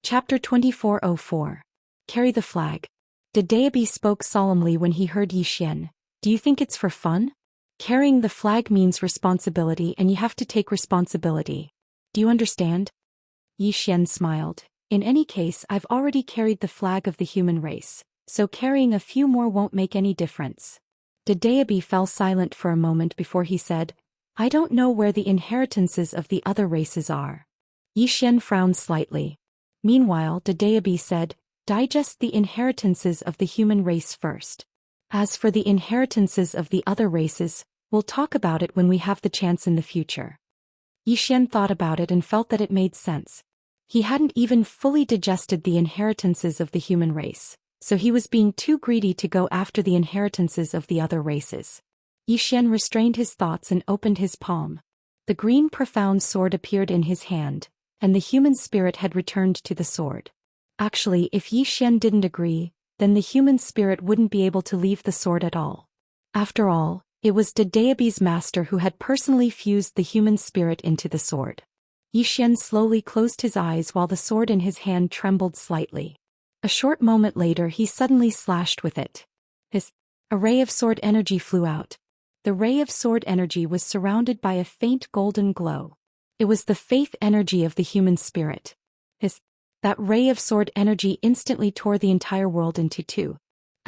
Chapter 2404. Carry the flag. Dedeabi spoke solemnly when he heard Yi Xian. Do you think it's for fun? Carrying the flag means responsibility, and you have to take responsibility. Do you understand? Yi Xian smiled. In any case, I've already carried the flag of the human race, so carrying a few more won't make any difference. Dedeabi fell silent for a moment before he said, I don't know where the inheritances of the other races are. Yi Xian frowned slightly. Meanwhile, Dedeabi said, digest the inheritances of the human race first. As for the inheritances of the other races, we'll talk about it when we have the chance in the future. Yi Xian thought about it and felt that it made sense. He hadn't even fully digested the inheritances of the human race, so he was being too greedy to go after the inheritances of the other races. Yi Xian restrained his thoughts and opened his palm. The green profound sword appeared in his hand, and the human spirit had returned to the sword. Actually, if Yi Xian didn't agree, then the human spirit wouldn't be able to leave the sword at all. After all, it was Dedeabi's master who had personally fused the human spirit into the sword. Yi Xian slowly closed his eyes while the sword in his hand trembled slightly. A short moment later he suddenly slashed with it. A ray of sword energy flew out. The ray of sword energy was surrounded by a faint golden glow. It was the faith energy of the human spirit. That ray of sword energy instantly tore the entire world into two.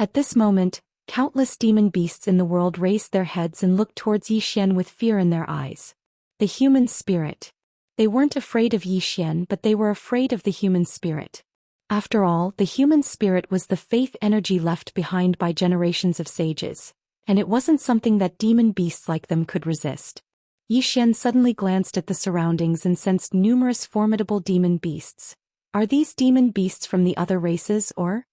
At this moment, countless demon beasts in the world raised their heads and looked towards Yi Xian with fear in their eyes. The human spirit. They weren't afraid of Yi Xian, but they were afraid of the human spirit. After all, the human spirit was the faith energy left behind by generations of sages, and it wasn't something that demon beasts like them could resist. Yi Xian suddenly glanced at the surroundings and sensed numerous formidable demon beasts. Are these demon beasts from the other races or?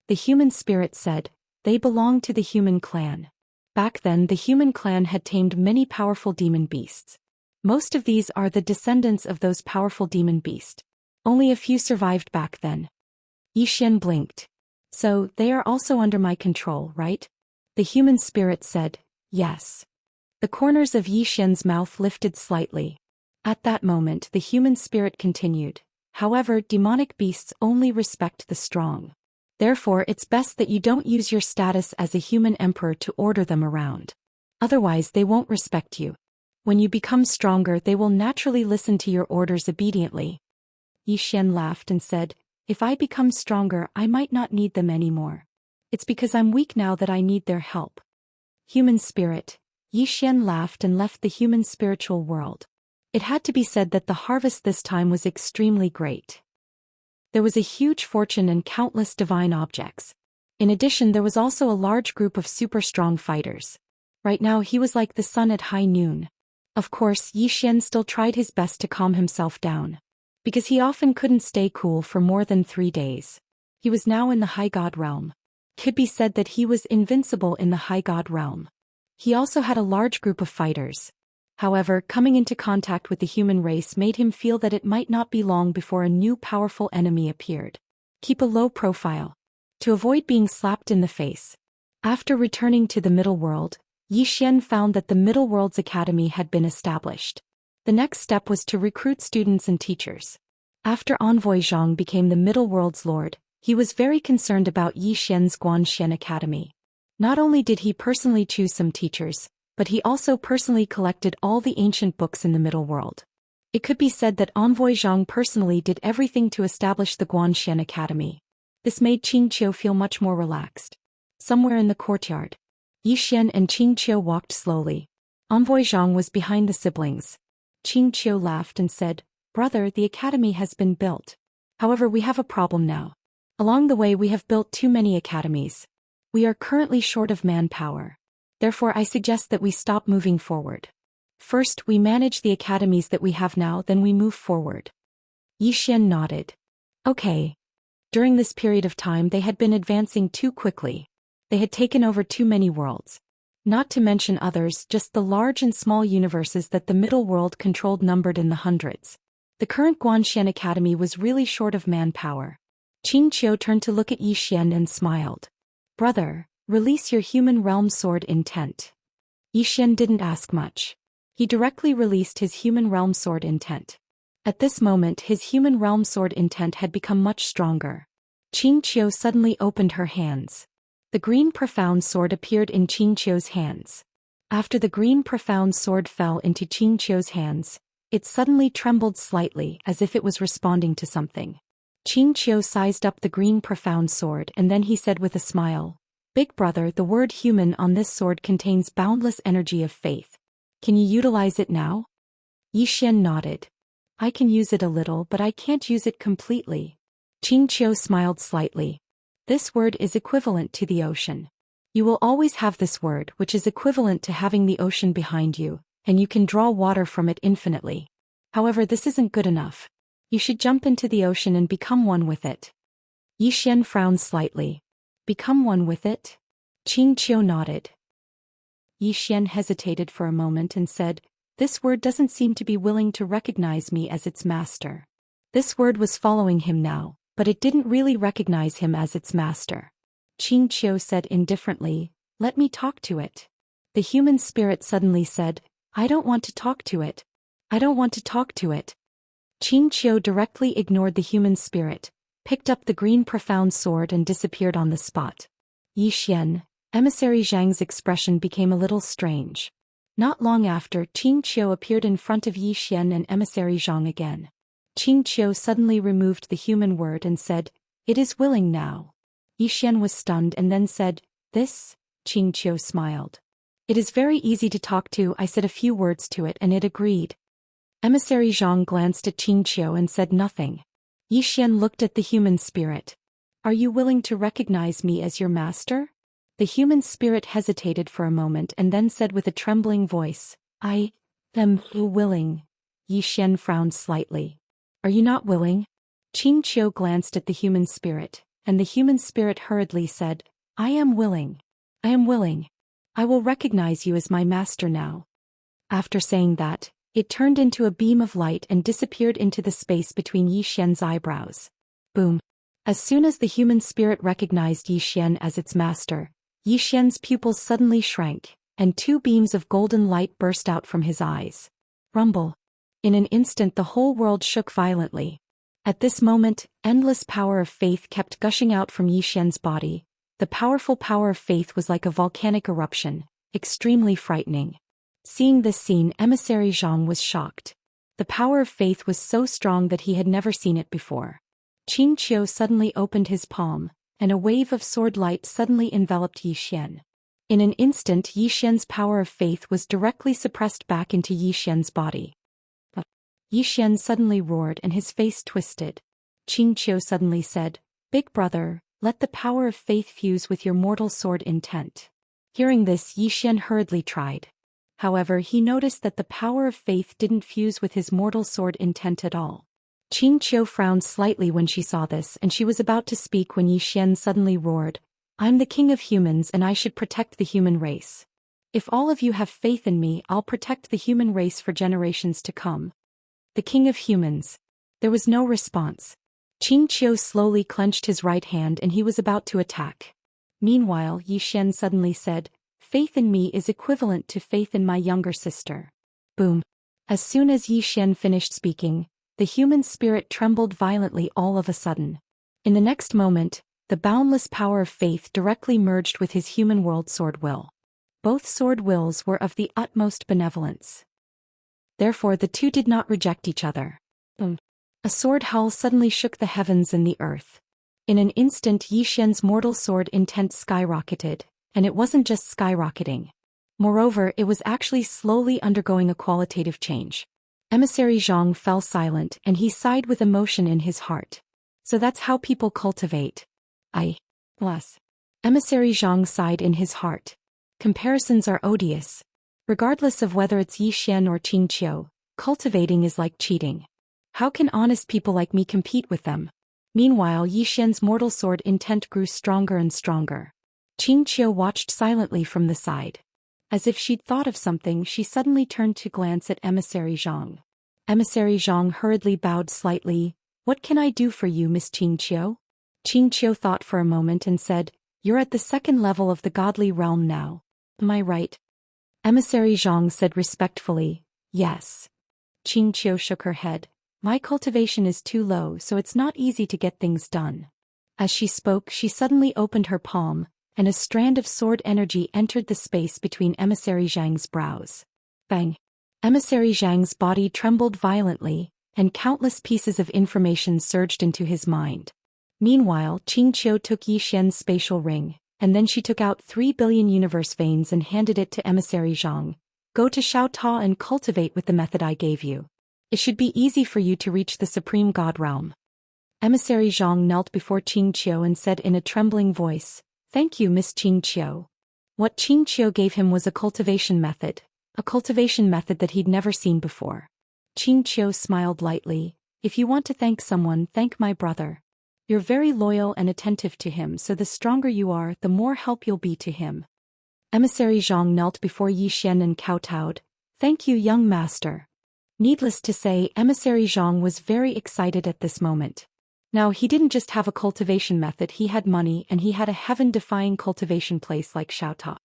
The human spirit said, they belong to the human clan. Back then the human clan had tamed many powerful demon beasts. Most of these are the descendants of those powerful demon beasts. Only a few survived back then. Yi Xian blinked. So, they are also under my control, right? The human spirit said, yes. The corners of Yi Xian's mouth lifted slightly. At that moment the human spirit continued. However, demonic beasts only respect the strong. Therefore it's best that you don't use your status as a human emperor to order them around. Otherwise they won't respect you. When you become stronger they will naturally listen to your orders obediently. Yi Xian laughed and said, if I become stronger I might not need them anymore. It's because I'm weak now that I need their help. Human spirit. Yi Xian laughed and left the human spiritual world. It had to be said that the harvest this time was extremely great. There was a huge fortune and countless divine objects. In addition, there was also a large group of super strong fighters. Right now he was like the sun at high noon. Of course, Yi Xian still tried his best to calm himself down. Because he often couldn't stay cool for more than 3 days. He was now in the high god realm. Could be said that he was invincible in the high god realm. He also had a large group of fighters. However, coming into contact with the human race made him feel that it might not be long before a new powerful enemy appeared. Keep a low profile. To avoid being slapped in the face. After returning to the middle world, Yi Xian found that the middle world's academy had been established. The next step was to recruit students and teachers. After Envoy Zhang became the middle world's lord, he was very concerned about Yi Xian's Guanxian Academy. Not only did he personally choose some teachers, but he also personally collected all the ancient books in the middle world. It could be said that Envoy Zhang personally did everything to establish the Guanxian Academy. This made Xianxia feel much more relaxed. Somewhere in the courtyard, Yi Xian and Xianxia walked slowly. Envoy Zhang was behind the siblings. Xianxia laughed and said, brother, the academy has been built. However, we have a problem now. Along the way we have built too many academies. We are currently short of manpower. Therefore I suggest that we stop moving forward. First we manage the academies that we have now, then we move forward. Yi Xian nodded. Okay. During this period of time they had been advancing too quickly. They had taken over too many worlds. Not to mention others, just the large and small universes that the middle world controlled numbered in the hundreds. The current Guanxian Academy was really short of manpower. Xianxia turned to look at Yi Xian and smiled. Brother, release your human realm sword intent. Yi Xian didn't ask much. He directly released his human realm sword intent. At this moment his human realm sword intent had become much stronger. Xianxia suddenly opened her hands. The green profound sword appeared in Xianxia's hands. After the green profound sword fell into Xianxia's hands, it suddenly trembled slightly as if it was responding to something. Xianxia sized up the green profound sword and then he said with a smile, "Big brother, the word human on this sword contains boundless energy of faith. Can you utilize it now?" Xian nodded. "I can use it a little but I can't use it completely." Xianxia smiled slightly. "This word is equivalent to the ocean. You will always have this word which is equivalent to having the ocean behind you, and you can draw water from it infinitely. However, this isn't good enough. You should jump into the ocean and become one with it." Xian frowned slightly. "Become one with it?" Xianxia nodded. Xian hesitated for a moment and said, "This word doesn't seem to be willing to recognize me as its master." This word was following him now, but it didn't really recognize him as its master. Xianxia said indifferently, "Let me talk to it." The human spirit suddenly said, "I don't want to talk to it. I don't want to talk to it." Xianxia directly ignored the human spirit, picked up the green profound sword and disappeared on the spot. Xian, Emissary Zhang's expression became a little strange. Not long after, Xianxia appeared in front of Xian and Emissary Zhang again. Xianxia suddenly removed the human word and said, "It is willing now." Xian was stunned and then said, "This?" Xianxia smiled. "It is very easy to talk to. I said a few words to it and it agreed." Emissary Zhang glanced at Xianxia and said nothing. Xian looked at the human spirit. "Are you willing to recognize me as your master?" The human spirit hesitated for a moment and then said with a trembling voice, "I am willing." Xian frowned slightly. "Are you not willing?" Xianxia glanced at the human spirit, and the human spirit hurriedly said, "I am willing. I am willing. I will recognize you as my master now." After saying that, it turned into a beam of light and disappeared into the space between Xian's eyebrows. Boom. As soon as the human spirit recognized Xian as its master, Xian's pupils suddenly shrank, and two beams of golden light burst out from his eyes. Rumble. In an instant the whole world shook violently. At this moment, endless power of faith kept gushing out from Xian's body. The powerful power of faith was like a volcanic eruption, extremely frightening. Seeing this scene, Emissary Zhang was shocked. The power of faith was so strong that he had never seen it before. Xianxia suddenly opened his palm, and a wave of sword light suddenly enveloped Xian. In an instant, Xian's power of faith was directly suppressed back into Xian's body. Xian suddenly roared and his face twisted. Xianxia suddenly said, "Big brother, let the power of faith fuse with your mortal sword intent." Hearing this, Xian hurriedly tried. However, he noticed that the power of faith didn't fuse with his mortal sword intent at all. Xianxia frowned slightly when she saw this, and she was about to speak when Xian suddenly roared, "I'm the king of humans and I should protect the human race. If all of you have faith in me, I'll protect the human race for generations to come." The king of humans. There was no response. Xianxia slowly clenched his right hand and he was about to attack. Meanwhile, Xian suddenly said, "Faith in me is equivalent to faith in my younger sister." Boom. As soon as Xian finished speaking, the human spirit trembled violently all of a sudden. In the next moment, the boundless power of faith directly merged with his human world sword will. Both sword wills were of the utmost benevolence. Therefore the two did not reject each other. Boom. A sword howl suddenly shook the heavens and the earth. In an instant Xian's mortal sword intent skyrocketed, and it wasn't just skyrocketing. Moreover, it was actually slowly undergoing a qualitative change. Emissary Zhang fell silent and he sighed with emotion in his heart. So that's how people cultivate. Bless. Emissary Zhang sighed in his heart. Comparisons are odious. Regardless of whether it's Xian or Xianxia, cultivating is like cheating. How can honest people like me compete with them? Meanwhile, Xian's mortal sword intent grew stronger and stronger. Xianxia watched silently from the side. As if she'd thought of something, she suddenly turned to glance at Emissary Zhang. Emissary Zhang hurriedly bowed slightly. "What can I do for you, Miss Xianxia?" Xianxia thought for a moment and said, "You're at the second level of the godly realm now. Am I right?" Emissary Zhang said respectfully, "Yes." Xianxia shook her head. My cultivation is too low, so it's not easy to get things done. As she spoke, she suddenly opened her palm, and a strand of sword energy entered the space between Emissary Zhang's brows. Bang! Emissary Zhang's body trembled violently, and countless pieces of information surged into his mind. Meanwhile, Xianxia took Yi Xian's spatial ring, and then she took out 3 billion universe veins and handed it to Emissary Zhang. Go to Xiao Ta and cultivate with the method I gave you. It should be easy for you to reach the Supreme God realm. Emissary Zhang knelt before Xianxia and said in a trembling voice, Thank you, Miss Xianxia. What Xianxia gave him was a cultivation method that he'd never seen before. Xianxia smiled lightly. If you want to thank someone, thank my brother. You're very loyal and attentive to him, so the stronger you are, the more help you'll be to him. Emissary Zhang knelt before Yi Xian and kowtowed. Thank you, young master. Needless to say, Emissary Zhang was very excited at this moment. Now he didn't just have a cultivation method, he had money and he had a heaven-defying cultivation place like Xiaota.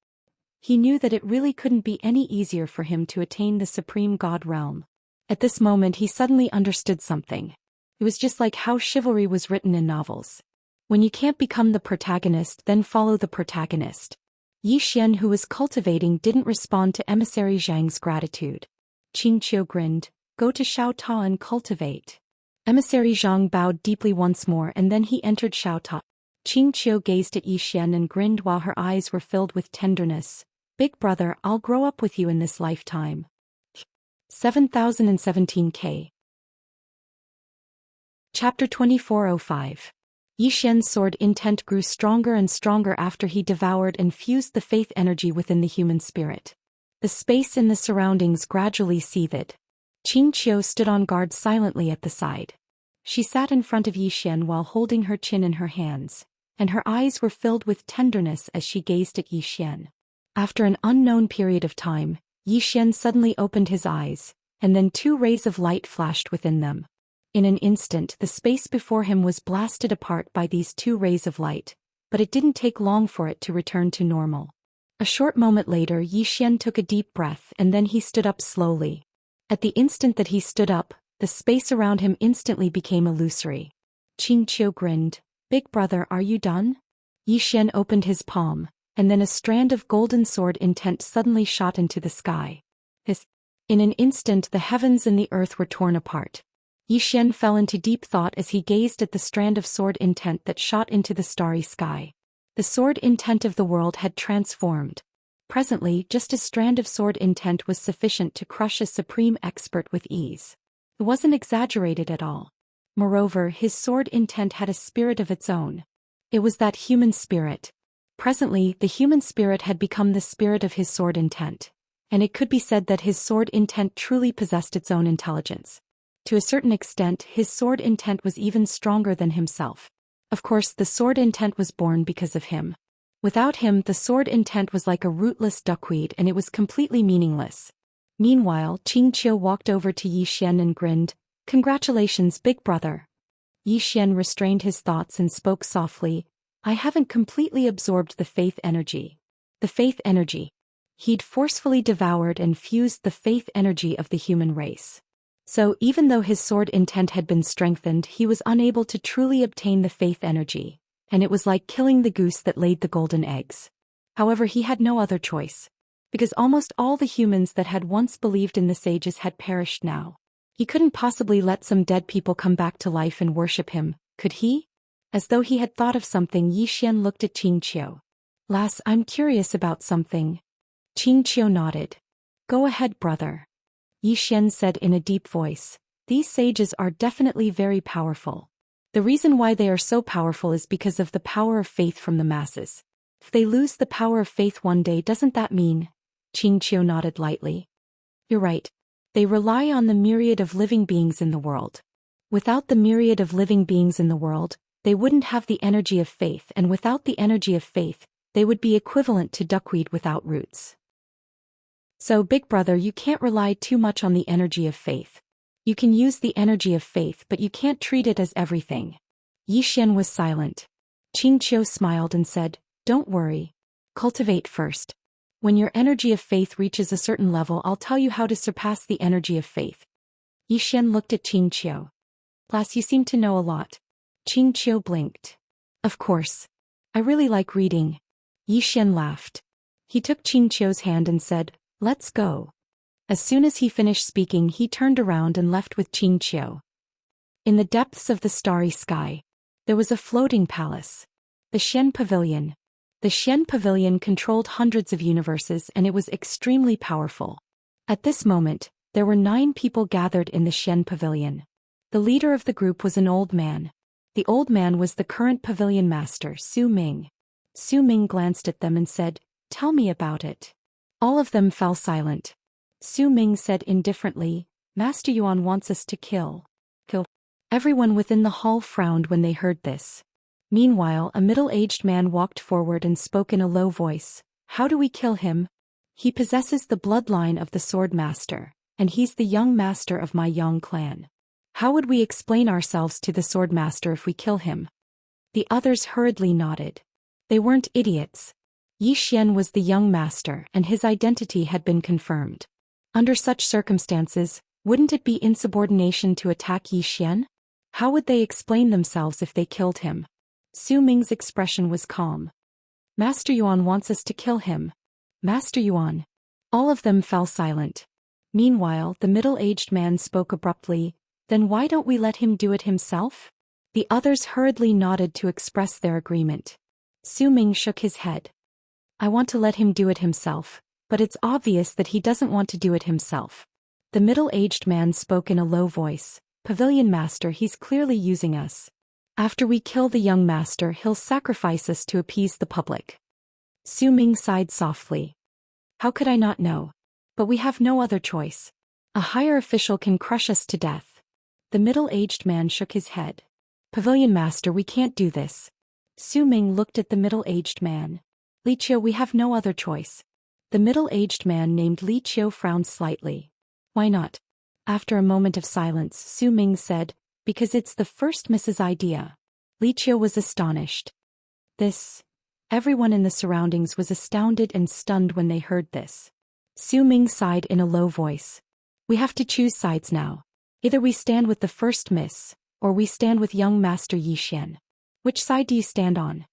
He knew that it really couldn't be any easier for him to attain the Supreme God realm. At this moment he suddenly understood something. It was just like how chivalry was written in novels. When you can't become the protagonist, then follow the protagonist. Yi Xian, who was cultivating, didn't respond to Emissary Zhang's gratitude. Xianxia grinned. Go to Xiao Ta and cultivate. Emissary Zhang bowed deeply once more and then he entered Xiao Ta. Xianxia gazed at Yi Xian and grinned while her eyes were filled with tenderness. Big brother, I'll grow up with you in this lifetime. 7017K. Chapter 2405. Yi Xian's sword intent grew stronger and stronger after he devoured and fused the faith energy within the human spirit. The space in the surroundings gradually seethed. Xianxia stood on guard silently at the side. She sat in front of Yi Xian while holding her chin in her hands, and her eyes were filled with tenderness as she gazed at Yi Xian. After an unknown period of time, Yi Xian suddenly opened his eyes, and then 2 rays of light flashed within them. In an instant, the space before him was blasted apart by these 2 rays of light, but it didn't take long for it to return to normal. A short moment later, Yi Xian took a deep breath and then he stood up slowly. At the instant that he stood up, the space around him instantly became illusory. Xianxia grinned. Big brother, are you done? Yi Xian opened his palm, and then a strand of golden sword intent suddenly shot into the sky. In an instant, the heavens and the earth were torn apart. Yi Xian fell into deep thought as he gazed at the strand of sword intent that shot into the starry sky. The sword intent of the world had transformed. Presently, just a strand of sword intent was sufficient to crush a supreme expert with ease. It wasn't exaggerated at all. Moreover, his sword intent had a spirit of its own. It was that human spirit. Presently, the human spirit had become the spirit of his sword intent, and it could be said that his sword intent truly possessed its own intelligence. To a certain extent, his sword intent was even stronger than himself. Of course, the sword intent was born because of him. Without him, the sword intent was like a rootless duckweed and it was completely meaningless. Meanwhile, Xianxia walked over to Yi Xian and grinned. Congratulations, big brother. Yi Xian restrained his thoughts and spoke softly. I haven't completely absorbed the faith energy. The faith energy. He'd forcefully devoured and fused the faith energy of the human race. So, even though his sword intent had been strengthened, he was unable to truly obtain the faith energy, and it was like killing the goose that laid the golden eggs. However, he had no other choice. Because almost all the humans that had once believed in the sages had perished now. He couldn't possibly let some dead people come back to life and worship him, could he? As though he had thought of something, Yi Xian looked at Xianxia. Lass, I'm curious about something. Xianxia nodded. Go ahead, brother. Yi Xian said in a deep voice. These sages are definitely very powerful. The reason why they are so powerful is because of the power of faith from the masses. If they lose the power of faith one day, doesn't that mean? Xianxia nodded lightly. You're right. They rely on the myriad of living beings in the world. Without the myriad of living beings in the world, they wouldn't have the energy of faith, and without the energy of faith, they would be equivalent to duckweed without roots. So, big brother, you can't rely too much on the energy of faith. You can use the energy of faith, but you can't treat it as everything. Yi Xian was silent. Xianxia smiled and said, Don't worry. Cultivate first. When your energy of faith reaches a certain level, I'll tell you how to surpass the energy of faith. Yi Xian looked at Xianxia. Class, you seem to know a lot. Xianxia blinked. Of course. I really like reading. Yi Xian laughed. He took Xianxia's hand and said, let's go. As soon as he finished speaking, he turned around and left with Xianxia. In the depths of the starry sky, there was a floating palace. The Xian Pavilion. The Xian Pavilion controlled hundreds of universes, and it was extremely powerful. At this moment, there were 9 people gathered in the Xian Pavilion. The leader of the group was an old man. The old man was the current pavilion master, Su Ming. Su Ming glanced at them and said, tell me about it. All of them fell silent. Su Ming said indifferently, Master Yuan wants us to kill. Everyone within the hall frowned when they heard this. Meanwhile, a middle-aged man walked forward and spoke in a low voice. How do we kill him? He possesses the bloodline of the sword master, and he's the young master of my Yang clan. How would we explain ourselves to the sword master if we kill him? The others hurriedly nodded. They weren't idiots. Yi Xian was the young master, and his identity had been confirmed. Under such circumstances, wouldn't it be insubordination to attack Yi Xian? How would they explain themselves if they killed him? Su Ming's expression was calm. Master Yuan wants us to kill him. Master Yuan. All of them fell silent. Meanwhile, the middle-aged man spoke abruptly, then why don't we let him do it himself? The others hurriedly nodded to express their agreement. Su Ming shook his head. I want to let him do it himself, but it's obvious that he doesn't want to do it himself. The middle-aged man spoke in a low voice. Pavilion master, he's clearly using us. After we kill the young master, he'll sacrifice us to appease the public. Su Ming sighed softly. How could I not know? But we have no other choice. A higher official can crush us to death. The middle-aged man shook his head. Pavilion master, we can't do this. Su Ming looked at the middle-aged man. Li Qiu, we have no other choice. The middle-aged man named Li Qiu frowned slightly. Why not? After a moment of silence, Su Ming said, because it's the first Mrs. idea. Li Qiu was astonished. Everyone in the surroundings was astounded and stunned when they heard this. Su Ming sighed in a low voice. We have to choose sides now. Either we stand with the first miss, or we stand with young Master Yi Xian. Which side do you stand on?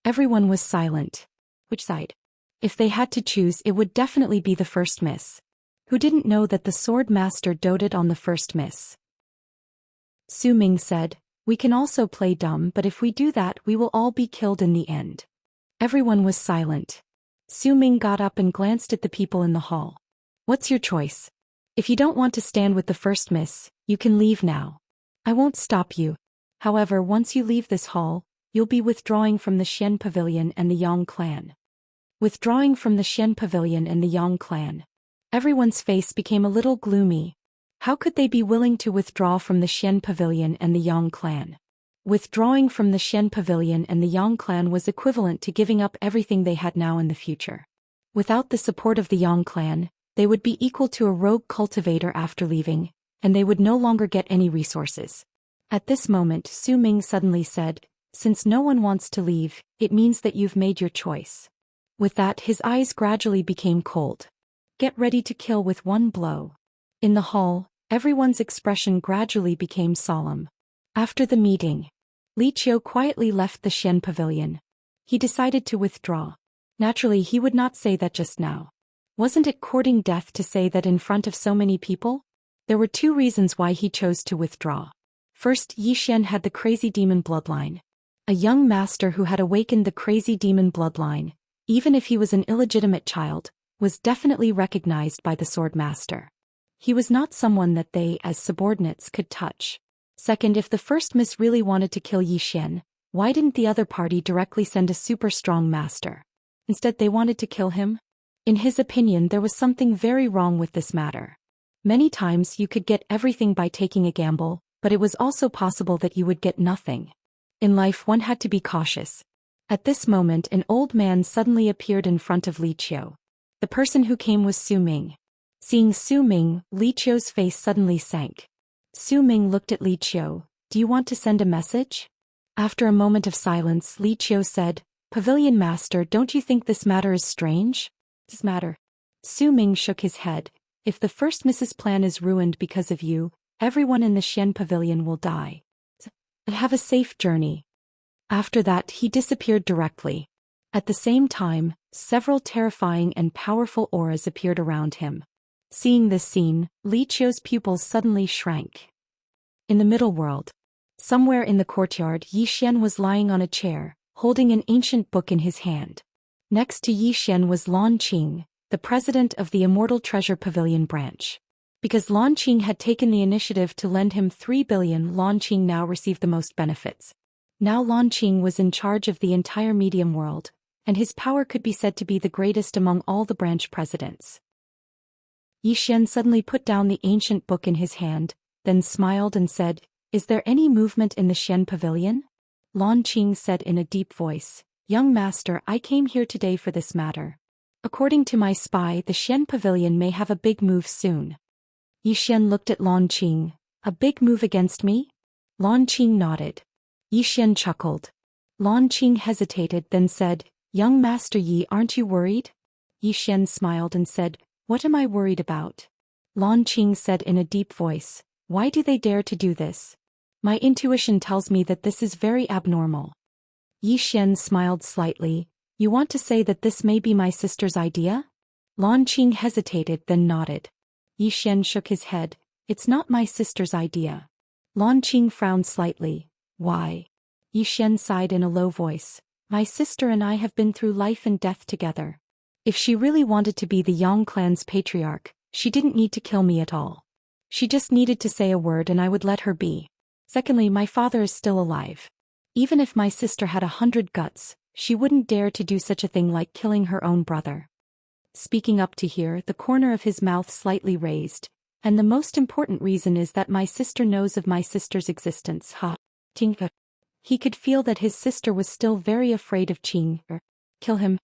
Everyone was silent. Which side? If they had to choose, it would definitely be the first miss. Who didn't know that the sword master doted on the first miss? Su Ming said, we can also play dumb, but if we do that, we will all be killed in the end. Everyone was silent. Su Ming got up and glanced at the people in the hall. What's your choice? If you don't want to stand with the first miss, you can leave now. I won't stop you. However, once you leave this hall, you'll be withdrawing from the Xian Pavilion and the Yang clan. Withdrawing from the Xian Pavilion and the Yang clan. Everyone's face became a little gloomy. How could they be willing to withdraw from the Xian Pavilion and the Yang clan? Withdrawing from the Xian Pavilion and the Yang clan was equivalent to giving up everything they had now in the future. Without the support of the Yang clan, they would be equal to a rogue cultivator after leaving, and they would no longer get any resources. At this moment, Su Ming suddenly said, since no one wants to leave, it means that you've made your choice. With that, his eyes gradually became cold. Get ready to kill with one blow. In the hall, everyone's expression gradually became solemn. After the meeting, Li Qiu quietly left the Xian Pavilion. He decided to withdraw. Naturally, he would not say that just now. Wasn't it courting death to say that in front of so many people? There were 2 reasons why he chose to withdraw. First, Yi Xian had the crazy demon bloodline. A young master who had awakened the crazy demon bloodline, even if he was an illegitimate child, was definitely recognized by the sword master. He was not someone that they, as subordinates, could touch. Second, if the first miss really wanted to kill Yi Xian, why didn't the other party directly send a super strong master? Instead, they wanted to kill him? In his opinion, there was something very wrong with this matter. Many times you could get everything by taking a gamble, but it was also possible that you would get nothing. In life, one had to be cautious. At this moment, an old man suddenly appeared in front of Li Qiu. The person who came was Su Ming. Seeing Su Ming, Li Qiu's face suddenly sank. Su Ming looked at Li Qiu. Do you want to send a message? After a moment of silence, Li Qiu said, Pavilion Master, don't you think this matter is strange? This matter? Su Ming shook his head. If the first Mrs. plan is ruined because of you, Everyone in the Xian pavilion will die. Have a safe journey. After that, he disappeared directly. At the same time, several terrifying and powerful auras appeared around him. Seeing this scene, Li Qiu's pupils suddenly shrank. In the middle world, somewhere in the courtyard, Yi Xian was lying on a chair, holding an ancient book in his hand. Next to Yi Xian was Lan Qing, the president of the Immortal Treasure Pavilion branch. Because Lan Qing had taken the initiative to lend him 3 billion, Lan Qing now received the most benefits. Now Lan Qing was in charge of the entire medium world, and his power could be said to be the greatest among all the branch presidents. Yi Xian suddenly put down the ancient book in his hand, then smiled and said, "Is there any movement in the Xian pavilion?" Lan Qing said in a deep voice, "Young master, I came here today for this matter. According to my spy, the Xian pavilion may have a big move soon." Yi Xian looked at Lan Qing. "A big move against me?" Lan Qing nodded. Yi Xian chuckled. Lan Qing hesitated, then said, "Young master Yi, aren't you worried?" Yi Xian smiled and said, "What am I worried about?" Lan Qing said in a deep voice, "Why do they dare to do this? My intuition tells me that this is very abnormal." Yi Xian smiled slightly. "You want to say that this may be my sister's idea?" Lan Qing hesitated, then nodded. Yi Xian shook his head. "It's not my sister's idea." Lan Qing frowned slightly. "Why?" Yi Xian sighed in a low voice. "My sister and I have been through life and death together. If she really wanted to be the Yang clan's patriarch, she didn't need to kill me at all. She just needed to say a word and I would let her be. Secondly, my father is still alive. Even if my sister had 100 guts, she wouldn't dare to do such a thing like killing her own brother." Speaking up to here, the corner of his mouth slightly raised. "And the most important reason is that my sister knows of my sister's existence." Tinka. He could feel that his sister was still very afraid of Qing. Kill him.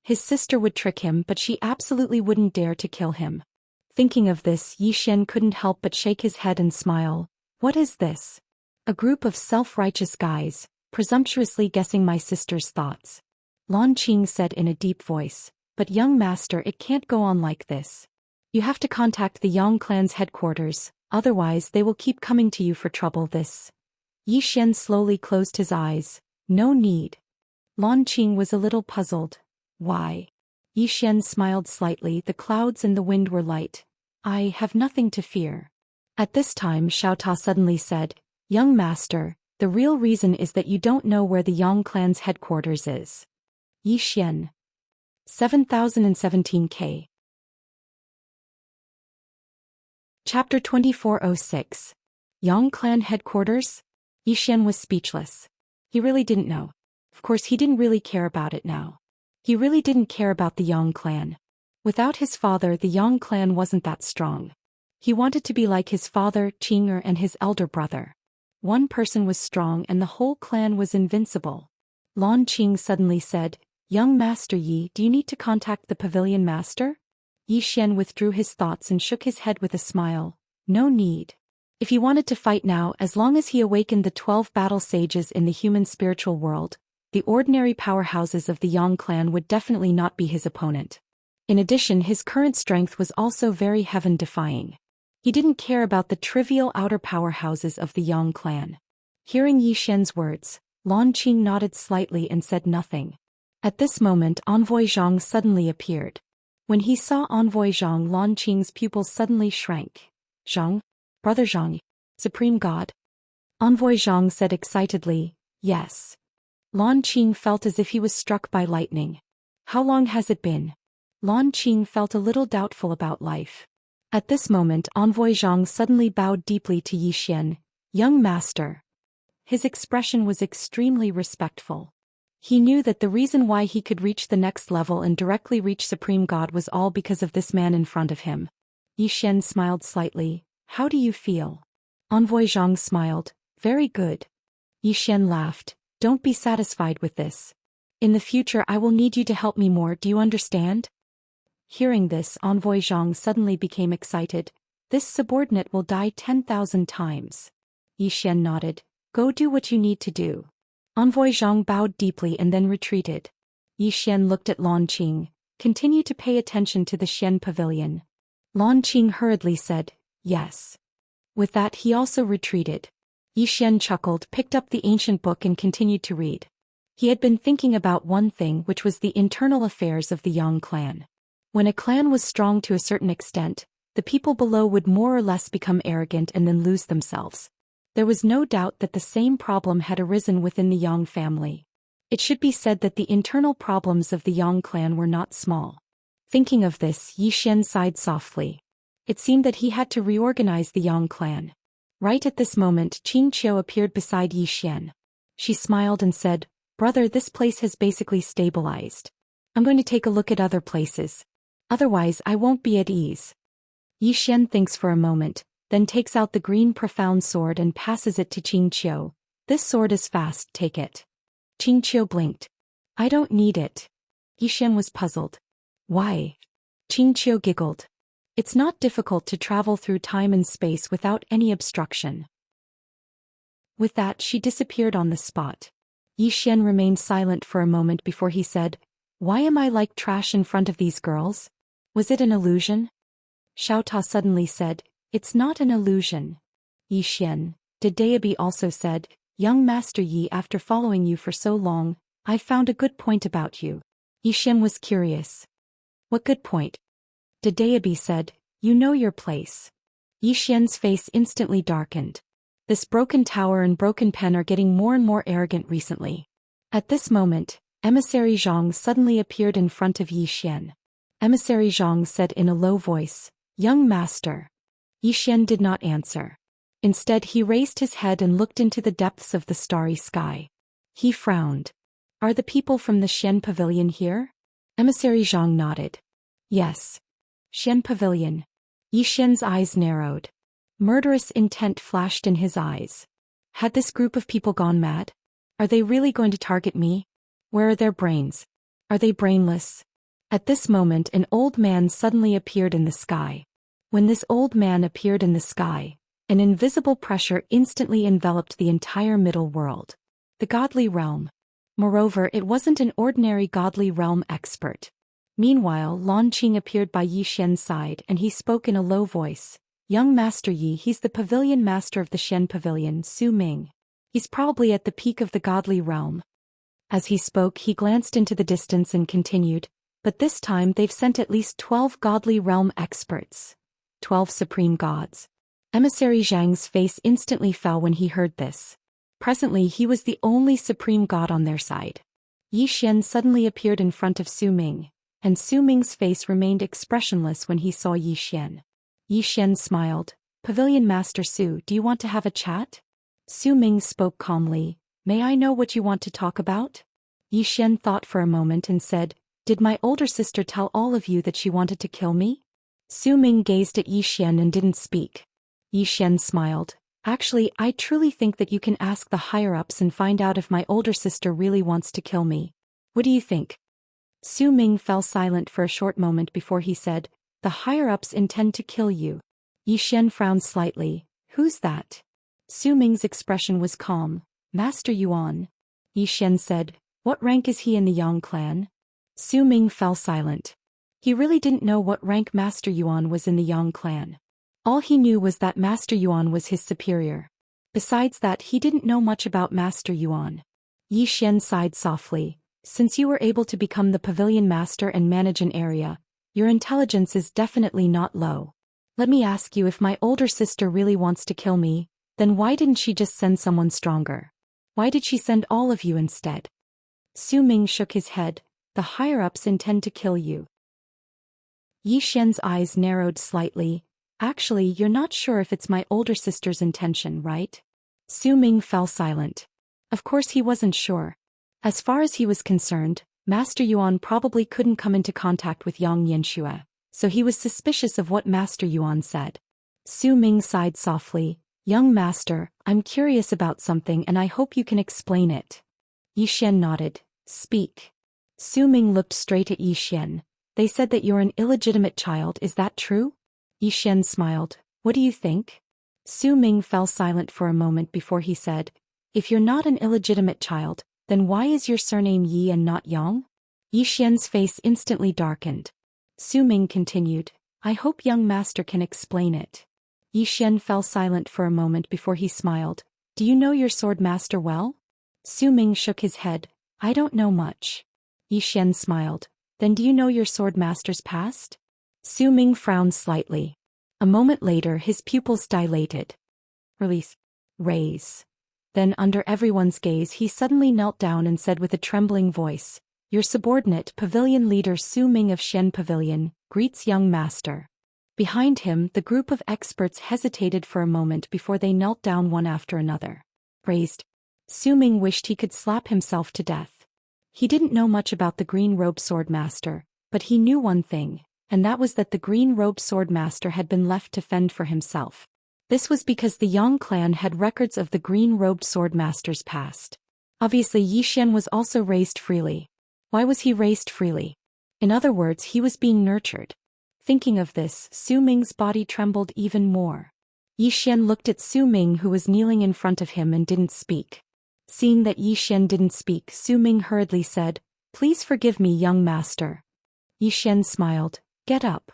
His sister would trick him, but she absolutely wouldn't dare to kill him. Thinking of this, Yi Xian couldn't help but shake his head and smile. "What is this? A group of self-righteous guys, presumptuously guessing my sister's thoughts." Lan Qing said in a deep voice, "But young master, it can't go on like this. You have to contact the Yang clan's headquarters, otherwise they will keep coming to you for trouble." Yi Xian slowly closed his eyes. "No need." Lan Qing was a little puzzled. "Why?" Yi Xian smiled slightly. "The clouds and the wind were light. I have nothing to fear." At this time Xiao Ta suddenly said, "Young master, the real reason is that you don't know where the Yang clan's headquarters is." Yi Xian. 7017K. Chapter 2406. Yang clan headquarters? Yi Xian was speechless. He really didn't know. Of course he didn't really care about it now. He really didn't care about the Yang clan. Without his father, the Yang clan wasn't that strong. He wanted to be like his father, Qing'er, and his elder brother. One person was strong and the whole clan was invincible. Lan Qing suddenly said, "Young Master Yi, do you need to contact the pavilion master?" Yi Xian withdrew his thoughts and shook his head with a smile. "No need. If he wanted to fight now, as long as he awakened the 12 battle sages in the human spiritual world, the ordinary powerhouses of the Yang clan would definitely not be his opponent. In addition, his current strength was also very heaven-defying. He didn't care about the trivial outer powerhouses of the Yang clan." Hearing Yi Xian's words, Lan Qing nodded slightly and said nothing. At this moment, Envoy Zhang suddenly appeared. When he saw Envoy Zhang, Lan Qing's pupils suddenly shrank. "Zhang? Brother Zhang? Supreme God?" Envoy Zhang said excitedly, "Yes." Lan Qing felt as if he was struck by lightning. "How long has it been?" Lan Qing felt a little doubtful about life. At this moment, Envoy Zhang suddenly bowed deeply to Yi Xian. "Young master." His expression was extremely respectful. He knew that the reason why he could reach the next level and directly reach Supreme God was all because of this man in front of him. Yi Xian smiled slightly. "How do you feel?" Envoy Zhang smiled. "Very good." Yi Xian laughed. "Don't be satisfied with this. In the future I will need you to help me more, do you understand?" Hearing this, Envoy Zhang suddenly became excited. "This subordinate will die 10,000 times." Yi Xian nodded. "Go do what you need to do." Envoy Zhang bowed deeply and then retreated. Yi Xian looked at Lan Qing. "Continue to pay attention to the Xian pavilion." Lan Qing hurriedly said, "Yes." With that he also retreated. Yi Xian chuckled, picked up the ancient book and continued to read. He had been thinking about one thing, which was the internal affairs of the Yang clan. When a clan was strong to a certain extent, the people below would more or less become arrogant and then lose themselves. There was no doubt that the same problem had arisen within the Yang family. It should be said that the internal problems of the Yang clan were not small. Thinking of this, Yi Xian sighed softly. It seemed that he had to reorganize the Yang clan. Right at this moment, Xianxia appeared beside Yi Xian. She smiled and said, "Brother, this place has basically stabilized. I'm going to take a look at other places. Otherwise, I won't be at ease." Yi Xian thinks for a moment, then takes out the green profound sword and passes it to Xianxia. "This sword is fast, take it." Xianxia blinked. "I don't need it." Yi Xian was puzzled. "Why?" Xianxia giggled. "It's not difficult to travel through time and space without any obstruction." With that, she disappeared on the spot. Yi Xian remained silent for a moment before he said, "Why am I like trash in front of these girls? Was it an illusion?" Xiao Ta suddenly said, "It's not an illusion." Yi Xian, did Daobi also said, "Young Master Yi, after following you for so long, I found a good point about you." Yi Xian was curious. "What good point?" Daobi said, "You know your place." Yi Xian's face instantly darkened. This broken tower and broken pen are getting more and more arrogant recently. At this moment, Emissary Zhang suddenly appeared in front of Yi Xian. Emissary Zhang said in a low voice, "Young master." Yi Xian did not answer. Instead, he raised his head and looked into the depths of the starry sky. He frowned. "Are the people from the Xian pavilion here?" Emissary Zhang nodded. "Yes." Xian pavilion. Yi Xian's eyes narrowed. Murderous intent flashed in his eyes. Had this group of people gone mad? Are they really going to target me? Where are their brains? Are they brainless? At this moment, an old man suddenly appeared in the sky. When this old man appeared in the sky, an invisible pressure instantly enveloped the entire middle world. The godly realm. Moreover, it wasn't an ordinary godly realm expert. Meanwhile, Lan Qing appeared by Yi Xian's side and he spoke in a low voice. "Young Master Yi, he's the pavilion master of the Xian pavilion, Su Ming. He's probably at the peak of the godly realm." As he spoke, he glanced into the distance and continued, "But this time they've sent at least 12 godly realm experts. 12 supreme gods." Emissary Zhang's face instantly fell when he heard this. Presently he was the only supreme god on their side. Yi Xian suddenly appeared in front of Su Ming, and Su Ming's face remained expressionless when he saw Yi Xian. Yi Xian smiled. "Pavilion Master Su, do you want to have a chat?" Su Ming spoke calmly. "May I know what you want to talk about?" Yi Xian thought for a moment and said, "Did my older sister tell all of you that she wanted to kill me?" Su Ming gazed at Yi Xian and didn't speak. Yi Xian smiled. "Actually, I truly think that you can ask the higher-ups and find out if my older sister really wants to kill me. What do you think?" Su Ming fell silent for a short moment before he said, "The higher-ups intend to kill you." Yi Xian frowned slightly. "Who's that?" Su Ming's expression was calm. "Master Yuan." Yi Xian said, "What rank is he in the Yang clan?" Su Ming fell silent. He really didn't know what rank Master Yuan was in the Yang clan. All he knew was that Master Yuan was his superior. Besides that, he didn't know much about Master Yuan. Yi Xian sighed softly. "Since you were able to become the pavilion master and manage an area, your intelligence is definitely not low. Let me ask you, if my older sister really wants to kill me, then why didn't she just send someone stronger? Why did she send all of you instead?" Su Ming shook his head. "The higher-ups intend to kill you." Yi Xian's eyes narrowed slightly. "Actually, you're not sure if it's my older sister's intention, right?" Su Ming fell silent. Of course he wasn't sure. As far as he was concerned, Master Yuan probably couldn't come into contact with Yang Yanxue, so he was suspicious of what Master Yuan said. Su Ming sighed softly. "Young master, I'm curious about something and I hope you can explain it." Yi Xian nodded. "Speak." Su Ming looked straight at Yi Xian. "They said that you're an illegitimate child, is that true?" Yi Xian smiled. "What do you think?" Su Ming fell silent for a moment before he said, "If you're not an illegitimate child, then why is your surname Yi and not Yang?" Yi Xian's face instantly darkened. Su Ming continued, "I hope young master can explain it." Yi Xian fell silent for a moment before he smiled. Do you know your sword master well? Su Ming shook his head. I don't know much. Yi Xian smiled. Then do you know your sword master's past? Su Ming frowned slightly. A moment later his pupils dilated. Release. Raise. Then under everyone's gaze he suddenly knelt down and said with a trembling voice, Your subordinate pavilion leader Su Ming of Xian Pavilion, greets young master. Behind him the group of experts hesitated for a moment before they knelt down one after another. Raised. Su Ming wished he could slap himself to death. He didn't know much about the green-robed sword master, but he knew one thing, and that was that the green-robed sword master had been left to fend for himself. This was because the Yang clan had records of the green-robed sword master's past. Obviously Yi Xian was also raised freely. Why was he raised freely? In other words, he was being nurtured. Thinking of this, Su Ming's body trembled even more. Yi Xian looked at Su Ming who was kneeling in front of him and didn't speak. Seeing that Yi Xian didn't speak, Su Ming hurriedly said, Please forgive me, young master. Yi Xian smiled. Get up.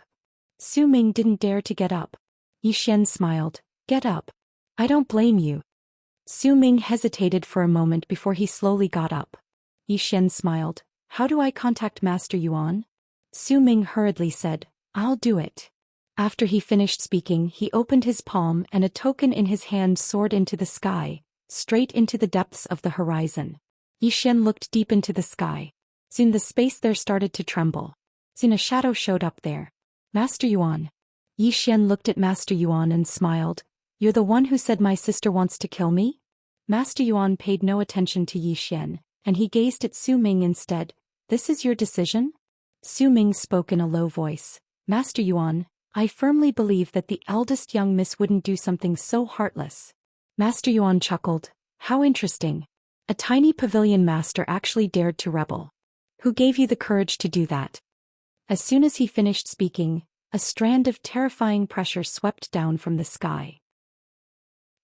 Su Ming didn't dare to get up. Yi Xian smiled. Get up. I don't blame you. Su Ming hesitated for a moment before he slowly got up. Yi Xian smiled. How do I contact Master Yuan? Su Ming hurriedly said, I'll do it. After he finished speaking, he opened his palm and a token in his hand soared into the sky, straight into the depths of the horizon. Yi Xian looked deep into the sky. Soon the space there started to tremble. Soon a shadow showed up there. Master Yuan. Yi Xian looked at Master Yuan and smiled. You're the one who said my sister wants to kill me? Master Yuan paid no attention to Yi Xian, and he gazed at Su Ming instead. This is your decision? Su Ming spoke in a low voice. Master Yuan, I firmly believe that the eldest young miss wouldn't do something so heartless. Master Yuan chuckled. How interesting. A tiny pavilion master actually dared to rebel. Who gave you the courage to do that? As soon as he finished speaking, a strand of terrifying pressure swept down from the sky.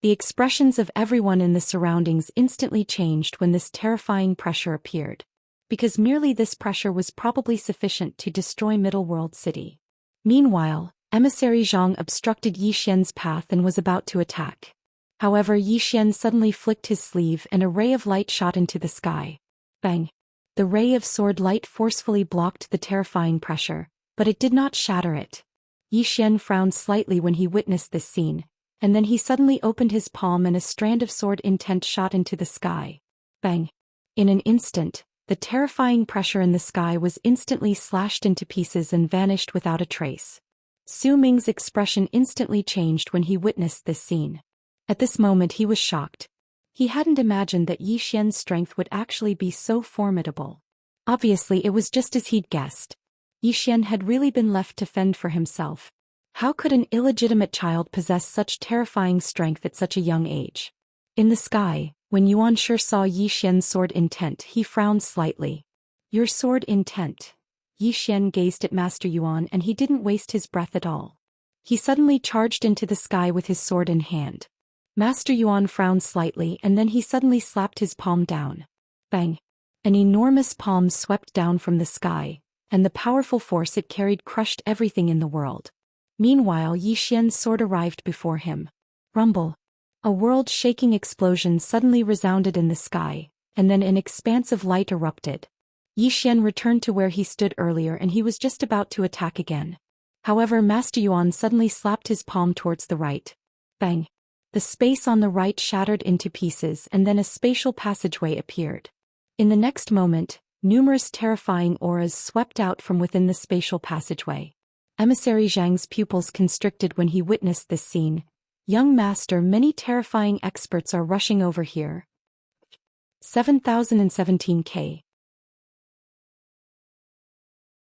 The expressions of everyone in the surroundings instantly changed when this terrifying pressure appeared. Because merely this pressure was probably sufficient to destroy Middle World City. Meanwhile, Emissary Zhang obstructed Yi Xian's path and was about to attack. However, Yi Xian suddenly flicked his sleeve and a ray of light shot into the sky. Bang! The ray of sword light forcefully blocked the terrifying pressure, but it did not shatter it. Yi Xian frowned slightly when he witnessed this scene, and then he suddenly opened his palm and a strand of sword intent shot into the sky. Bang! In an instant, the terrifying pressure in the sky was instantly slashed into pieces and vanished without a trace. Su Ming's expression instantly changed when he witnessed this scene. At this moment he was shocked. He hadn't imagined that Yi Xian's strength would actually be so formidable. Obviously it was just as he'd guessed. Yi Xian had really been left to fend for himself. How could an illegitimate child possess such terrifying strength at such a young age? In the sky, when Yuan Shi saw Yi Xian's sword intent, he frowned slightly. Your sword intent. Yi Xian gazed at Master Yuan and he didn't waste his breath at all. He suddenly charged into the sky with his sword in hand. Master Yuan frowned slightly and then he suddenly slapped his palm down. Bang! An enormous palm swept down from the sky, and the powerful force it carried crushed everything in the world. Meanwhile, Yi Xian's sword arrived before him. Rumble! A world-shaking explosion suddenly resounded in the sky, and then an expanse of light erupted. Yi Xian returned to where he stood earlier and he was just about to attack again. However, Master Yuan suddenly slapped his palm towards the right. Bang! The space on the right shattered into pieces and then a spatial passageway appeared. In the next moment, numerous terrifying auras swept out from within the spatial passageway. Emissary Zhang's pupils constricted when he witnessed this scene. Young master, many terrifying experts are rushing over here. 7017K.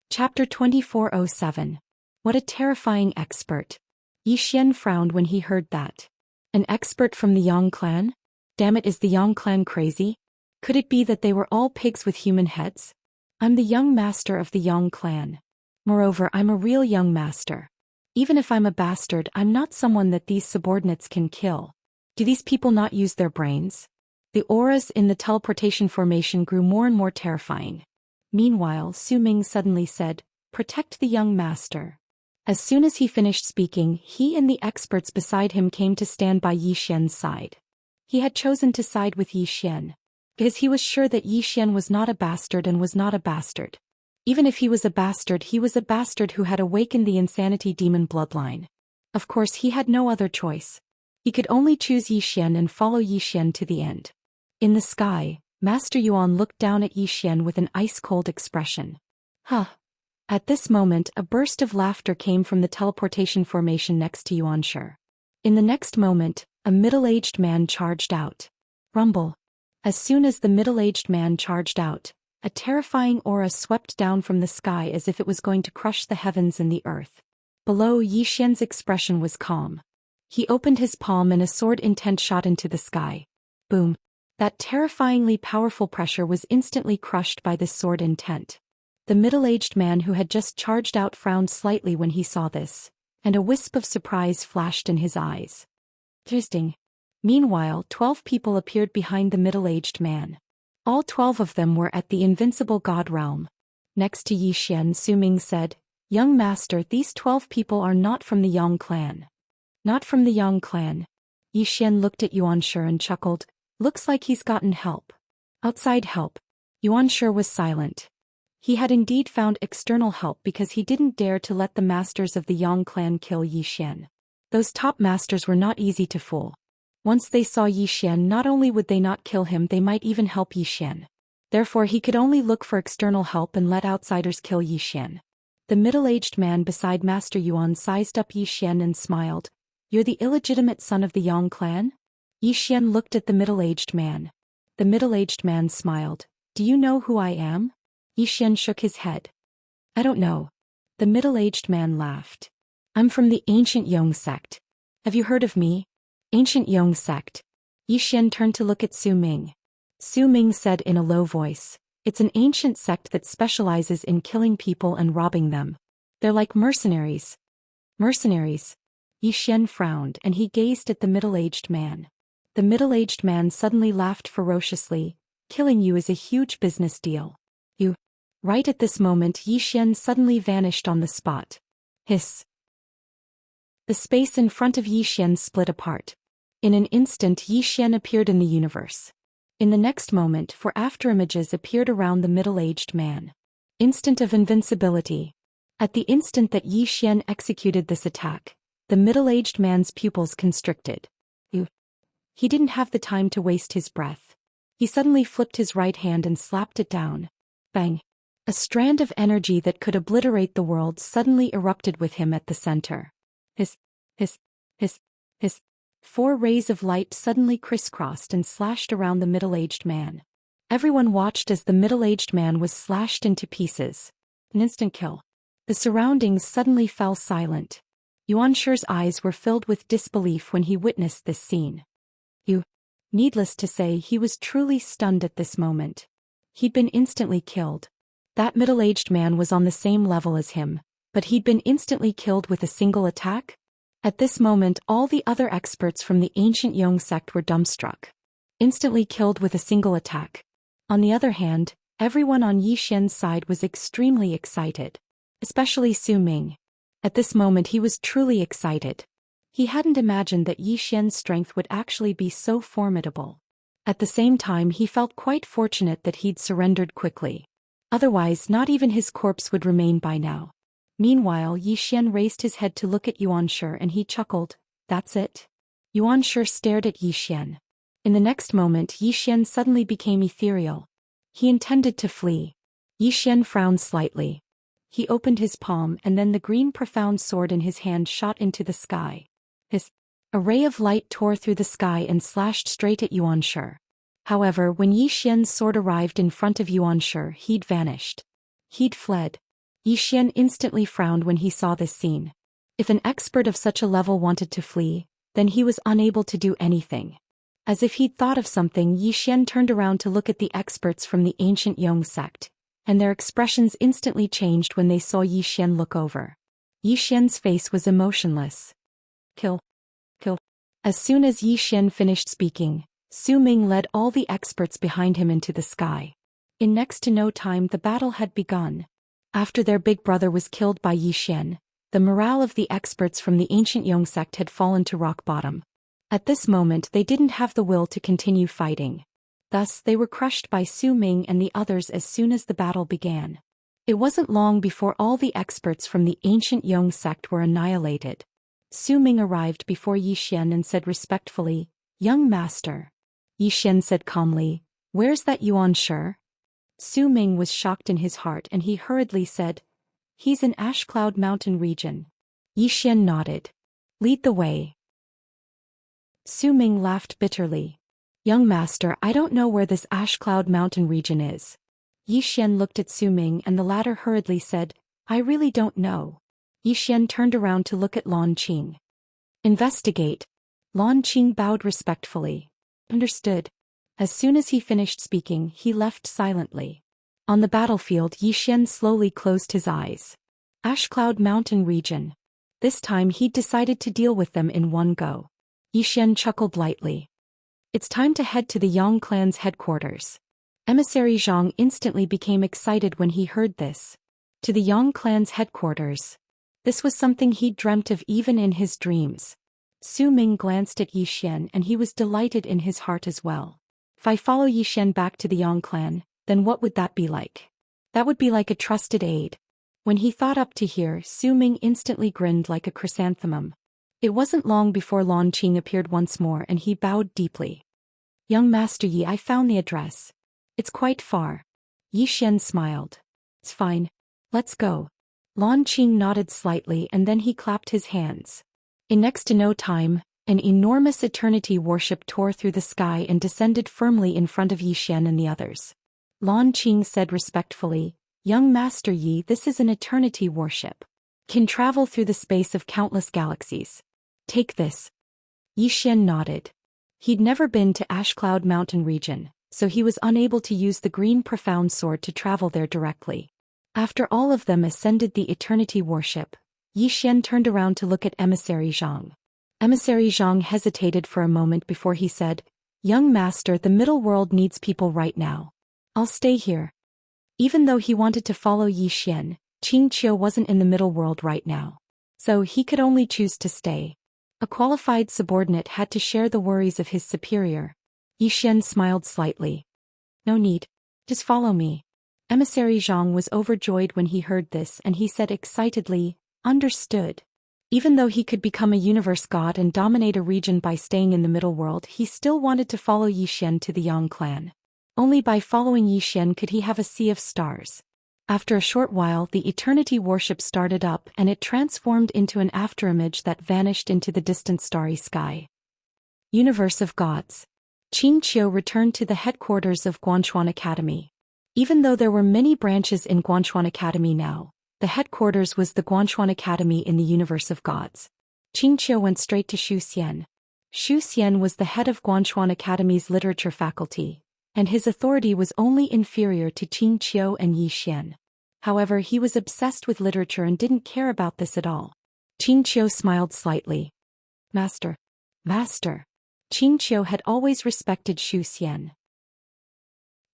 Chapter 2407. What a terrifying expert. Yi Xian frowned when he heard that. An expert from the Yang clan? Damn it, is the Yang clan crazy? Could it be that they were all pigs with human heads? I'm the young master of the Yang clan. Moreover, I'm a real young master. Even if I'm a bastard, I'm not someone that these subordinates can kill. Do these people not use their brains? The auras in the teleportation formation grew more and more terrifying. Meanwhile, Su Ming suddenly said, Protect the young master. As soon as he finished speaking, he and the experts beside him came to stand by Yi Xian's side. He had chosen to side with Yi Xian because he was sure that Yi Xian was not a bastard and was not a bastard. Even if he was a bastard who had awakened the insanity demon bloodline. Of course he had no other choice. He could only choose Yi Xian and follow Yi Xian to the end. In the sky, Master Yuan looked down at Yi Xian with an ice-cold expression. Huh. At this moment a burst of laughter came from the teleportation formation next to Xianxia. In the next moment, a middle-aged man charged out. Rumble. As soon as the middle-aged man charged out, a terrifying aura swept down from the sky as if it was going to crush the heavens and the earth. Below, Yi Xian's expression was calm. He opened his palm and a sword intent shot into the sky. Boom. That terrifyingly powerful pressure was instantly crushed by this sword intent. The middle-aged man who had just charged out frowned slightly when he saw this, and a wisp of surprise flashed in his eyes. Interesting. Meanwhile, 12 people appeared behind the middle-aged man. All 12 of them were at the invincible god realm. Next to Yi Xian, Su Ming said, "Young master, these 12 people are not from the Yang clan." Not from the Yang clan. Yi Xian looked at Xianxia and chuckled. Looks like he's gotten help. Outside help. Xianxia was silent. He had indeed found external help because he didn't dare to let the masters of the Yang clan kill Yi Xian. Those top masters were not easy to fool. Once they saw Yi Xian, not only would they not kill him, they might even help Yi Xian. Therefore he could only look for external help and let outsiders kill Yi Xian. The middle-aged man beside Master Yuan sized up Yi Xian and smiled. "You're the illegitimate son of the Yang clan?" Yi Xian looked at the middle-aged man. The middle-aged man smiled. "Do you know who I am?" Yi Xian shook his head. "I don't know." The middle-aged man laughed. "I'm from the ancient Yong sect. Have you heard of me?" Ancient Yong sect. Yi Xian turned to look at Su Ming. Su Ming said in a low voice, "It's an ancient sect that specializes in killing people and robbing them. They're like mercenaries." Mercenaries? Yi Xian frowned and he gazed at the middle-aged man. The middle-aged man suddenly laughed ferociously. "Killing you is a huge business deal. You." Right at this moment Yi Xian suddenly vanished on the spot. Hiss. The space in front of Yi Xian split apart. In an instant Yi Xian appeared in the universe. In the next moment, 4 afterimages appeared around the middle-aged man. Instant of invincibility. At the instant that Yi Xian executed this attack, the middle-aged man's pupils constricted. He didn't have the time to waste his breath. He suddenly flipped his right hand and slapped it down. Bang. A strand of energy that could obliterate the world suddenly erupted with him at the center. Hiss. 4 rays of light suddenly crisscrossed and slashed around the middle-aged man. Everyone watched as the middle-aged man was slashed into pieces. An instant kill. The surroundings suddenly fell silent. Yuanxi's eyes were filled with disbelief when he witnessed this scene. Needless to say, he was truly stunned at this moment. He'd been instantly killed. That middle-aged man was on the same level as him, but he'd been instantly killed with a single attack? At this moment all the other experts from the ancient Yong sect were dumbstruck. Instantly killed with a single attack. On the other hand, everyone on Yi Xian's side was extremely excited. Especially Su Ming. At this moment he was truly excited. He hadn't imagined that Yi Xian's strength would actually be so formidable. At the same time he felt quite fortunate that he'd surrendered quickly. Otherwise not even his corpse would remain by now. Meanwhile Yi Xian raised his head to look at Xianxia and he chuckled. "That's it?" Xianxia stared at Yi Xian. In the next moment Yi Xian suddenly became ethereal. He intended to flee. Yi Xian frowned slightly. He opened his palm and then the green profound sword in his hand shot into the sky. A ray of light tore through the sky and slashed straight at Xianxia. However, when Yi Xian's sword arrived in front of Xianxia, he'd vanished. He'd fled. Yi Xian instantly frowned when he saw this scene. If an expert of such a level wanted to flee, then he was unable to do anything. As if he'd thought of something, Yi Xian turned around to look at the experts from the ancient Yong sect, and their expressions instantly changed when they saw Yi Xian look over. Yi Xian's face was emotionless. Kill. As soon as Yi Xian finished speaking, Su Ming led all the experts behind him into the sky. In next to no time the battle had begun. After their big brother was killed by Yi Xian, The morale of the experts from the ancient Yong sect had fallen to rock bottom. At this moment they didn't have the will to continue fighting. Thus they were crushed by Su Ming and the others as soon as the battle began. It wasn't long before all the experts from the ancient Yong sect were annihilated. Su Ming arrived before Yi Xian and said respectfully, "Young master." Yi Xian said calmly, "Where's that Yuan Shi?" Su Ming was shocked in his heart and he hurriedly said, "He's in Ash Cloud Mountain region." Yi Xian nodded. "Lead the way." Su Ming laughed bitterly. "Young master, I don't know where this Ash Cloud Mountain region is." Yi Xian looked at Su Ming and the latter hurriedly said, "I really don't know." Yi Xian turned around to look at Lan Qing. "Investigate." Lan Qing bowed respectfully. "Understood." As soon as he finished speaking, he left silently. On the battlefield, Yi Xian slowly closed his eyes. Ash Cloud Mountain region. This time he decided to deal with them in one go. Yi Xian chuckled lightly. "It's time to head to the Yang clan's headquarters." Emissary Zhang instantly became excited when he heard this. To the Yang clan's headquarters. This was something he'd dreamt of even in his dreams. Su Ming glanced at Yi Xian and he was delighted in his heart as well. If I follow Yi Xian back to the Yang clan, then what would that be like? That would be like a trusted aide. When he thought up to here, Su Ming instantly grinned like a chrysanthemum. It wasn't long before Lan Qing appeared once more and he bowed deeply. "Young Master Yi, I found the address. It's quite far." Yi Xian smiled. "It's fine. Let's go." Lan Qing nodded slightly and then he clapped his hands. In next to no time, an enormous eternity warship tore through the sky and descended firmly in front of Yi Xian and the others. Lan Qing said respectfully, "Young Master Yi, this is an eternity warship. Can travel through the space of countless galaxies. Take this." Yi Xian nodded. He'd never been to Ash Cloud Mountain region, so he was unable to use the green profound sword to travel there directly. After all of them ascended the eternity warship, Yi Xian turned around to look at Emissary Zhang. Emissary Zhang hesitated for a moment before he said, "Young master, the middle world needs people right now. I'll stay here." Even though he wanted to follow Yi Xian, Qing Qiu wasn't in the middle world right now. So he could only choose to stay. A qualified subordinate had to share the worries of his superior. Yi Xian smiled slightly. "No need. Just follow me." Emissary Zhang was overjoyed when he heard this and he said excitedly, "Understood." Even though he could become a universe god and dominate a region by staying in the middle world, he still wanted to follow Yi Xian to the Yang clan. Only by following Yi Xian could he have a sea of stars. After a short while, the Eternity warship started up and it transformed into an afterimage that vanished into the distant starry sky. Universe of Gods. Qing Qiu returned to the headquarters of Guanchuan Academy. Even though there were many branches in Guanchuan Academy now, the headquarters was the Guanchuan Academy in the Universe of Gods. Qing Qiu went straight to Zhou Xian. Zhou Xian was the head of Guanchuan Academy's literature faculty, and his authority was only inferior to Qing Qiu and Yi Xian. However, he was obsessed with literature and didn't care about this at all. Qing Qiu smiled slightly. "Master. Master." Qing Qiu had always respected Zhou Xian.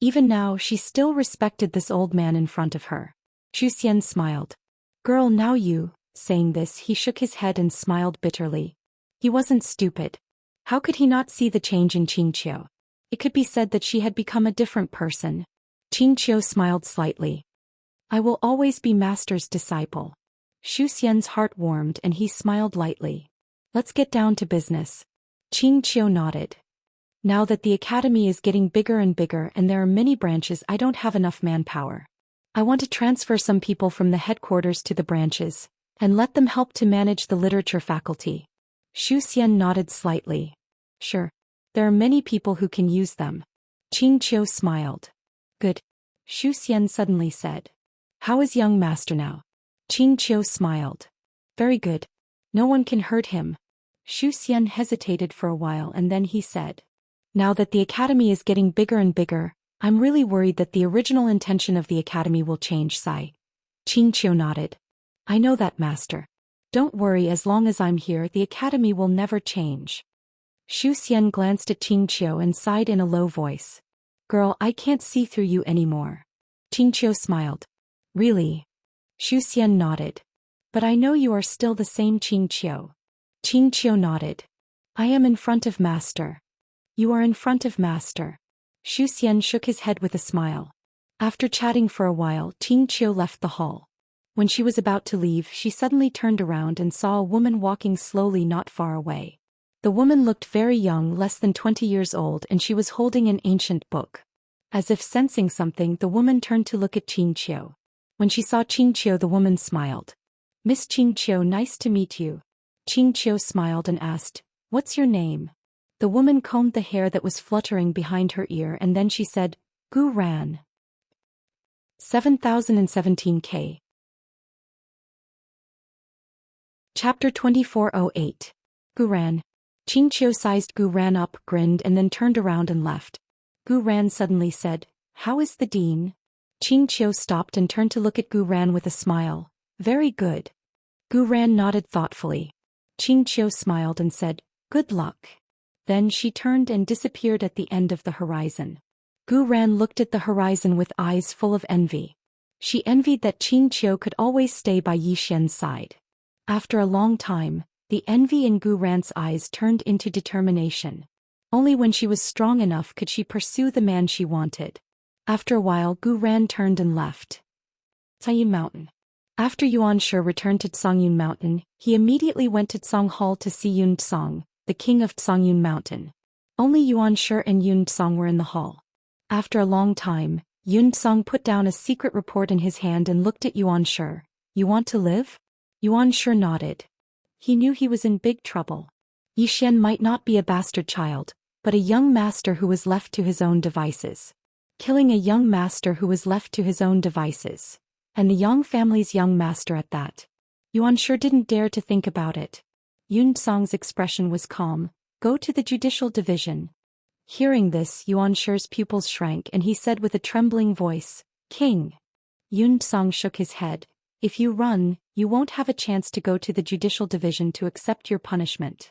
Even now she still respected this old man in front of her. Zhou Xian smiled. "Girl, now you." Saying this, he shook his head and smiled bitterly. He wasn't stupid. How could he not see the change in Qing Qiu? It could be said that she had become a different person. Qing Qiu smiled slightly. "I will always be Master's disciple." Zhou Xian's heart warmed and he smiled lightly. "Let's get down to business." Qing Qiu nodded. "Now that the academy is getting bigger and bigger and there are many branches, I don't have enough manpower. I want to transfer some people from the headquarters to the branches, and let them help to manage the literature faculty." Zhou Xian nodded slightly. "Sure. There are many people who can use them." Qing Qiu smiled. "Good." Zhou Xian suddenly said. "How is young master now?" Qing Qiu smiled. "Very good. No one can hurt him." Zhou Xian hesitated for a while and then he said, "Now that the academy is getting bigger and bigger, I'm really worried that the original intention of the academy will change, Sai." Qing Qiu nodded. "I know that, master. Don't worry, as long as I'm here, the academy will never change." Zhou Xian glanced at Qing Qiu and sighed in a low voice. "Girl, I can't see through you anymore." Qing Qiu smiled. "Really?" Zhou Xian nodded. But I know you are still the same Xianxia. Xianxia nodded. I am in front of master. You are in front of master. Zhou Xian shook his head with a smile. After chatting for a while, Xianxia left the hall. When she was about to leave, she suddenly turned around and saw a woman walking slowly not far away. The woman looked very young, less than 20 years old, and she was holding an ancient book. As if sensing something, the woman turned to look at Xianxia. When she saw Xianxia, the woman smiled. Miss Xianxia, nice to meet you. Xianxia smiled and asked, What's your name? The woman combed the hair that was fluttering behind her ear and then she said, Gu Ran. 7017K. Chapter 2408. Gu Ran. Xianxia sized Gu Ran up, grinned and then turned around and left. Gu Ran suddenly said, How is the dean? Xianxia stopped and turned to look at Gu Ran with a smile. Very good. Gu Ran nodded thoughtfully. Xianxia smiled and said, Good luck. Then she turned and disappeared at the end of the horizon. Gu Ran looked at the horizon with eyes full of envy. She envied that Xianxia could always stay by Yi Xian's side. After a long time, the envy in Gu Ran's eyes turned into determination. Only when she was strong enough could she pursue the man she wanted. After a while, Gu Ran turned and left Canyun Mountain. After Yuanshi returned to Canyun Mountain, he immediately went to Cang Hall to see Yun Tsang, the king of Canyun Mountain. Only Yuanshi and Yun Tsang were in the hall. After a long time, Yun Tsang put down a secret report in his hand and looked at Yuanshi. You want to live? Yuanshi nodded. He knew he was in big trouble. Yi Xian might not be a bastard child, but a young master who was left to his own devices. Killing a young master who was left to his own devices. And the Yang family's young master at that. Yuanshi didn't dare to think about it. Yun Tsang's expression was calm. Go to the judicial division. Hearing this, Yuanshi's pupils shrank and he said with a trembling voice, King. Yun Tsang shook his head. If you run, you won't have a chance to go to the judicial division to accept your punishment.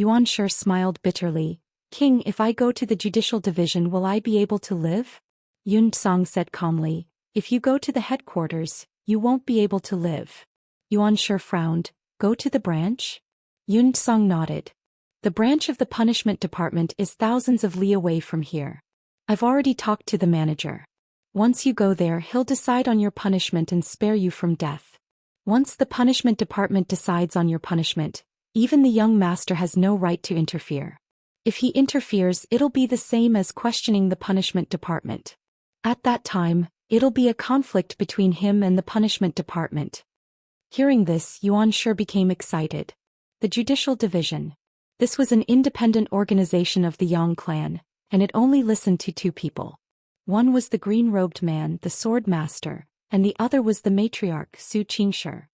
Yuanshi smiled bitterly. King, if I go to the judicial division, will I be able to live? Yun Tsang said calmly. If you go to the headquarters, you won't be able to live. Yuanshi frowned. Go to the branch? Yun Tsang nodded. The branch of the punishment department is thousands of li away from here. I've already talked to the manager. Once you go there, he'll decide on your punishment and spare you from death. Once the punishment department decides on your punishment, even the young master has no right to interfere. If he interferes, it'll be the same as questioning the punishment department. At that time, it'll be a conflict between him and the punishment department. Hearing this, Yuanshi became excited. The judicial division. This was an independent organization of the Yang clan, and it only listened to two people. One was the green-robed man, the sword master, and the other was the matriarch, Su Qingshi.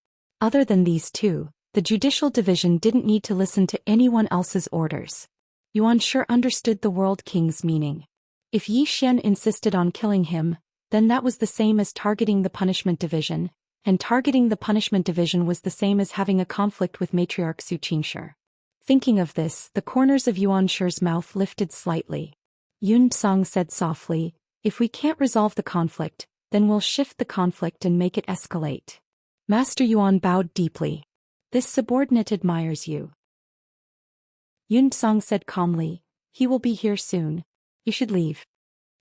Other than these two, the judicial division didn't need to listen to anyone else's orders. Yuanshi understood the world king's meaning. If Yi Xian insisted on killing him, then that was the same as targeting the punishment division, and targeting the punishment division was the same as having a conflict with matriarch Su Qingshi. Thinking of this, the corners of Yuanshi's mouth lifted slightly. Yun Tsang said softly, If we can't resolve the conflict, then we'll shift the conflict and make it escalate. Master Yuan bowed deeply. This subordinate admires you. Yun Tsang said calmly, He will be here soon. You should leave.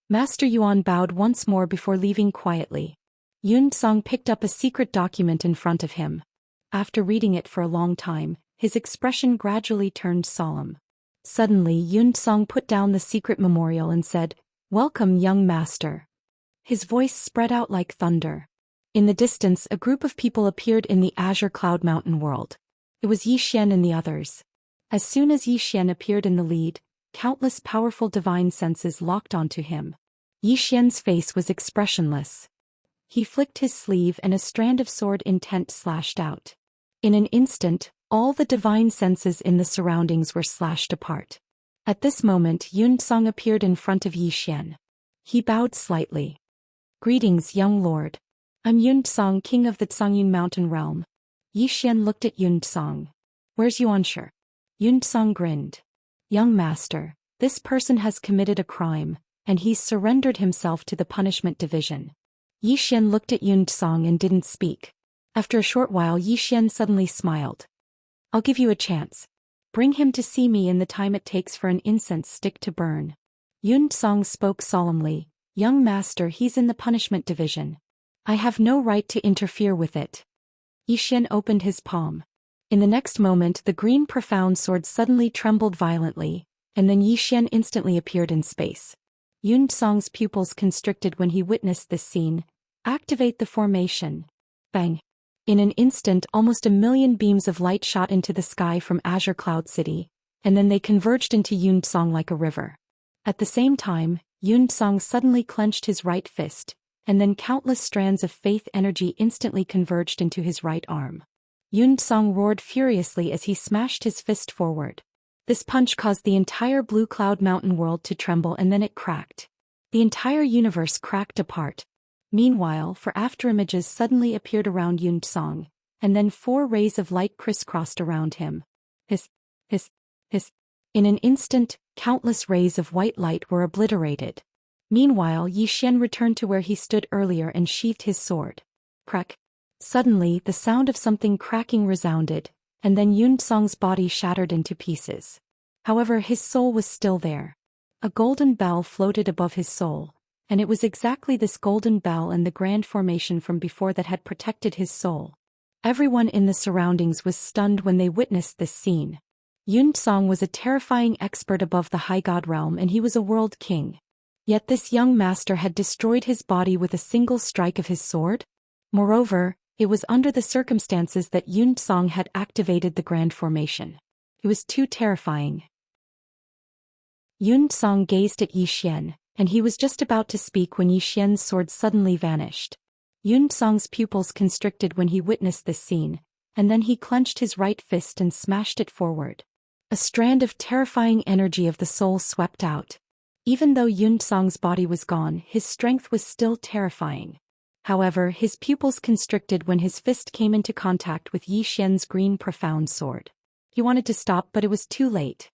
Master Yuan bowed once more before leaving quietly. Yun Tsang picked up a secret document in front of him. After reading it for a long time, his expression gradually turned solemn. Suddenly Yun Tsang put down the secret memorial and said, Welcome, young master. His voice spread out like thunder. In the distance, a group of people appeared in the Azure Cloud Mountain world. It was Yi Xian and the others. As soon as Yi Xian appeared in the lead, countless powerful divine senses locked onto him. Yi Xian's face was expressionless. He flicked his sleeve and a strand of sword intent slashed out. In an instant, all the divine senses in the surroundings were slashed apart. At this moment, Yun Tsang appeared in front of Yi Xian. He bowed slightly. Greetings, young lord. I'm Yun Tsang, king of the Canyun Mountain realm. Yi Xian looked at Yun Tsang. Where's Yuanshi? Yun Tsang grinned. Young master, this person has committed a crime, and he's surrendered himself to the punishment division. Yi Xian looked at Yun Tsang and didn't speak. After a short while, Yi Xian suddenly smiled. I'll give you a chance. Bring him to see me in the time it takes for an incense stick to burn. Yun Song spoke solemnly. Young master, he's in the punishment division. I have no right to interfere with it. Yi Xian opened his palm. In the next moment, the green profound sword suddenly trembled violently, and then Yi Xian instantly appeared in space. Yun Song's pupils constricted when he witnessed this scene. Activate the formation. Bang. In an instant, almost 1,000,000 beams of light shot into the sky from Azure Cloud City, and then they converged into Yun Song like a river. At the same time, Yun Song suddenly clenched his right fist, and then countless strands of faith energy instantly converged into his right arm. Yun Song roared furiously as he smashed his fist forward. This punch caused the entire Blue Cloud Mountain world to tremble, and then it cracked. The entire universe cracked apart. Meanwhile, 4 afterimages suddenly appeared around Yun Song, and then 4 rays of light crisscrossed around him. Hiss. In an instant, countless rays of white light were obliterated. Meanwhile, Yi Xian returned to where he stood earlier and sheathed his sword. Crack. Suddenly, the sound of something cracking resounded, and then Yun Song's body shattered into pieces. However, his soul was still there. A golden bell floated above his soul, and it was exactly this golden bell and the grand formation from before that had protected his soul. Everyone in the surroundings was stunned when they witnessed this scene. Yun Song was a terrifying expert above the high god realm, and he was a world king. Yet this young master had destroyed his body with a single strike of his sword? Moreover, it was under the circumstances that Yun Song had activated the grand formation. It was too terrifying. Yun Song gazed at Yi Xian, and he was just about to speak when Yi Xian's sword suddenly vanished. Yun Song's pupils constricted when he witnessed this scene, and then he clenched his right fist and smashed it forward. A strand of terrifying energy of the soul swept out. Even though Yun Song's body was gone, his strength was still terrifying. However, his pupils constricted when his fist came into contact with Yi Xian's green profound sword. He wanted to stop, but it was too late.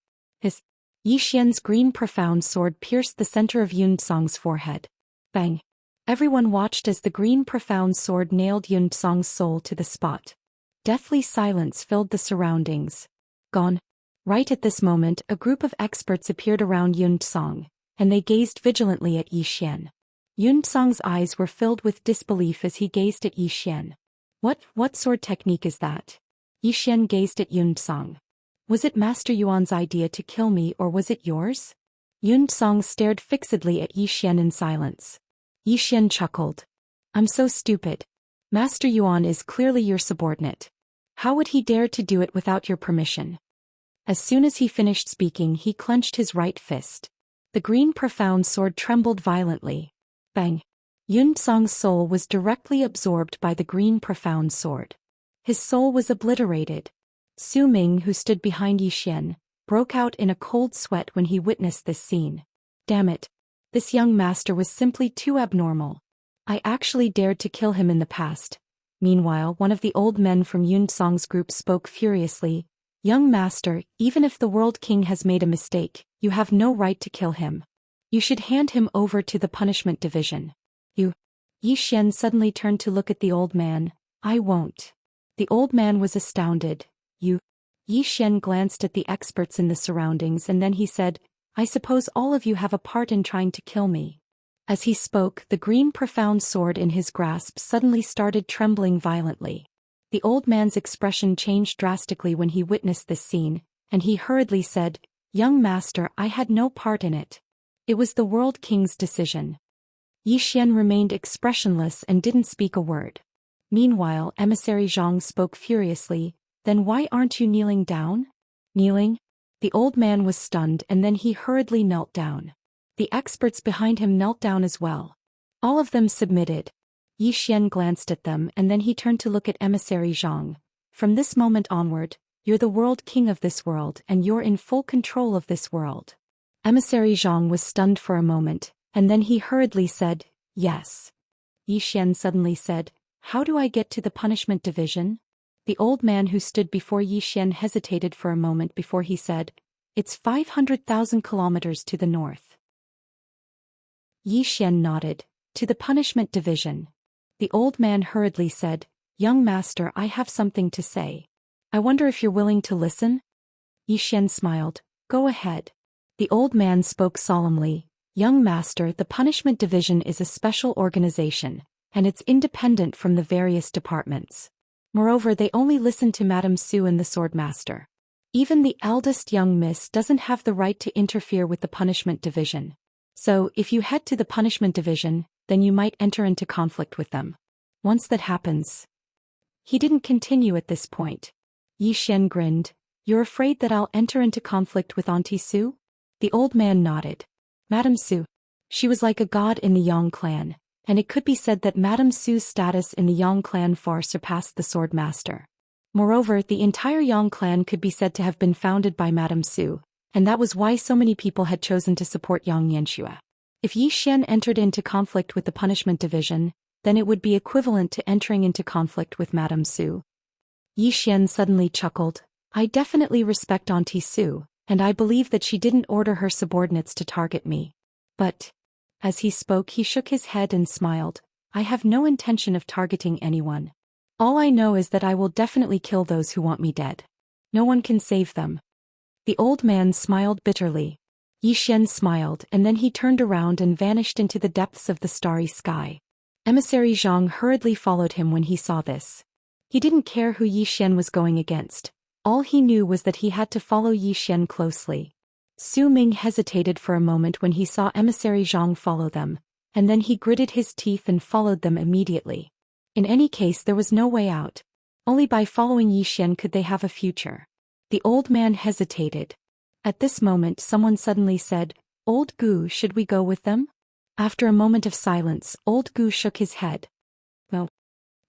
Yi Xian's green profound sword pierced the center of Yun Song's forehead. Bang! Everyone watched as the green profound sword nailed Yun Song's soul to the spot. Deathly silence filled the surroundings. Gone. Right at this moment, a group of experts appeared around Yun Song, and they gazed vigilantly at Yi Xian. Yun Song's eyes were filled with disbelief as he gazed at Yi Xian. What sword technique is that? Yi Xian gazed at Yun Song. Was it Master Yuan's idea to kill me, or was it yours? Yun Song stared fixedly at Yi Xian in silence. Yi Xian chuckled. I'm so stupid. Master Yuan is clearly your subordinate. How would he dare to do it without your permission? As soon as he finished speaking, he clenched his right fist. The green profound sword trembled violently. Bang! Yun Song's soul was directly absorbed by the green profound sword. His soul was obliterated. Su Ming, who stood behind Yi Xian, broke out in a cold sweat when he witnessed this scene. Damn it! This young master was simply too abnormal. I actually dared to kill him in the past. Meanwhile, one of the old men from Yun Song's group spoke furiously. Young master, even if the world king has made a mistake, you have no right to kill him. You should hand him over to the punishment division. Yi Xian suddenly turned to look at the old man. I won't. The old man was astounded. Yi Xian glanced at the experts in the surroundings, and then he said, I suppose all of you have a part in trying to kill me. As he spoke, the green profound sword in his grasp suddenly started trembling violently. The old man's expression changed drastically when he witnessed this scene, and he hurriedly said, Young master, I had no part in it. It was the world king's decision. Yi Xian remained expressionless and didn't speak a word. Meanwhile, emissary Zhang spoke furiously, Then why aren't you kneeling down? Kneeling? The old man was stunned, and then he hurriedly knelt down. The experts behind him knelt down as well. All of them submitted. Yi Xian glanced at them, and then he turned to look at emissary Zhang. From this moment onward, you're the world king of this world, and you're in full control of this world. Emissary Zhang was stunned for a moment, and then he hurriedly said, Yes. Yi Xian suddenly said, How do I get to the punishment division? The old man who stood before Yi Xian hesitated for a moment before he said, It's 500,000 kilometers to the north. Yi Xian nodded. To the punishment division. The old man hurriedly said, "Young master, I have something to say. I wonder if you're willing to listen?" Yi Xian smiled. "Go ahead." The old man spoke solemnly. "Young master, the punishment division is a special organization, and it's independent from the various departments. Moreover, they only listen to Madame Su and the sword master. Even the eldest young miss doesn't have the right to interfere with the punishment division. So, if you head to the punishment division, then you might enter into conflict with them. Once that happens..." He didn't continue at this point. Yi Xian grinned. "You're afraid that I'll enter into conflict with Auntie Su?" The old man nodded. Madame Su. She was like a god in the Yang clan, and it could be said that Madame Su's status in the Yang clan far surpassed the sword master. Moreover, the entire Yang clan could be said to have been founded by Madame Su, and that was why so many people had chosen to support Yang Xianxia. If Yi Xian entered into conflict with the punishment division, then it would be equivalent to entering into conflict with Madame Su. Yi Xian suddenly chuckled. "I definitely respect Auntie Su, and I believe that she didn't order her subordinates to target me. But..." As he spoke, he shook his head and smiled. "I have no intention of targeting anyone. All I know is that I will definitely kill those who want me dead. No one can save them." The old man smiled bitterly. Yi Xian smiled, and then he turned around and vanished into the depths of the starry sky. Emissary Zhang hurriedly followed him when he saw this. He didn't care who Yi Xian was going against. All he knew was that he had to follow Yi Xian closely. Su Ming hesitated for a moment when he saw Emissary Zhang follow them, and then he gritted his teeth and followed them immediately. In any case, there was no way out. Only by following Yi Xian could they have a future. The old man hesitated. At this moment, someone suddenly said, "Old Gu, should we go with them?" After a moment of silence, Old Gu shook his head. "No."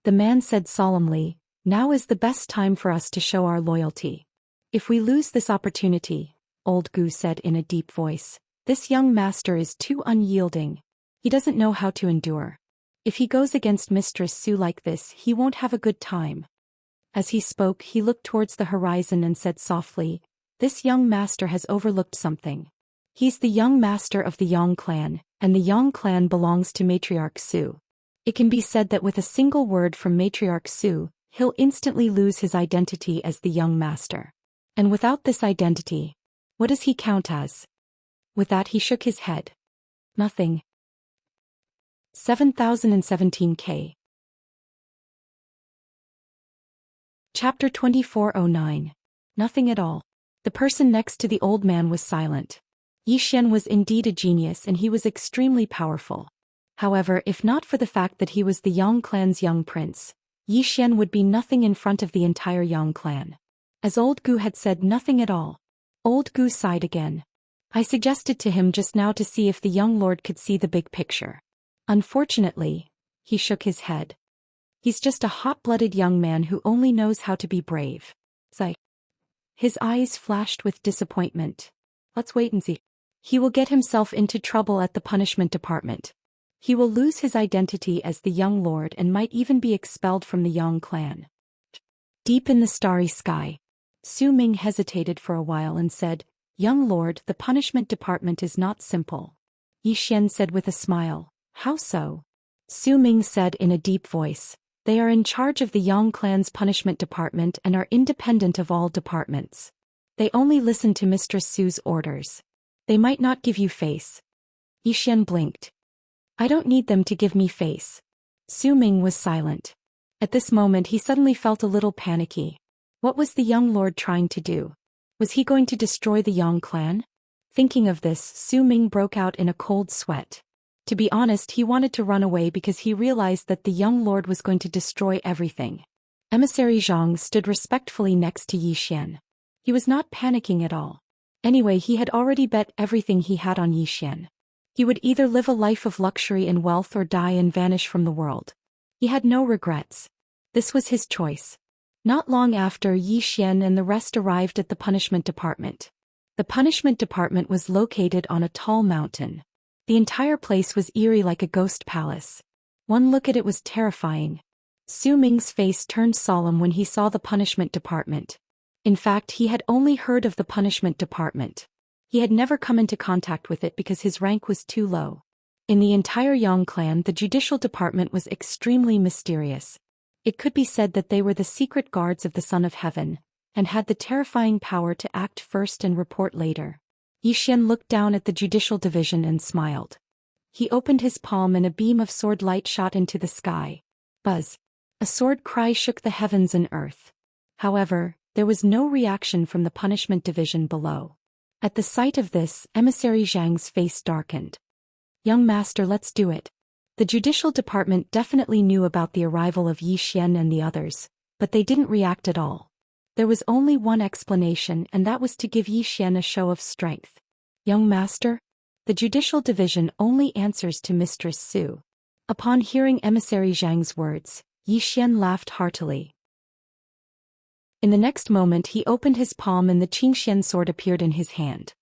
The man said solemnly, "Now is the best time for us to show our loyalty. If we lose this opportunity," Old Gu said in a deep voice, "this young master is too unyielding. He doesn't know how to endure. If he goes against Mistress Su like this, he won't have a good time." As he spoke, he looked towards the horizon and said softly, "This young master has overlooked something. He's the young master of the Yang clan, and the Yang clan belongs to Matriarch Su. It can be said that with a single word from Matriarch Su, he'll instantly lose his identity as the young master. And without this identity, what does he count as?" With that, he shook his head. "Nothing." 7017K. Chapter 2409. Nothing at all. The person next to the old man was silent. Yi Xian was indeed a genius, and he was extremely powerful. However, if not for the fact that he was the Yang clan's young prince, Yi Xian would be nothing in front of the entire Yang clan. As Old Gu had said, nothing at all. Old Gu sighed again. "I suggested to him just now to see if the young lord could see the big picture. Unfortunately," he shook his head. "He's just a hot-blooded young man who only knows how to be brave." Sigh. His eyes flashed with disappointment. "Let's wait and see. He will get himself into trouble at the punishment department. He will lose his identity as the young lord and might even be expelled from the Yang clan." Deep in the starry sky, Su Ming hesitated for a while and said, "Young lord, the punishment department is not simple." Yi Xian said with a smile, "How so?" Su Ming said in a deep voice, "They are in charge of the Yang clan's punishment department and are independent of all departments. They only listen to Mistress Su's orders. They might not give you face." Yi Xian blinked. "I don't need them to give me face." Su Ming was silent. At this moment he suddenly felt a little panicky. What was the young lord trying to do? Was he going to destroy the Yang clan? Thinking of this, Su Ming broke out in a cold sweat. To be honest, he wanted to run away because he realized that the young lord was going to destroy everything. Emissary Zhang stood respectfully next to Yi Xian. He was not panicking at all. Anyway, he had already bet everything he had on Yi Xian. He would either live a life of luxury and wealth or die and vanish from the world. He had no regrets. This was his choice. Not long after, Yi Xian and the rest arrived at the punishment department. The punishment department was located on a tall mountain. The entire place was eerie like a ghost palace. One look at it was terrifying. Su Ming's face turned solemn when he saw the punishment department. In fact, he had only heard of the punishment department. He had never come into contact with it because his rank was too low. In the entire Yang clan, the judicial department was extremely mysterious. It could be said that they were the secret guards of the Son of Heaven, and had the terrifying power to act first and report later. Xian looked down at the judicial division and smiled. He opened his palm and a beam of sword light shot into the sky. Buzz! A sword cry shook the heavens and earth. However, there was no reaction from the punishment division below. At the sight of this, Emissary Zhang's face darkened. Young master, let's do it. The judicial department definitely knew about the arrival of Xian and the others, but they didn't react at all. There was only one explanation, and that was to give Xian a show of strength. Young master? The judicial division only answers to Mistress Su. Upon hearing Emissary Zhang's words, Xian laughed heartily. In the next moment he opened his palm and the Qingxian sword appeared in his hand.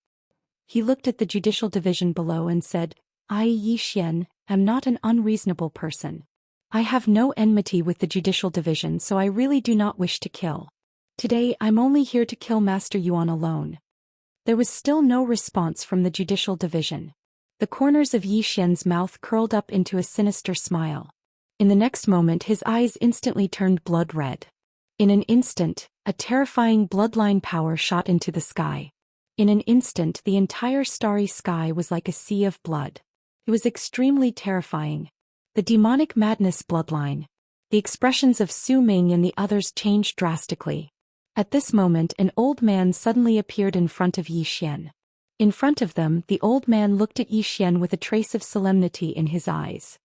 He looked at the judicial division below and said, I, Xian, am not an unreasonable person. I have no enmity with the judicial division, so I really do not wish to kill. Today I'm only here to kill Master Yuan alone. There was still no response from the judicial division. The corners of Xian's mouth curled up into a sinister smile. In the next moment his eyes instantly turned blood red. In an instant, a terrifying bloodline power shot into the sky. In an instant the entire starry sky was like a sea of blood. It was extremely terrifying. The demonic madness bloodline. The expressions of Su Ming and the others changed drastically. At this moment an old man suddenly appeared in front of Xian. In front of them the old man looked at Xian with a trace of solemnity in his eyes.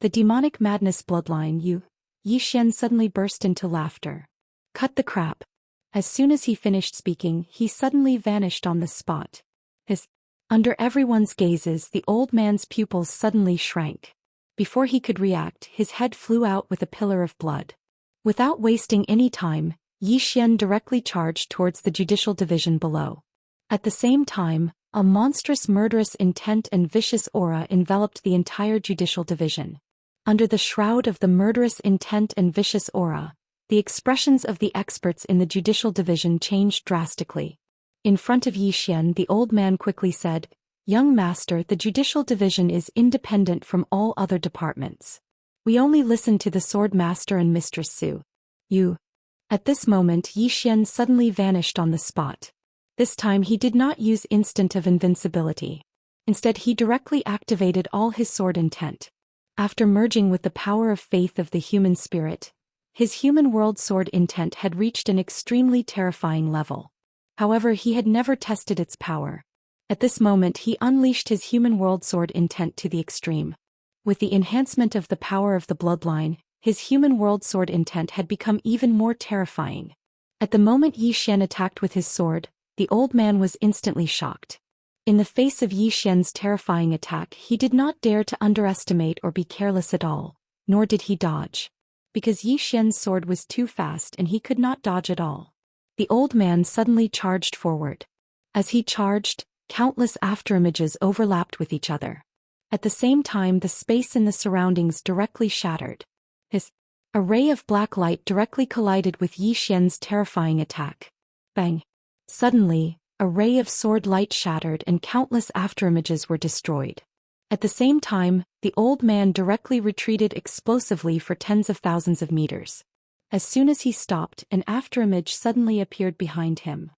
The demonic madness bloodline Xian suddenly burst into laughter. Cut the crap. As soon as he finished speaking he suddenly vanished on the spot. Under everyone's gazes the old man's pupils suddenly shrank. Before he could react his head flew out with a pillar of blood. Without wasting any time, Xian directly charged towards the judicial division below. At the same time, a monstrous murderous intent and vicious aura enveloped the entire judicial division. Under the shroud of the murderous intent and vicious aura, the expressions of the experts in the judicial division changed drastically. In front of Xian the old man quickly said, Young master, the judicial division is independent from all other departments. We only listen to the sword master and Mistress Su. At this moment Xian suddenly vanished on the spot. This time he did not use instant of invincibility. Instead he directly activated all his sword intent. After merging with the power of faith of the human spirit, his human world sword intent had reached an extremely terrifying level. However, he had never tested its power. At this moment he unleashed his human world sword intent to the extreme. With the enhancement of the power of the bloodline, his human world sword intent had become even more terrifying. At the moment Xian attacked with his sword, the old man was instantly shocked. In the face of Xian's terrifying attack he did not dare to underestimate or be careless at all, nor did he dodge. Because Xian's sword was too fast and he could not dodge at all. The old man suddenly charged forward. As he charged, countless afterimages overlapped with each other. At the same time the space in the surroundings directly shattered. A ray of black light directly collided with Xian's terrifying attack. Bang! Suddenly, a ray of sword light shattered and countless afterimages were destroyed. At the same time, the old man directly retreated explosively for tens of thousands of meters. As soon as he stopped, an afterimage suddenly appeared behind him.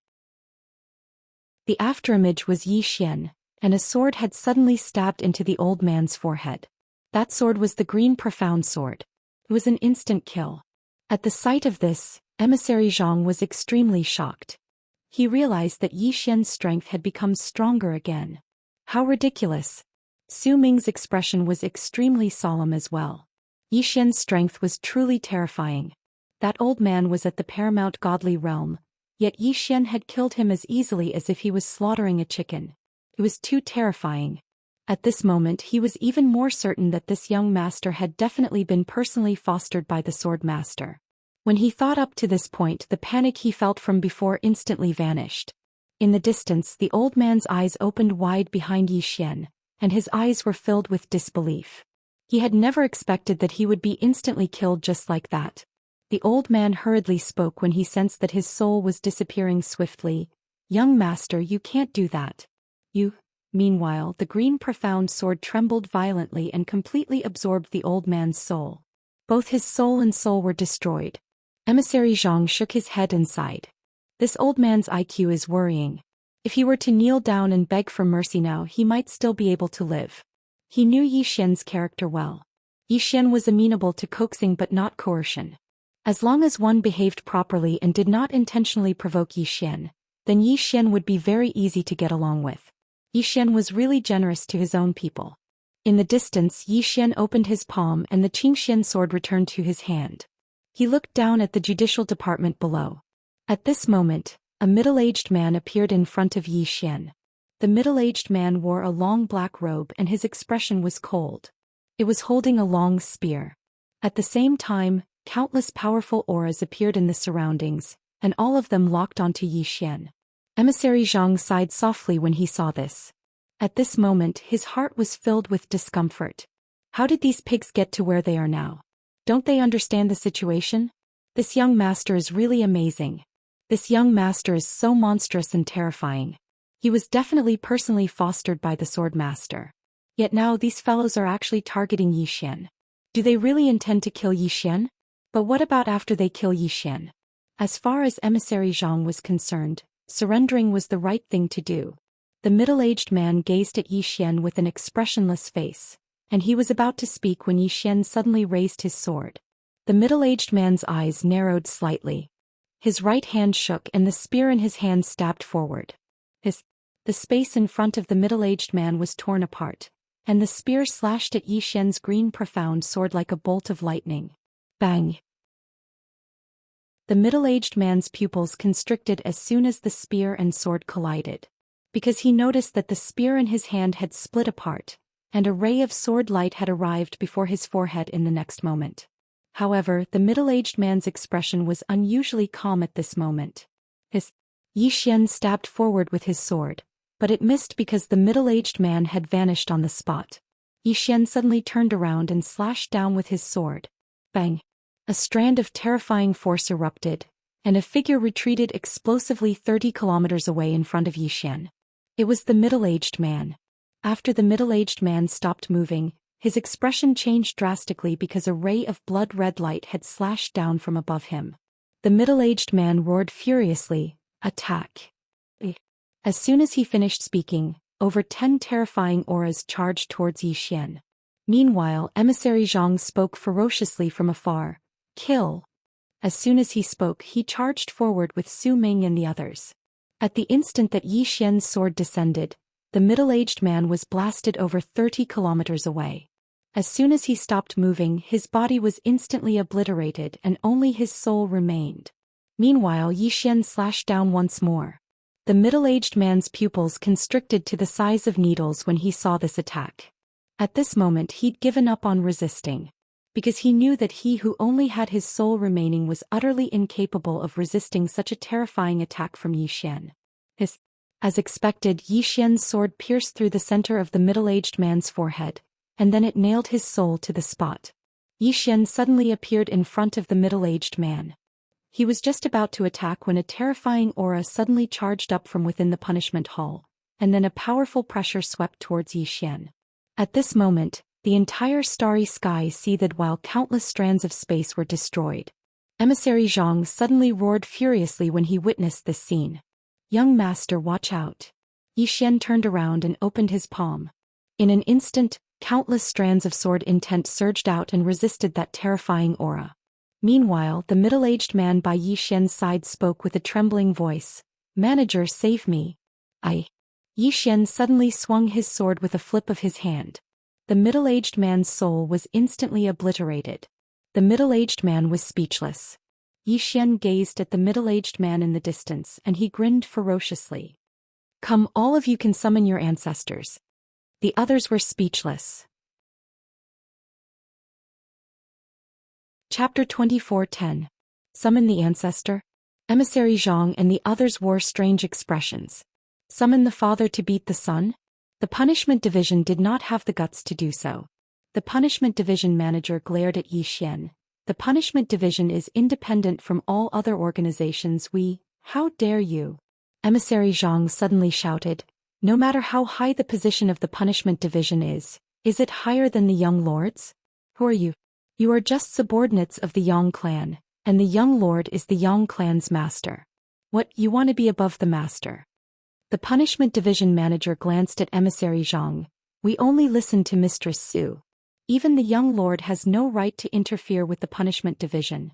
The afterimage was Xian, and a sword had suddenly stabbed into the old man's forehead. That sword was the green profound sword. It was an instant kill. At the sight of this, Emissary Zhang was extremely shocked. He realized that Xian's strength had become stronger again. How ridiculous! Su Ming's expression was extremely solemn as well. Xian's strength was truly terrifying. That old man was at the paramount godly realm, yet Xian had killed him as easily as if he was slaughtering a chicken. It was too terrifying. At this moment he was even more certain that this young master had definitely been personally fostered by the sword master. When he thought up to this point the panic he felt from before instantly vanished. In the distance the old man's eyes opened wide behind Xian, and his eyes were filled with disbelief. He had never expected that he would be instantly killed just like that. The old man hurriedly spoke when he sensed that his soul was disappearing swiftly. Young master, you can't do that. Meanwhile, the green profound sword trembled violently and completely absorbed the old man's soul. Both his soul and soul were destroyed. Emissary Zhang shook his head and sighed. This old man's IQ is worrying. If he were to kneel down and beg for mercy now, he might still be able to live. He knew Yi Xian's character well. Yi Xian was amenable to coaxing but not coercion. As long as one behaved properly and did not intentionally provoke Yi Xian, then Yi Xian would be very easy to get along with. Yi Xian was really generous to his own people. In the distance, Yi Xian opened his palm and the Qingxian sword returned to his hand. He looked down at the judicial department below. At this moment, a middle-aged man appeared in front of Yi Xian. The middle-aged man wore a long black robe and his expression was cold. It was holding a long spear. At the same time, countless powerful auras appeared in the surroundings, and all of them locked onto Yi Xian. Emissary Zhang sighed softly when he saw this. At this moment his heart was filled with discomfort. How did these pigs get to where they are now? Don't they understand the situation? This young master is really amazing. This young master is so monstrous and terrifying. He was definitely personally fostered by the sword master. Yet now these fellows are actually targeting Yi Xian. Do they really intend to kill Yi Xian? But what about after they kill Yi Xian? As far as Emissary Zhang was concerned, surrendering was the right thing to do. The middle-aged man gazed at Yi Xian with an expressionless face, and he was about to speak when Yi Xian suddenly raised his sword. The middle-aged man's eyes narrowed slightly. His right hand shook and the spear in his hand stabbed forward. The space in front of the middle-aged man was torn apart, and the spear slashed at Yi Xian's green profound sword like a bolt of lightning. Bang! The middle-aged man's pupils constricted as soon as the spear and sword collided, because he noticed that the spear in his hand had split apart, and a ray of sword light had arrived before his forehead in the next moment. However, the middle-aged man's expression was unusually calm at this moment. Yi Xian stabbed forward with his sword, but it missed because the middle-aged man had vanished on the spot. Yi Xian suddenly turned around and slashed down with his sword. Bang! A strand of terrifying force erupted, and a figure retreated explosively 30 kilometers away in front of Yi Xian. It was the middle-aged man. After the middle-aged man stopped moving, his expression changed drastically because a ray of blood-red light had slashed down from above him. The middle-aged man roared furiously, "Attack!" As soon as he finished speaking, over 10 terrifying auras charged towards Yi Xian. Meanwhile, Emissary Zhang spoke ferociously from afar, "Kill!" As soon as he spoke, he charged forward with Su Ming and the others. At the instant that Yi Xian's sword descended, the middle-aged man was blasted over 30 kilometers away. As soon as he stopped moving, his body was instantly obliterated and only his soul remained. Meanwhile, Yi Xian slashed down once more. The middle-aged man's pupils constricted to the size of needles when he saw this attack. At this moment he'd given up on resisting, because he knew that he who only had his soul remaining was utterly incapable of resisting such a terrifying attack from Yi Xian. As expected, Yi Xian's sword pierced through the center of the middle-aged man's forehead, and then it nailed his soul to the spot. Yi Xian suddenly appeared in front of the middle-aged man. He was just about to attack when a terrifying aura suddenly charged up from within the punishment hall, and then a powerful pressure swept towards Yi Xian. At this moment, the entire starry sky seethed while countless strands of space were destroyed. Emissary Zhang suddenly roared furiously when he witnessed this scene. "Young master, watch out!" Yi Xian turned around and opened his palm. In an instant, countless strands of sword intent surged out and resisted that terrifying aura. Meanwhile, the middle-aged man by Yi Xian's side spoke with a trembling voice, "Manager, save me." Yi Xian suddenly swung his sword with a flip of his hand. The middle-aged man's soul was instantly obliterated. The middle-aged man was speechless. Yi Xian gazed at the middle-aged man in the distance and he grinned ferociously. "Come, all of you can summon your ancestors." The others were speechless. Chapter 24:10. Summon the ancestor? Emissary Zhang and the others wore strange expressions. Summon the father to beat the son? The punishment division did not have the guts to do so. The punishment division manager glared at Yi Xian. "The punishment division is independent from all other organizations. How dare you?" Emissary Zhang suddenly shouted. "No matter how high the position of the punishment division is it higher than the young lords? Who are you?" You are just subordinates of the Yang clan, and the young lord is the Yang clan's master. What, you want to be above the master? The punishment division manager glanced at emissary Zhang. We only listen to Mistress Su. Even the young lord has no right to interfere with the punishment division.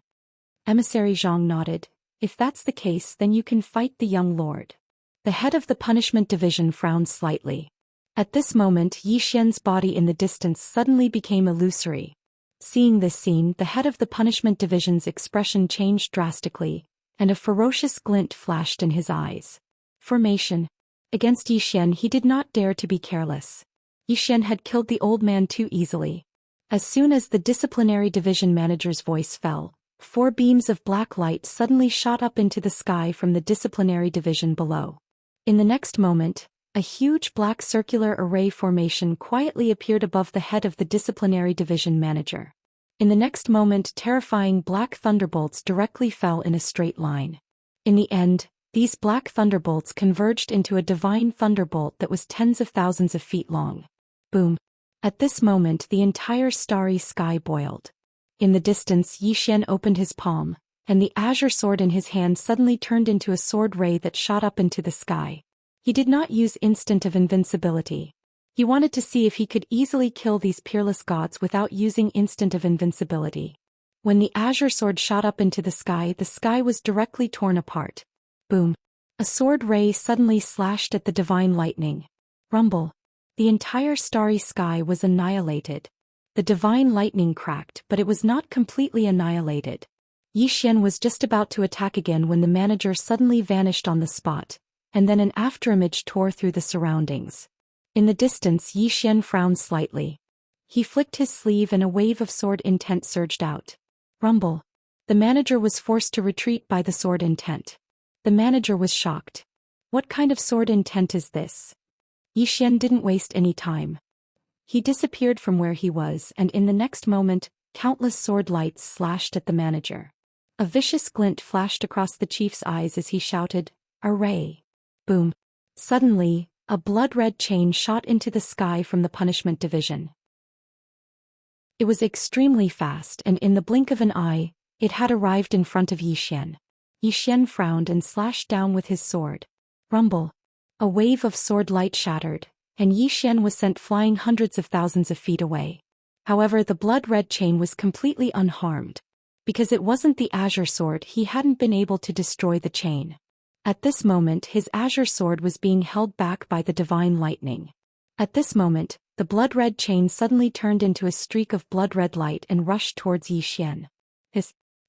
Emissary Zhang nodded. If that's the case, then you can fight the young lord. The head of the punishment division frowned slightly. At this moment, Yi Xian's body in the distance suddenly became illusory. Seeing this scene, the head of the punishment division's expression changed drastically, and a ferocious glint flashed in his eyes. Formation. Against Yi Xian he did not dare to be careless. Yi Xian had killed the old man too easily. As soon as the disciplinary division manager's voice fell, 4 beams of black light suddenly shot up into the sky from the disciplinary division below. In the next moment, a huge black circular array formation quietly appeared above the head of the disciplinary division manager. In the next moment, terrifying black thunderbolts directly fell in a straight line. In the end, these black thunderbolts converged into a divine thunderbolt that was tens of thousands of feet long. Boom! At this moment, the entire starry sky boiled. In the distance, Yi Xian opened his palm, and the azure sword in his hand suddenly turned into a sword ray that shot up into the sky. He did not use instant of invincibility. He wanted to see if he could easily kill these peerless gods without using instant of invincibility. When the azure sword shot up into the sky was directly torn apart. Boom! A sword ray suddenly slashed at the divine lightning. Rumble! The entire starry sky was annihilated. The divine lightning cracked, but it was not completely annihilated. Yi Xian was just about to attack again when the manager suddenly vanished on the spot, and then an afterimage tore through the surroundings. In the distance, Yi Xian frowned slightly. He flicked his sleeve and a wave of sword intent surged out. Rumble! The manager was forced to retreat by the sword intent. The manager was shocked. What kind of sword intent is this? Yi Xian didn't waste any time. He disappeared from where he was, and in the next moment, countless sword lights slashed at the manager. A vicious glint flashed across the chief's eyes as he shouted, "Array!" Boom! Suddenly, a blood-red chain shot into the sky from the punishment division. It was extremely fast, and in the blink of an eye, it had arrived in front of Yi Xian. Yi Xian frowned and slashed down with his sword. Rumble! A wave of sword light shattered, and Yi Xian was sent flying hundreds of thousands of feet away. However, the blood-red chain was completely unharmed. Because it wasn't the azure sword, he hadn't been able to destroy the chain. At this moment, his azure sword was being held back by the divine lightning. At this moment, the blood-red chain suddenly turned into a streak of blood-red light and rushed towards Yi Xian.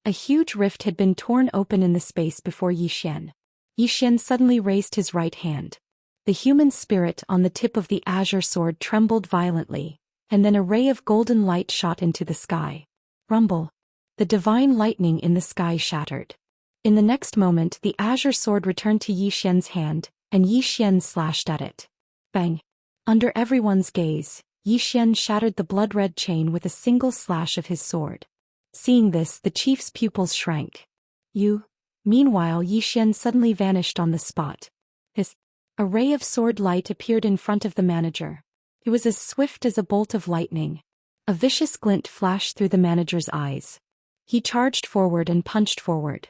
A huge rift had been torn open in the space before Yi Xian. Yi Xian suddenly raised his right hand. The human spirit on the tip of the azure sword trembled violently, and then a ray of golden light shot into the sky. Rumble! The divine lightning in the sky shattered. In the next moment, the azure sword returned to Yi Xian's hand, and Yi Xian slashed at it. Bang! Under everyone's gaze, Yi Xian shattered the blood-red chain with a single slash of his sword. Seeing this, the chief's pupils shrank. Meanwhile, Yi Xian suddenly vanished on the spot. A ray of sword light appeared in front of the manager. It was as swift as a bolt of lightning. A vicious glint flashed through the manager's eyes. He charged forward and punched forward.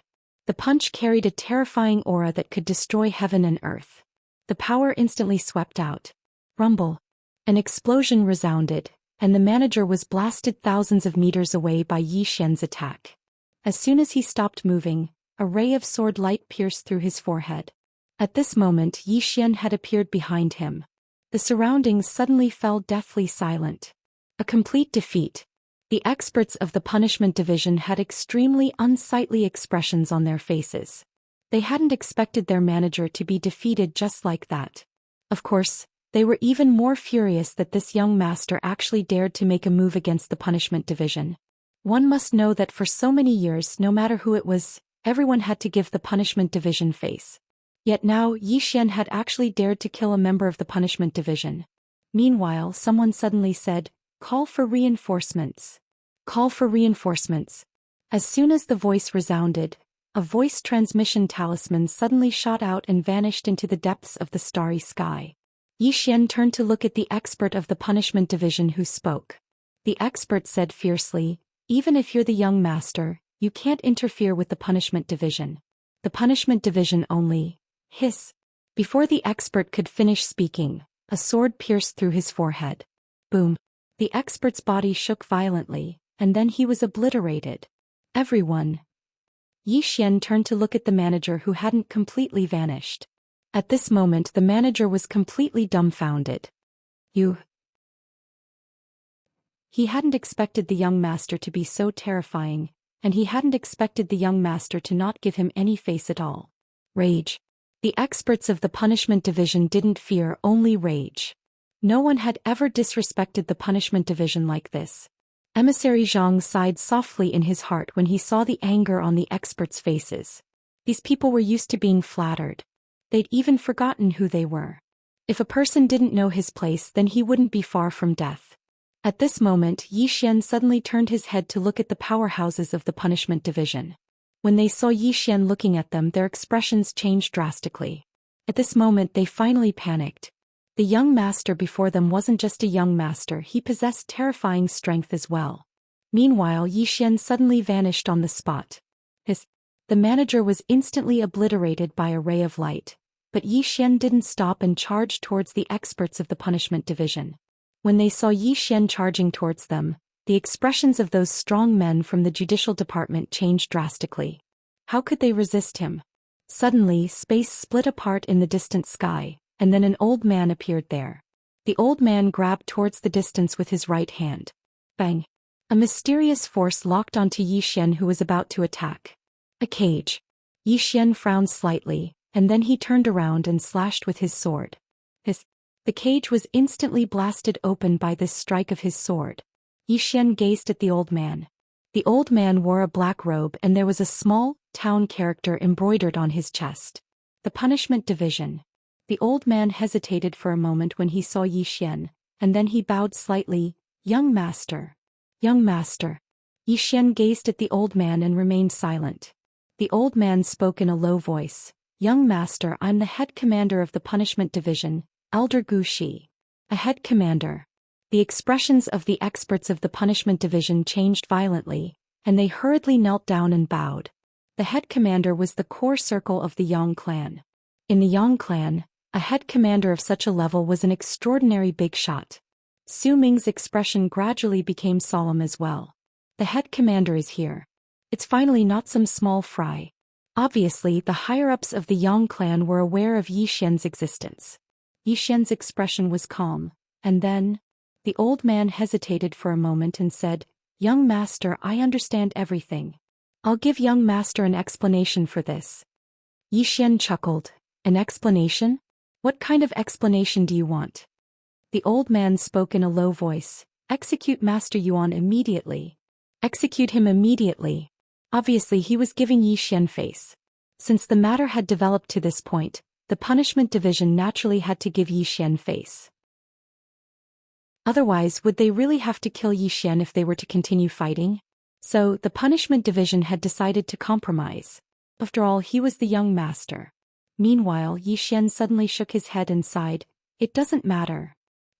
The punch carried a terrifying aura that could destroy heaven and earth. The power instantly swept out. Rumble! An explosion resounded, and the manager was blasted thousands of meters away by Yi Xian's attack. As soon as he stopped moving, a ray of sword light pierced through his forehead. At this moment, Yi Xian had appeared behind him. The surroundings suddenly fell deathly silent. A complete defeat. The experts of the punishment division had extremely unsightly expressions on their faces. They hadn't expected their manager to be defeated just like that. Of course, they were even more furious that this young master actually dared to make a move against the punishment division. One must know that for so many years, no matter who it was, everyone had to give the punishment division face. Yet now, Yi Xian had actually dared to kill a member of the punishment division. Meanwhile, someone suddenly said, "Call for reinforcements. Call for reinforcements." As soon as the voice resounded, a voice transmission talisman suddenly shot out and vanished into the depths of the starry sky. Yi Xian turned to look at the expert of the punishment division who spoke. The expert said fiercely, Even if you're the young master, you can't interfere with the punishment division. The punishment division only. Hiss. Before the expert could finish speaking, a sword pierced through his forehead. Boom. The expert's body shook violently, and then he was obliterated. Everyone. Yi Xian turned to look at the manager who hadn't completely vanished. At this moment the manager was completely dumbfounded. You. He hadn't expected the young master to be so terrifying, and he hadn't expected the young master to not give him any face at all. Rage. The experts of the punishment division didn't fear, only rage. No one had ever disrespected the punishment division like this. Emissary Zhang sighed softly in his heart when he saw the anger on the experts' faces. These people were used to being flattered. They'd even forgotten who they were. If a person didn't know his place, then he wouldn't be far from death. At this moment, Yi Xian suddenly turned his head to look at the powerhouses of the punishment division. When they saw Yi Xian looking at them, their expressions changed drastically. At this moment they finally panicked. The young master before them wasn't just a young master, he possessed terrifying strength as well. Meanwhile, Yi Xian suddenly vanished on the spot. The manager was instantly obliterated by a ray of light, but Yi Xian didn't stop and charged towards the experts of the punishment division. When they saw Yi Xian charging towards them, the expressions of those strong men from the judicial department changed drastically. How could they resist him? Suddenly, space split apart in the distant sky, and then an old man appeared there. The old man grabbed towards the distance with his right hand. Bang! A mysterious force locked onto Yi Xian, who was about to attack. A cage. Yi Xian frowned slightly, and then he turned around and slashed with his sword. The cage was instantly blasted open by this strike of his sword. Yi Xian gazed at the old man. The old man wore a black robe and there was a small, town character embroidered on his chest. The punishment division. The old man hesitated for a moment when he saw Yi Xian, and then he bowed slightly. Young master. Young master. Yi Xian gazed at the old man and remained silent. The old man spoke in a low voice. Young master, I'm the head commander of the punishment division, Elder Zhou Xian. A head commander. The expressions of the experts of the punishment division changed violently, and they hurriedly knelt down and bowed. The head commander was the core circle of the Yang clan. In the Yang clan, a head commander of such a level was an extraordinary big shot. Su Ming's expression gradually became solemn as well. The head commander is here. It's finally not some small fry. Obviously, the higher-ups of the Yang clan were aware of Yi Xian's existence. Yi Xian's expression was calm, and then, the old man hesitated for a moment and said, Young master, I understand everything. I'll give young master an explanation for this. Yi Xian chuckled. An explanation? What kind of explanation do you want? The old man spoke in a low voice. Execute Master Yuan immediately. Execute him immediately. Obviously he was giving Yi Xian face. Since the matter had developed to this point, the punishment division naturally had to give Yi Xian face. Otherwise, would they really have to kill Yi Xian if they were to continue fighting? So, the punishment division had decided to compromise. After all, he was the young master. Meanwhile, Yi Xian suddenly shook his head and sighed. It doesn't matter.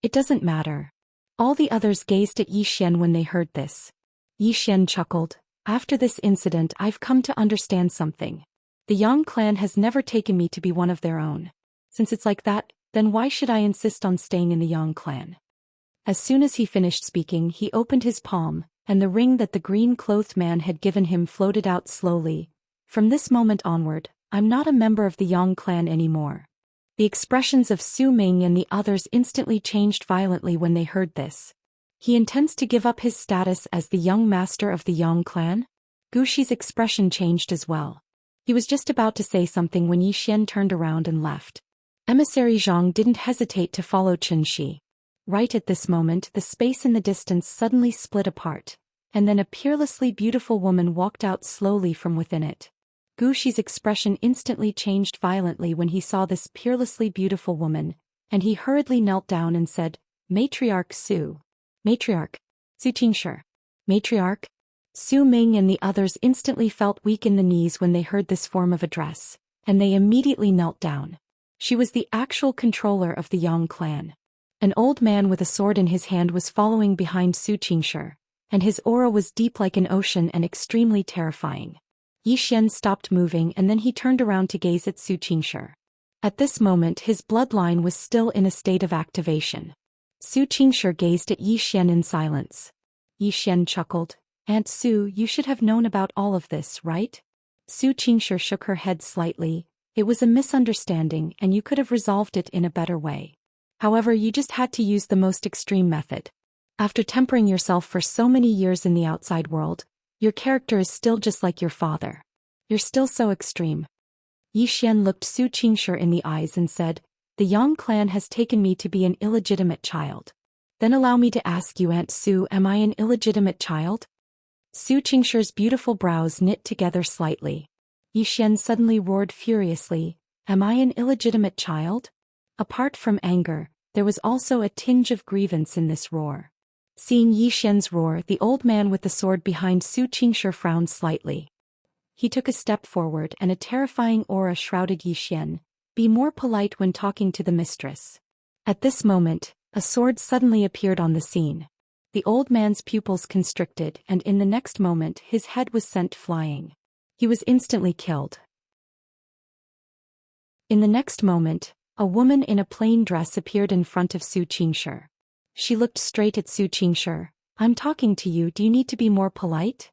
It doesn't matter. All the others gazed at Yi Xian when they heard this. Yi Xian chuckled. After this incident, I've come to understand something. The Yang clan has never taken me to be one of their own. Since it's like that, then why should I insist on staying in the Yang clan? As soon as he finished speaking, he opened his palm, and the ring that the green-clothed man had given him floated out slowly. From this moment onward, I'm not a member of the Yang clan anymore. The expressions of Su Ming and the others instantly changed violently when they heard this. He intends to give up his status as the young master of the Yang clan? Zhou Xi's expression changed as well. He was just about to say something when Yi Xian turned around and left. Emissary Zhang didn't hesitate to follow Xianxia. Right at this moment, the space in the distance suddenly split apart, and then a peerlessly beautiful woman walked out slowly from within it. Zhou Xi's expression instantly changed violently when he saw this peerlessly beautiful woman, and he hurriedly knelt down and said, Matriarch Su. Matriarch. Su Xianxia. Matriarch. Su Ming and the others instantly felt weak in the knees when they heard this form of address, and they immediately knelt down. She was the actual controller of the Yang clan. An old man with a sword in his hand was following behind Su Xianxia, and his aura was deep like an ocean and extremely terrifying. Yi Xian stopped moving and then he turned around to gaze at Zhou Xian. At this moment his bloodline was still in a state of activation. Zhou Xian gazed at Yi Xian in silence. Yi Xian chuckled. Aunt Su, you should have known about all of this, right? Zhou Xian shook her head slightly. It was a misunderstanding and you could have resolved it in a better way. However, you just had to use the most extreme method. After tempering yourself for so many years in the outside world, your character is still just like your father. You're still so extreme. Yi Xian looked Zhou Xian in the eyes and said, the Yang clan has taken me to be an illegitimate child. Then allow me to ask you, Aunt Su, am I an illegitimate child? Zhou Xian's beautiful brows knit together slightly. Yi Xian suddenly roared furiously, am I an illegitimate child? Apart from anger, there was also a tinge of grievance in this roar. Seeing Yi Xian's roar, the old man with the sword behind Zhou Xian frowned slightly. He took a step forward and a terrifying aura shrouded Yi Xian. Be more polite when talking to the mistress. At this moment, a sword suddenly appeared on the scene. The old man's pupils constricted and in the next moment his head was sent flying. He was instantly killed. In the next moment, a woman in a plain dress appeared in front of Zhou Xian. She looked straight at Zhou Xian. I'm talking to you, do you need to be more polite?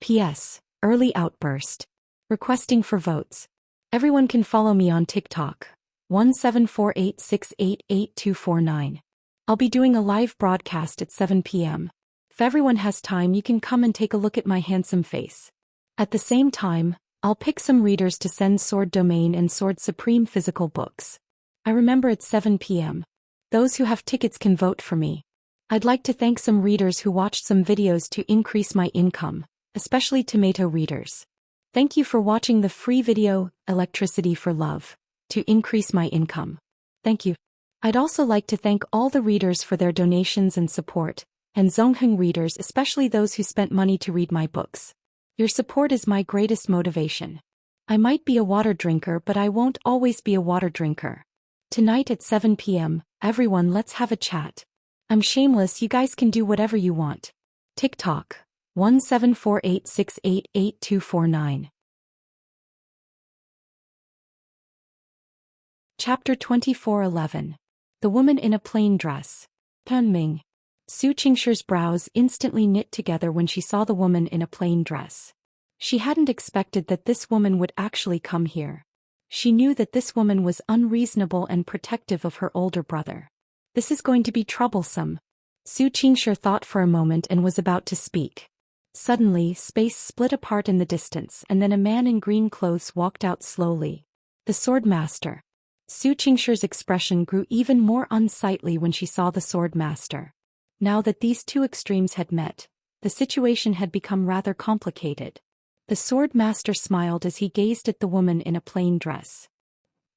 P.S. Early outburst. Requesting for votes. Everyone can follow me on TikTok. 17486888249. I'll be doing a live broadcast at 7 p.m. If everyone has time, you can come and take a look at my handsome face. At the same time, I'll pick some readers to send Sword Domain and Sword Supreme physical books. I remember it's 7 p.m. Those who have tickets can vote for me. I'd like to thank some readers who watched some videos to increase my income, especially tomato readers. Thank you for watching the free video, Electricity for Love, to increase my income. Thank you. I'd also like to thank all the readers for their donations and support, and Zongheng readers, especially those who spent money to read my books. Your support is my greatest motivation. I might be a water drinker, but I won't always be a water drinker. Tonight at 7 p.m., everyone, let's have a chat. I'm shameless, you guys can do whatever you want. TikTok. 17486888249. Chapter 24:11. The Woman in a Plain Dress. Ming. Zhou Xian's brows instantly knit together when she saw the woman in a plain dress. She hadn't expected that this woman would actually come here. She knew that this woman was unreasonable and protective of her older brother. This is going to be troublesome. Zhou Xian thought for a moment and was about to speak. Suddenly, space split apart in the distance and then a man in green clothes walked out slowly. The Sword Master. Zhou Xian's expression grew even more unsightly when she saw the Sword Master. Now that these two extremes had met, the situation had become rather complicated. The Sword Master smiled as he gazed at the woman in a plain dress.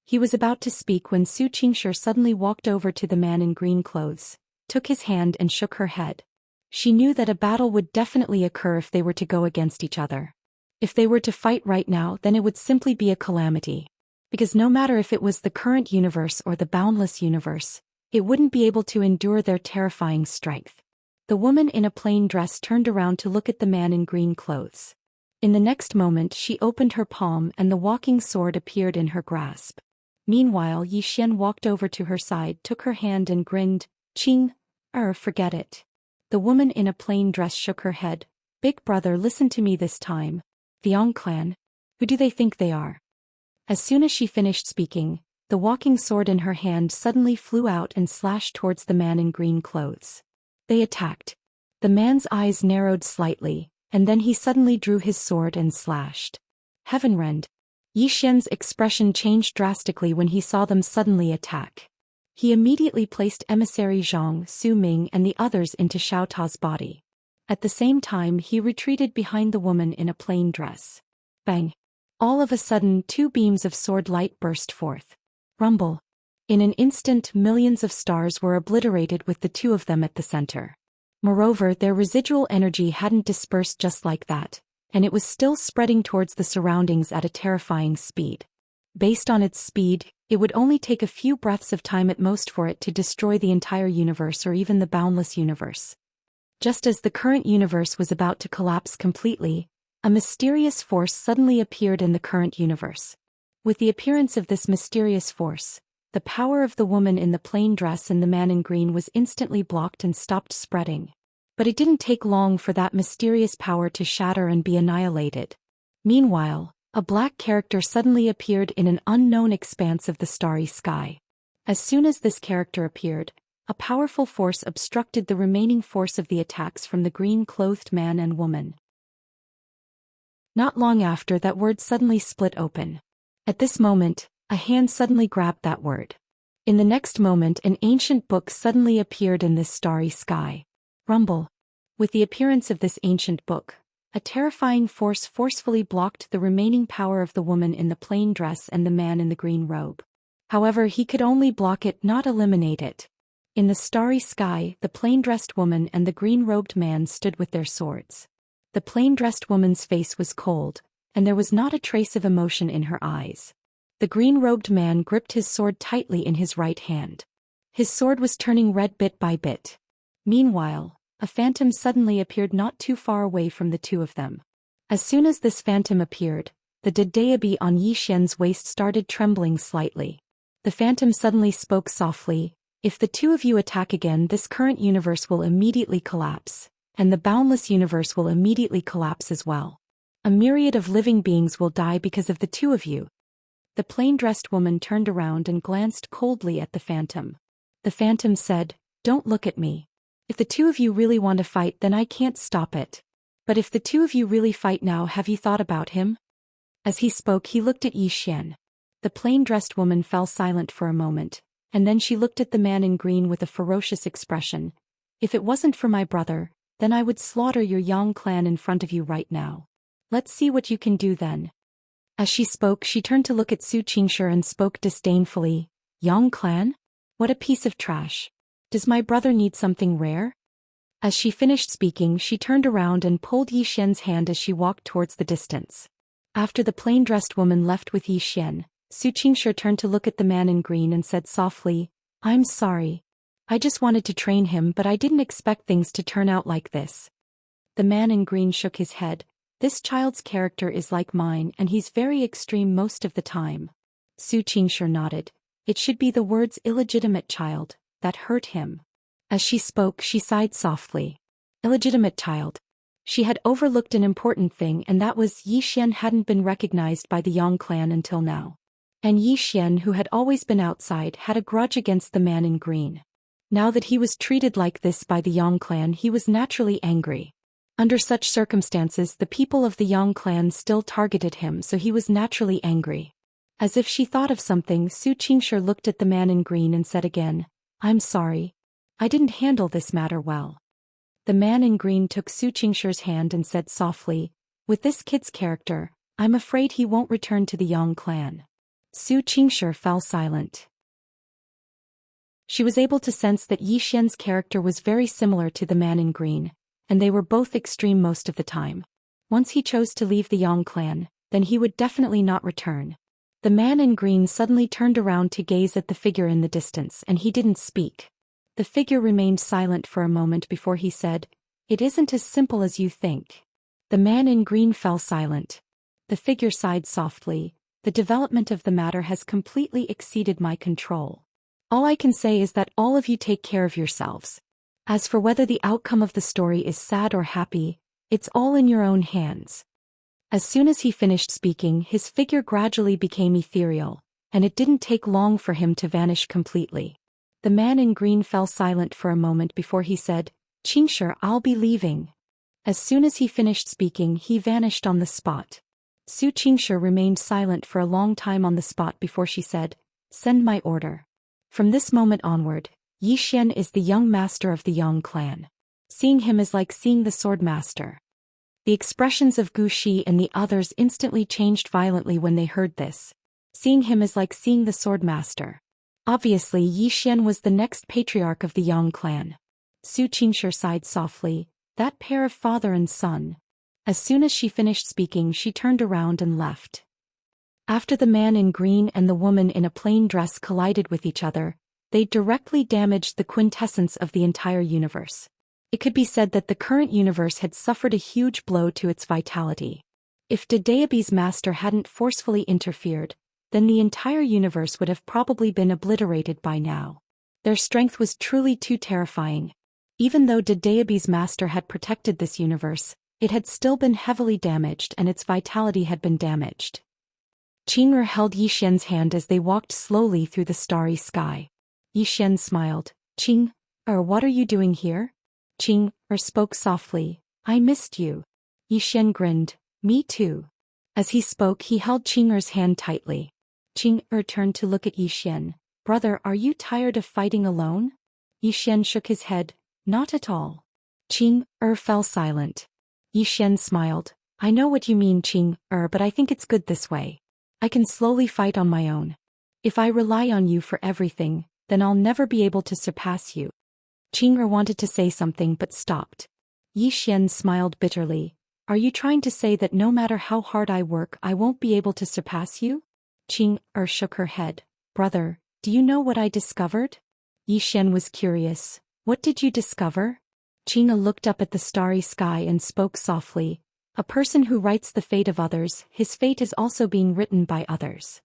He was about to speak when Zhou Xian suddenly walked over to the man in green clothes, took his hand and shook her head. She knew that a battle would definitely occur if they were to go against each other. If they were to fight right now, then it would simply be a calamity. Because no matter if it was the current universe or the boundless universe, it wouldn't be able to endure their terrifying strength. The woman in a plain dress turned around to look at the man in green clothes. In the next moment she opened her palm and the walking sword appeared in her grasp. Meanwhile Yi Xian walked over to her side, took her hand and grinned. Qing, forget it. The woman in a plain dress shook her head. Big brother, listen to me this time. The Yang clan? Who do they think they are? As soon as she finished speaking, the walking sword in her hand suddenly flew out and slashed towards the man in green clothes. They attacked. The man's eyes narrowed slightly, and then he suddenly drew his sword and slashed. Heavenrend. Yi Xian's expression changed drastically when he saw them suddenly attack. He immediately placed emissary Zhang, Su Ming and the others into Xiao Ta's body. At the same time he retreated behind the woman in a plain dress. Bang! All of a sudden 2 beams of sword light burst forth. Rumble. In an instant millions of stars were obliterated with the 2 of them at the center. Moreover, their residual energy hadn't dispersed just like that, and it was still spreading towards the surroundings at a terrifying speed. Based on its speed, it would only take a few breaths of time at most for it to destroy the entire universe or even the boundless universe. Just as the current universe was about to collapse completely, a mysterious force suddenly appeared in the current universe. With the appearance of this mysterious force, the power of the woman in the plain dress and the man in green was instantly blocked and stopped spreading. But it didn't take long for that mysterious power to shatter and be annihilated. Meanwhile, a black character suddenly appeared in an unknown expanse of the starry sky. As soon as this character appeared, a powerful force obstructed the remaining force of the attacks from the green-clothed man and woman. Not long after, that word suddenly split open. At this moment, a hand suddenly grabbed that word. In the next moment, an ancient book suddenly appeared in this starry sky. Rumble. With the appearance of this ancient book, a terrifying force forcefully blocked the remaining power of the woman in the plain dress and the man in the green robe. However, he could only block it, not eliminate it. In the starry sky, the plain-dressed woman and the green-robed man stood with their swords. The plain-dressed woman's face was cold, and there was not a trace of emotion in her eyes. The green-robed man gripped his sword tightly in his right hand. His sword was turning red bit by bit. Meanwhile, a phantom suddenly appeared not too far away from the two of them. As soon as this phantom appeared, the dayabi on Zhou Xian's waist started trembling slightly. The phantom suddenly spoke softly, "If the two of you attack again, this current universe will immediately collapse, and the boundless universe will immediately collapse as well. A myriad of living beings will die because of the two of you." The plain-dressed woman turned around and glanced coldly at the phantom. The phantom said, "Don't look at me. If the two of you really want to fight, then I can't stop it. But if the two of you really fight now, have you thought about him?" As he spoke, he looked at Zhou Xian. The plain-dressed woman fell silent for a moment, and then she looked at the man in green with a ferocious expression. "If it wasn't for my brother, then I would slaughter your Yang clan in front of you right now. Let's see what you can do then." As she spoke, she turned to look at Xianxia and spoke disdainfully, "Yang clan? What a piece of trash. Does my brother need something rare?" As she finished speaking, she turned around and pulled Zhou Xian's hand as she walked towards the distance. After the plain-dressed woman left with Zhou Xian, Xianxia turned to look at the man in green and said softly, "I'm sorry. I just wanted to train him, but I didn't expect things to turn out like this." The man in green shook his head. "This child's character is like mine, and he's very extreme most of the time." Xianxia nodded. "It should be the words illegitimate child that hurt him." As she spoke, she sighed softly. Illegitimate child. She had overlooked an important thing, and that was Zhou Xian hadn't been recognized by the Yang clan until now. And Zhou Xian, who had always been outside, had a grudge against the man in green. Now that he was treated like this by the Yang clan, he was naturally angry. Under such circumstances, the people of the Yang clan still targeted him, so he was naturally angry. As if she thought of something, Xianxia looked at the man in green and said again, "I'm sorry. I didn't handle this matter well." The man in green took Xianxia's hand and said softly, "With this kid's character, I'm afraid he won't return to the Yang clan." Xianxia fell silent. She was able to sense that Zhou Xian's character was very similar to the man in green, and they were both extreme most of the time. Once he chose to leave the Yang clan, then he would definitely not return. The man in green suddenly turned around to gaze at the figure in the distance, and he didn't speak. The figure remained silent for a moment before he said, "It isn't as simple as you think." The man in green fell silent. The figure sighed softly. "The development of the matter has completely exceeded my control. All I can say is that all of you take care of yourselves. As for whether the outcome of the story is sad or happy, it's all in your own hands." As soon as he finished speaking, his figure gradually became ethereal, and it didn't take long for him to vanish completely. The man in green fell silent for a moment before he said, "Xianxia, I'll be leaving." As soon as he finished speaking, he vanished on the spot. Xianxia remained silent for a long time on the spot before she said, "Send my order." From this moment onward, Zhou Xian is the young master of the Yang clan. Seeing him is like seeing the sword master. The expressions of Gu Shi and the others instantly changed violently when they heard this. Seeing him is like seeing the sword master. Obviously, Zhou Xian was the next patriarch of the Yang clan. Xianxia sighed softly, "That pair of father and son." As soon as she finished speaking, she turned around and left. After the man in green and the woman in a plain dress collided with each other, they directly damaged the quintessence of the entire universe. It could be said that the current universe had suffered a huge blow to its vitality. If Dedeabi's master hadn't forcefully interfered, then the entire universe would have probably been obliterated by now. Their strength was truly too terrifying. Even though Dedeabi's master had protected this universe, it had still been heavily damaged and its vitality had been damaged. Qing'er held Yixian's hand as they walked slowly through the starry sky. Yixian smiled. Qing'er, what are you doing here? Qing'er spoke softly. I missed you. Yixian grinned. Me too. As he spoke, he held Qing'er's hand tightly. Qing'er turned to look at Yixian. Brother, are you tired of fighting alone? Yixian shook his head. Not at all. Qing'er fell silent. Yixian smiled. I know what you mean, Qing'er, but I think it's good this way. I can slowly fight on my own. If I rely on you for everything, then I'll never be able to surpass you. Qing'er wanted to say something but stopped. Yixian smiled bitterly. Are you trying to say that no matter how hard I work, I won't be able to surpass you? Qing'er shook her head. Brother, do you know what I discovered? Yixian was curious. What did you discover? Qing'er looked up at the starry sky and spoke softly. A person who writes the fate of others, his fate is also being written by others.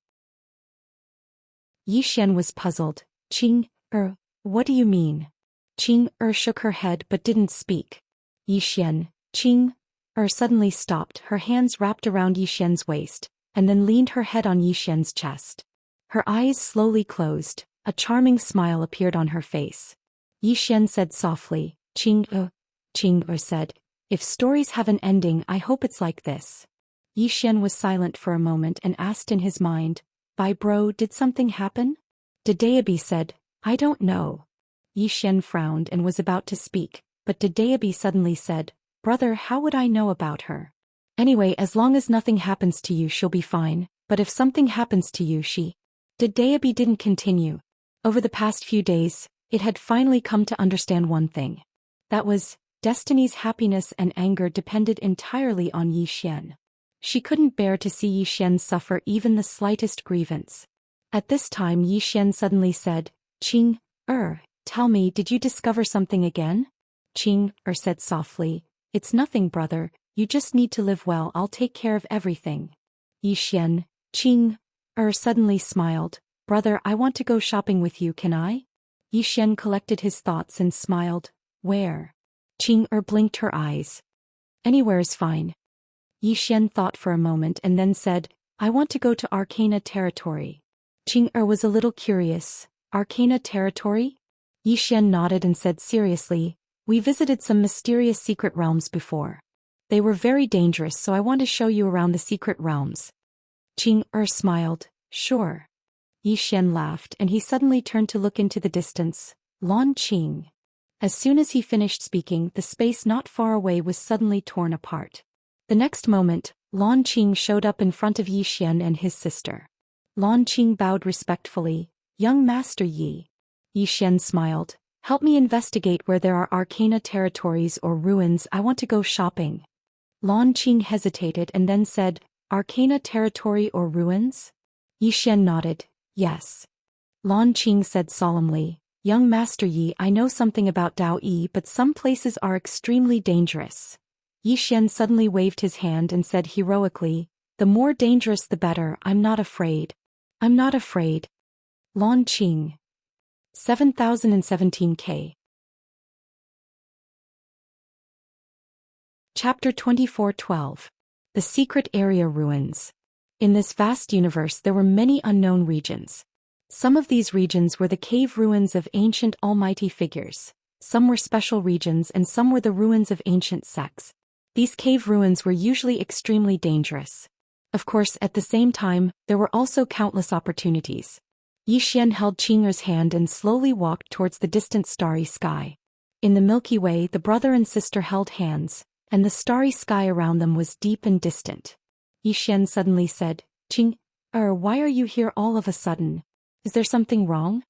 Yixian was puzzled. Qing'er, what do you mean? Qing'er shook her head but didn't speak. Qing'er suddenly stopped, her hands wrapped around Yixian's waist, and then leaned her head on Yixian's chest. Her eyes slowly closed, a charming smile appeared on her face. Yixian said softly, Qing'er said, if stories have an ending, I hope it's like this. Yixian was silent for a moment and asked in his mind, bro, did something happen? Dedeabi said, I don't know. Yixian frowned and was about to speak, but Dedeabi suddenly said, Brother, how would I know about her? Anyway, as long as nothing happens to you, she'll be fine, but if something happens to you, Dedeabi didn't continue. Over the past few days, it had finally come to understand one thing. That was, Destiny's happiness and anger depended entirely on Yixian. She couldn't bear to see Yixian suffer even the slightest grievance. At this time Yixian suddenly said, Qing'er, tell me, did you discover something again? Qing'er said softly, it's nothing, brother, you just need to live well, I'll take care of everything. Qing'er suddenly smiled, brother, I want to go shopping with you, can I? Yixian collected his thoughts and smiled, where? Qing'er blinked her eyes. Anywhere's fine. Yixian thought for a moment and then said, I want to go to Arcana territory. Qing'er was a little curious. Arcana territory? Yixian nodded and said seriously, we visited some mysterious secret realms before. They were very dangerous, so I want to show you around the secret realms. Qing'er smiled, sure. Yixian laughed and he suddenly turned to look into the distance. Lan Qing. As soon as he finished speaking, the space not far away was suddenly torn apart. The next moment, Lan Qing showed up in front of Yixian and his sister. Lan Qing bowed respectfully, Young Master Yi. Yixian smiled, help me investigate where there are arcana territories or ruins, I want to go shopping. Lan Qing hesitated and then said, Arcana territory or ruins? Yixian nodded, yes. Lan Qing said solemnly, Young Master Yi, I know something about Dao Yi, but some places are extremely dangerous. Yixian suddenly waved his hand and said heroically, the more dangerous the better, I'm not afraid. I'm not afraid. Lan Qing. 7017K. Chapter 24:12. The Secret Area Ruins. In this vast universe there were many unknown regions. Some of these regions were the cave ruins of ancient almighty figures, some were special regions and some were the ruins of ancient sects. These cave ruins were usually extremely dangerous. Of course, at the same time, there were also countless opportunities. Yixian held Qing'er's hand and slowly walked towards the distant starry sky. In the Milky Way, the brother and sister held hands, and the starry sky around them was deep and distant. Yixian suddenly said, Qing'er, why are you here all of a sudden? Is there something wrong?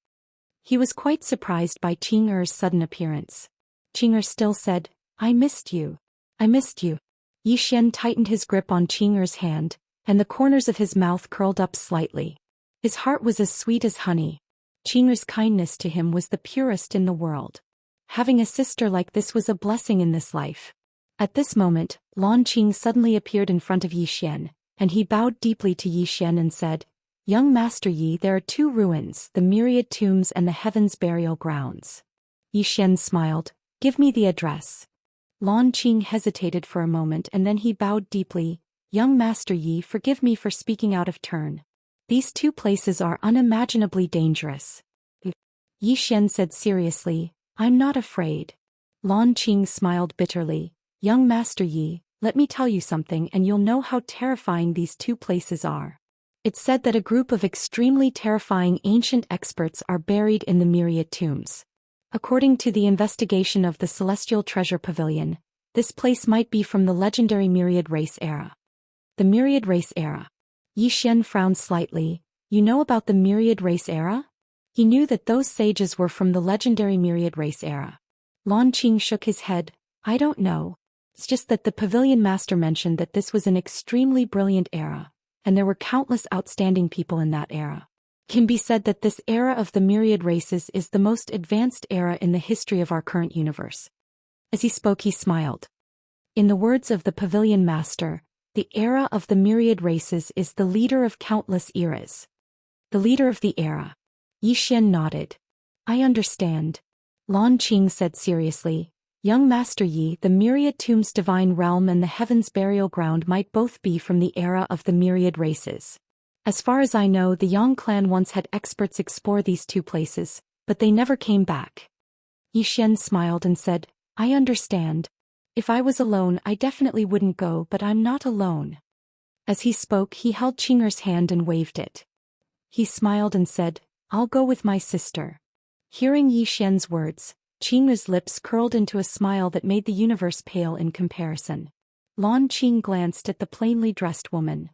He was quite surprised by Qing'er's sudden appearance. Qing'er still said, I missed you. I missed you. Yixian tightened his grip on Qing'er's hand, and the corners of his mouth curled up slightly. His heart was as sweet as honey. Qing'er's kindness to him was the purest in the world. Having a sister like this was a blessing in this life. At this moment, Lan Qing suddenly appeared in front of Yi Xian, and he bowed deeply to Yi Xian and said, "Young Master Yi, there are two ruins, the myriad tombs and the heavens burial grounds." Yi Xian smiled, "Give me the address." Lan Qing hesitated for a moment and then he bowed deeply, "Young Master Yi, forgive me for speaking out of turn. These two places are unimaginably dangerous." Yi Xian said seriously, "I'm not afraid." Lan Qing smiled bitterly, "Young Master Yi, let me tell you something and you'll know how terrifying these two places are. It's said that a group of extremely terrifying ancient experts are buried in the myriad tombs. According to the investigation of the Celestial Treasure Pavilion, this place might be from the legendary Myriad Race era. The Myriad Race era. Yi Xian frowned slightly. You know about the Myriad Race era? He knew that those sages were from the legendary Myriad Race era. Lan Qing shook his head. I don't know. It's just that the pavilion master mentioned that this was an extremely brilliant era, and there were countless outstanding people in that era. It can be said that this era of the myriad races is the most advanced era in the history of our current universe. As he spoke, he smiled. In the words of the pavilion master, the era of the myriad races is the leader of countless eras. The leader of the era. Yi Xian nodded. I understand. Lan Qing said seriously, Young Master Yi, the myriad tombs divine realm and the heavens burial ground might both be from the era of the myriad races. As far as I know, the Yang clan once had experts explore these two places, but they never came back. Yi Xian smiled and said, I understand. If I was alone, I definitely wouldn't go, but I'm not alone. As he spoke, he held Qing'er's hand and waved it. He smiled and said, I'll go with my sister. Hearing Yi Xian's words, Qing'er's lips curled into a smile that made the universe pale in comparison. Lan Qing glanced at the plainly dressed woman.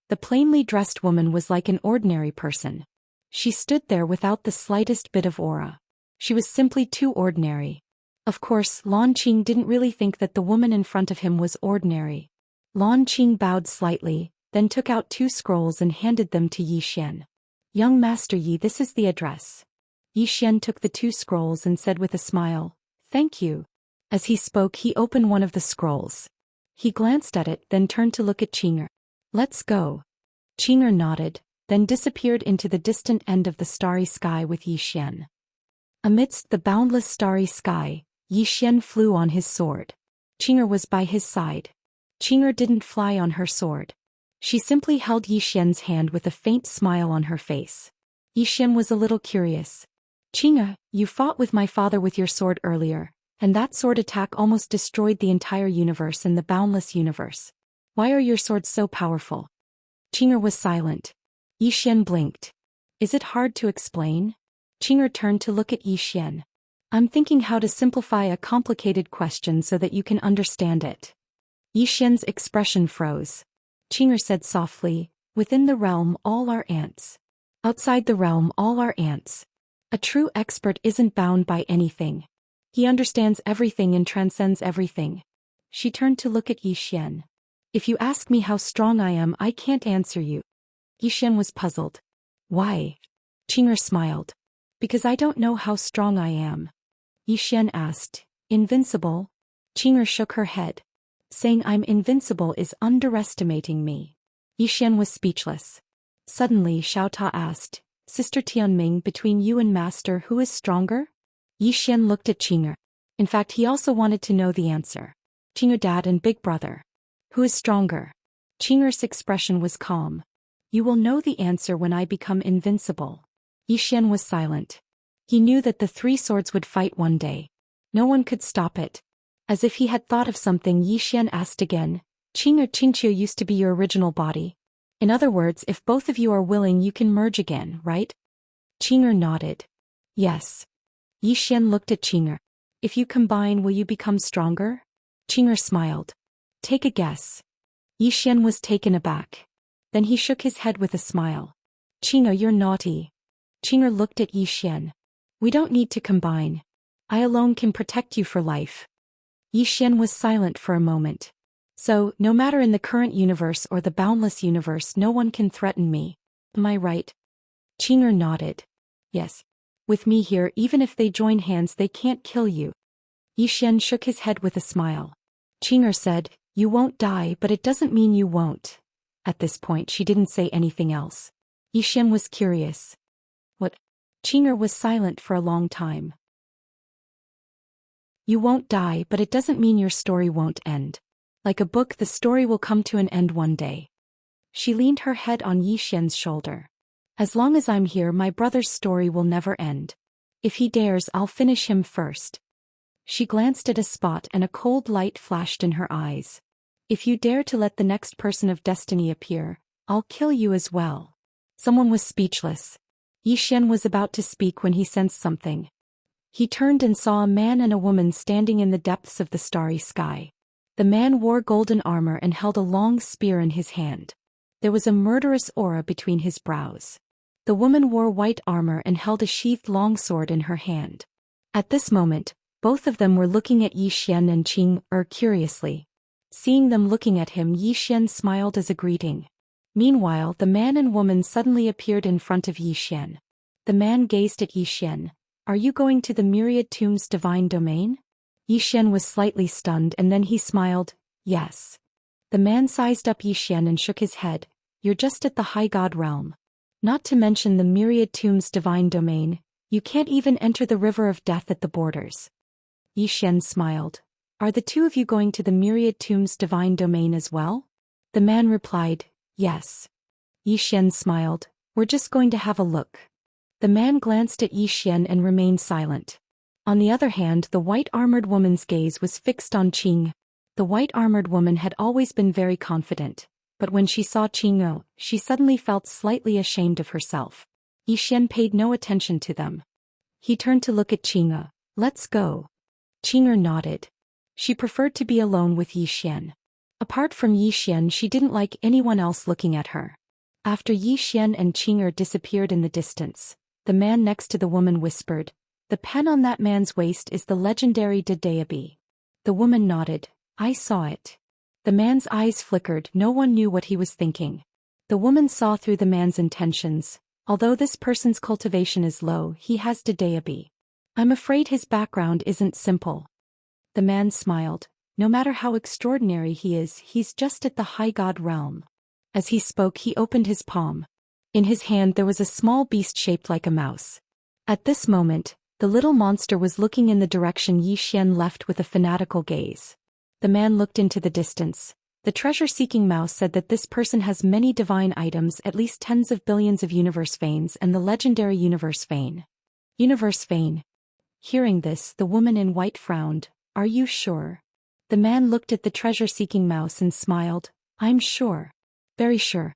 The plainly dressed woman was like an ordinary person. She stood there without the slightest bit of aura. She was simply too ordinary. Of course, Lan Qing didn't really think that the woman in front of him was ordinary. Lan Qing bowed slightly, then took out 2 scrolls and handed them to Yi Xian. Young Master Yi, this is the address. Yi Xian took the 2 scrolls and said with a smile, Thank you. As he spoke, he opened one of the scrolls. He glanced at it, then turned to look at Qing'er. Let's go. Qing'er nodded, then disappeared into the distant end of the starry sky with Yi Xian. Amidst the boundless starry sky, Yi Xian flew on his sword. Qing'er was by his side. Qing'er didn't fly on her sword. She simply held Yi Xian's hand with a faint smile on her face. Yi Xian was a little curious. Qing'er, you fought with my father with your sword earlier, and that sword attack almost destroyed the entire universe and the boundless universe. Why are your swords so powerful? Qing'er was silent. Yi Xian blinked. Is it hard to explain? Qing'er turned to look at Yi Xian. I'm thinking how to simplify a complicated question so that you can understand it. Yi Xian's expression froze. Qing'er said softly, Within the realm all are ants. Outside the realm all are ants. A true expert isn't bound by anything. He understands everything and transcends everything. She turned to look at Yi Xian. If you ask me how strong I am, I can't answer you. Yi Xian was puzzled. Why? Qing'er smiled. Because I don't know how strong I am. Yi Xian asked, Invincible? Qing'er shook her head. Saying I'm invincible is underestimating me. Yi Xian was speechless. Suddenly Xiao Ta asked, Sister Tianming, between you and Master, who is stronger? Yi Xian looked at Qing'er. In fact, he also wanted to know the answer. Qing'er, dad and big brother. Who is stronger? Qing'er's expression was calm. You will know the answer when I become invincible. Yi Xian was silent. He knew that the 3 swords would fight one day. No one could stop it. As if he had thought of something, Yi Xian asked again, Qing'er, Xianxia used to be your original body. In other words, if both of you are willing, you can merge again, right? Qing'er nodded. Yes. Yi Xian looked at Qing'er. If you combine, will you become stronger? Qing'er smiled. Take a guess. Yi Xian was taken aback. Then he shook his head with a smile. Qing'er, you're naughty. Qing'er looked at Yi Xian. We don't need to combine. I alone can protect you for life. Yi Xian was silent for a moment. So, no matter in the current universe or the boundless universe, no one can threaten me. Am I right? Qing'er nodded. Yes. With me here, even if they join hands, they can't kill you. Xian shook his head with a smile. Qing'er said, you won't die, but it doesn't mean you won't. At this point she didn't say anything else. Xian was curious. What? Qing'er was silent for a long time. You won't die, but it doesn't mean your story won't end. Like a book, the story will come to an end one day. She leaned her head on Xian's shoulder. As long as I'm here, my brother's story will never end. If he dares, I'll finish him first. She glanced at a spot and a cold light flashed in her eyes. If you dare to let the next person of destiny appear, I'll kill you as well. Someone was speechless. Xian was about to speak when he sensed something. He turned and saw a man and a woman standing in the depths of the starry sky. The man wore golden armor and held a long spear in his hand. There was a murderous aura between his brows. The woman wore white armor and held a sheathed longsword in her hand. At this moment, both of them were looking at Xian and Qing'er curiously. Seeing them looking at him, Xian smiled as a greeting. Meanwhile, the man and woman suddenly appeared in front of Xian. The man gazed at Xian. Are you going to the Myriad Tomb's divine domain? Xian was slightly stunned and then he smiled, yes. The man sized up Xian and shook his head. You're just at the high god realm. Not to mention the Myriad Tomb's divine domain, you can't even enter the river of death at the borders. Xian smiled. Are the two of you going to the Myriad Tomb's divine domain as well? The man replied, yes. Xian smiled. We're just going to have a look. The man glanced at Xian and remained silent. On the other hand, the white-armored woman's gaze was fixed on Qing. The white-armored woman had always been very confident, but when she saw Qing'er, she suddenly felt slightly ashamed of herself. Xian paid no attention to them. He turned to look at Qing'er. Let's go. Qing'er nodded. She preferred to be alone with Xian. Apart from Xian, she didn't like anyone else looking at her. After Xian and Qing'er disappeared in the distance, the man next to the woman whispered, the pen on that man's waist is the legendary Daebi. The woman nodded. I saw it. The man's eyes flickered. No one knew what he was thinking. The woman saw through the man's intentions. Although this person's cultivation is low, he has Daebi. I'm afraid his background isn't simple. The man smiled. No matter how extraordinary he is, he's just at the high god realm. As he spoke, he opened his palm. In his hand there was a small beast shaped like a mouse. At this moment, the little monster was looking in the direction Xian left with a fanatical gaze. The man looked into the distance. The treasure-seeking mouse said that this person has many divine items, at least tens of billions of universe veins and the legendary universe vein. Universe vein. Hearing this, the woman in white frowned. Are you sure? The man looked at the treasure-seeking mouse and smiled. I'm sure. Very sure.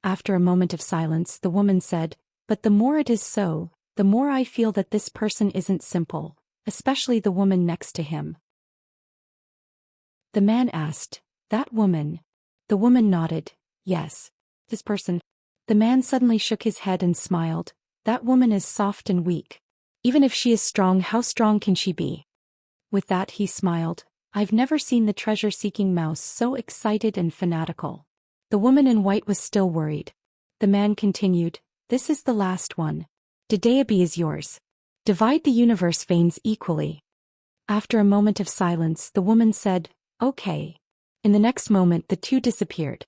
After a moment of silence, the woman said, but the more it is so, the more I feel that this person isn't simple, especially the woman next to him. The man asked, that woman? The woman nodded, yes. This person? The man suddenly shook his head and smiled. That woman is soft and weak. Even if she is strong, how strong can she be? With that he smiled. I've never seen the treasure-seeking mouse so excited and fanatical. The woman in white was still worried. The man continued, this is the last one. Daebi is yours. Divide the universe veins equally. After a moment of silence, the woman said, okay. In the next moment, the two disappeared.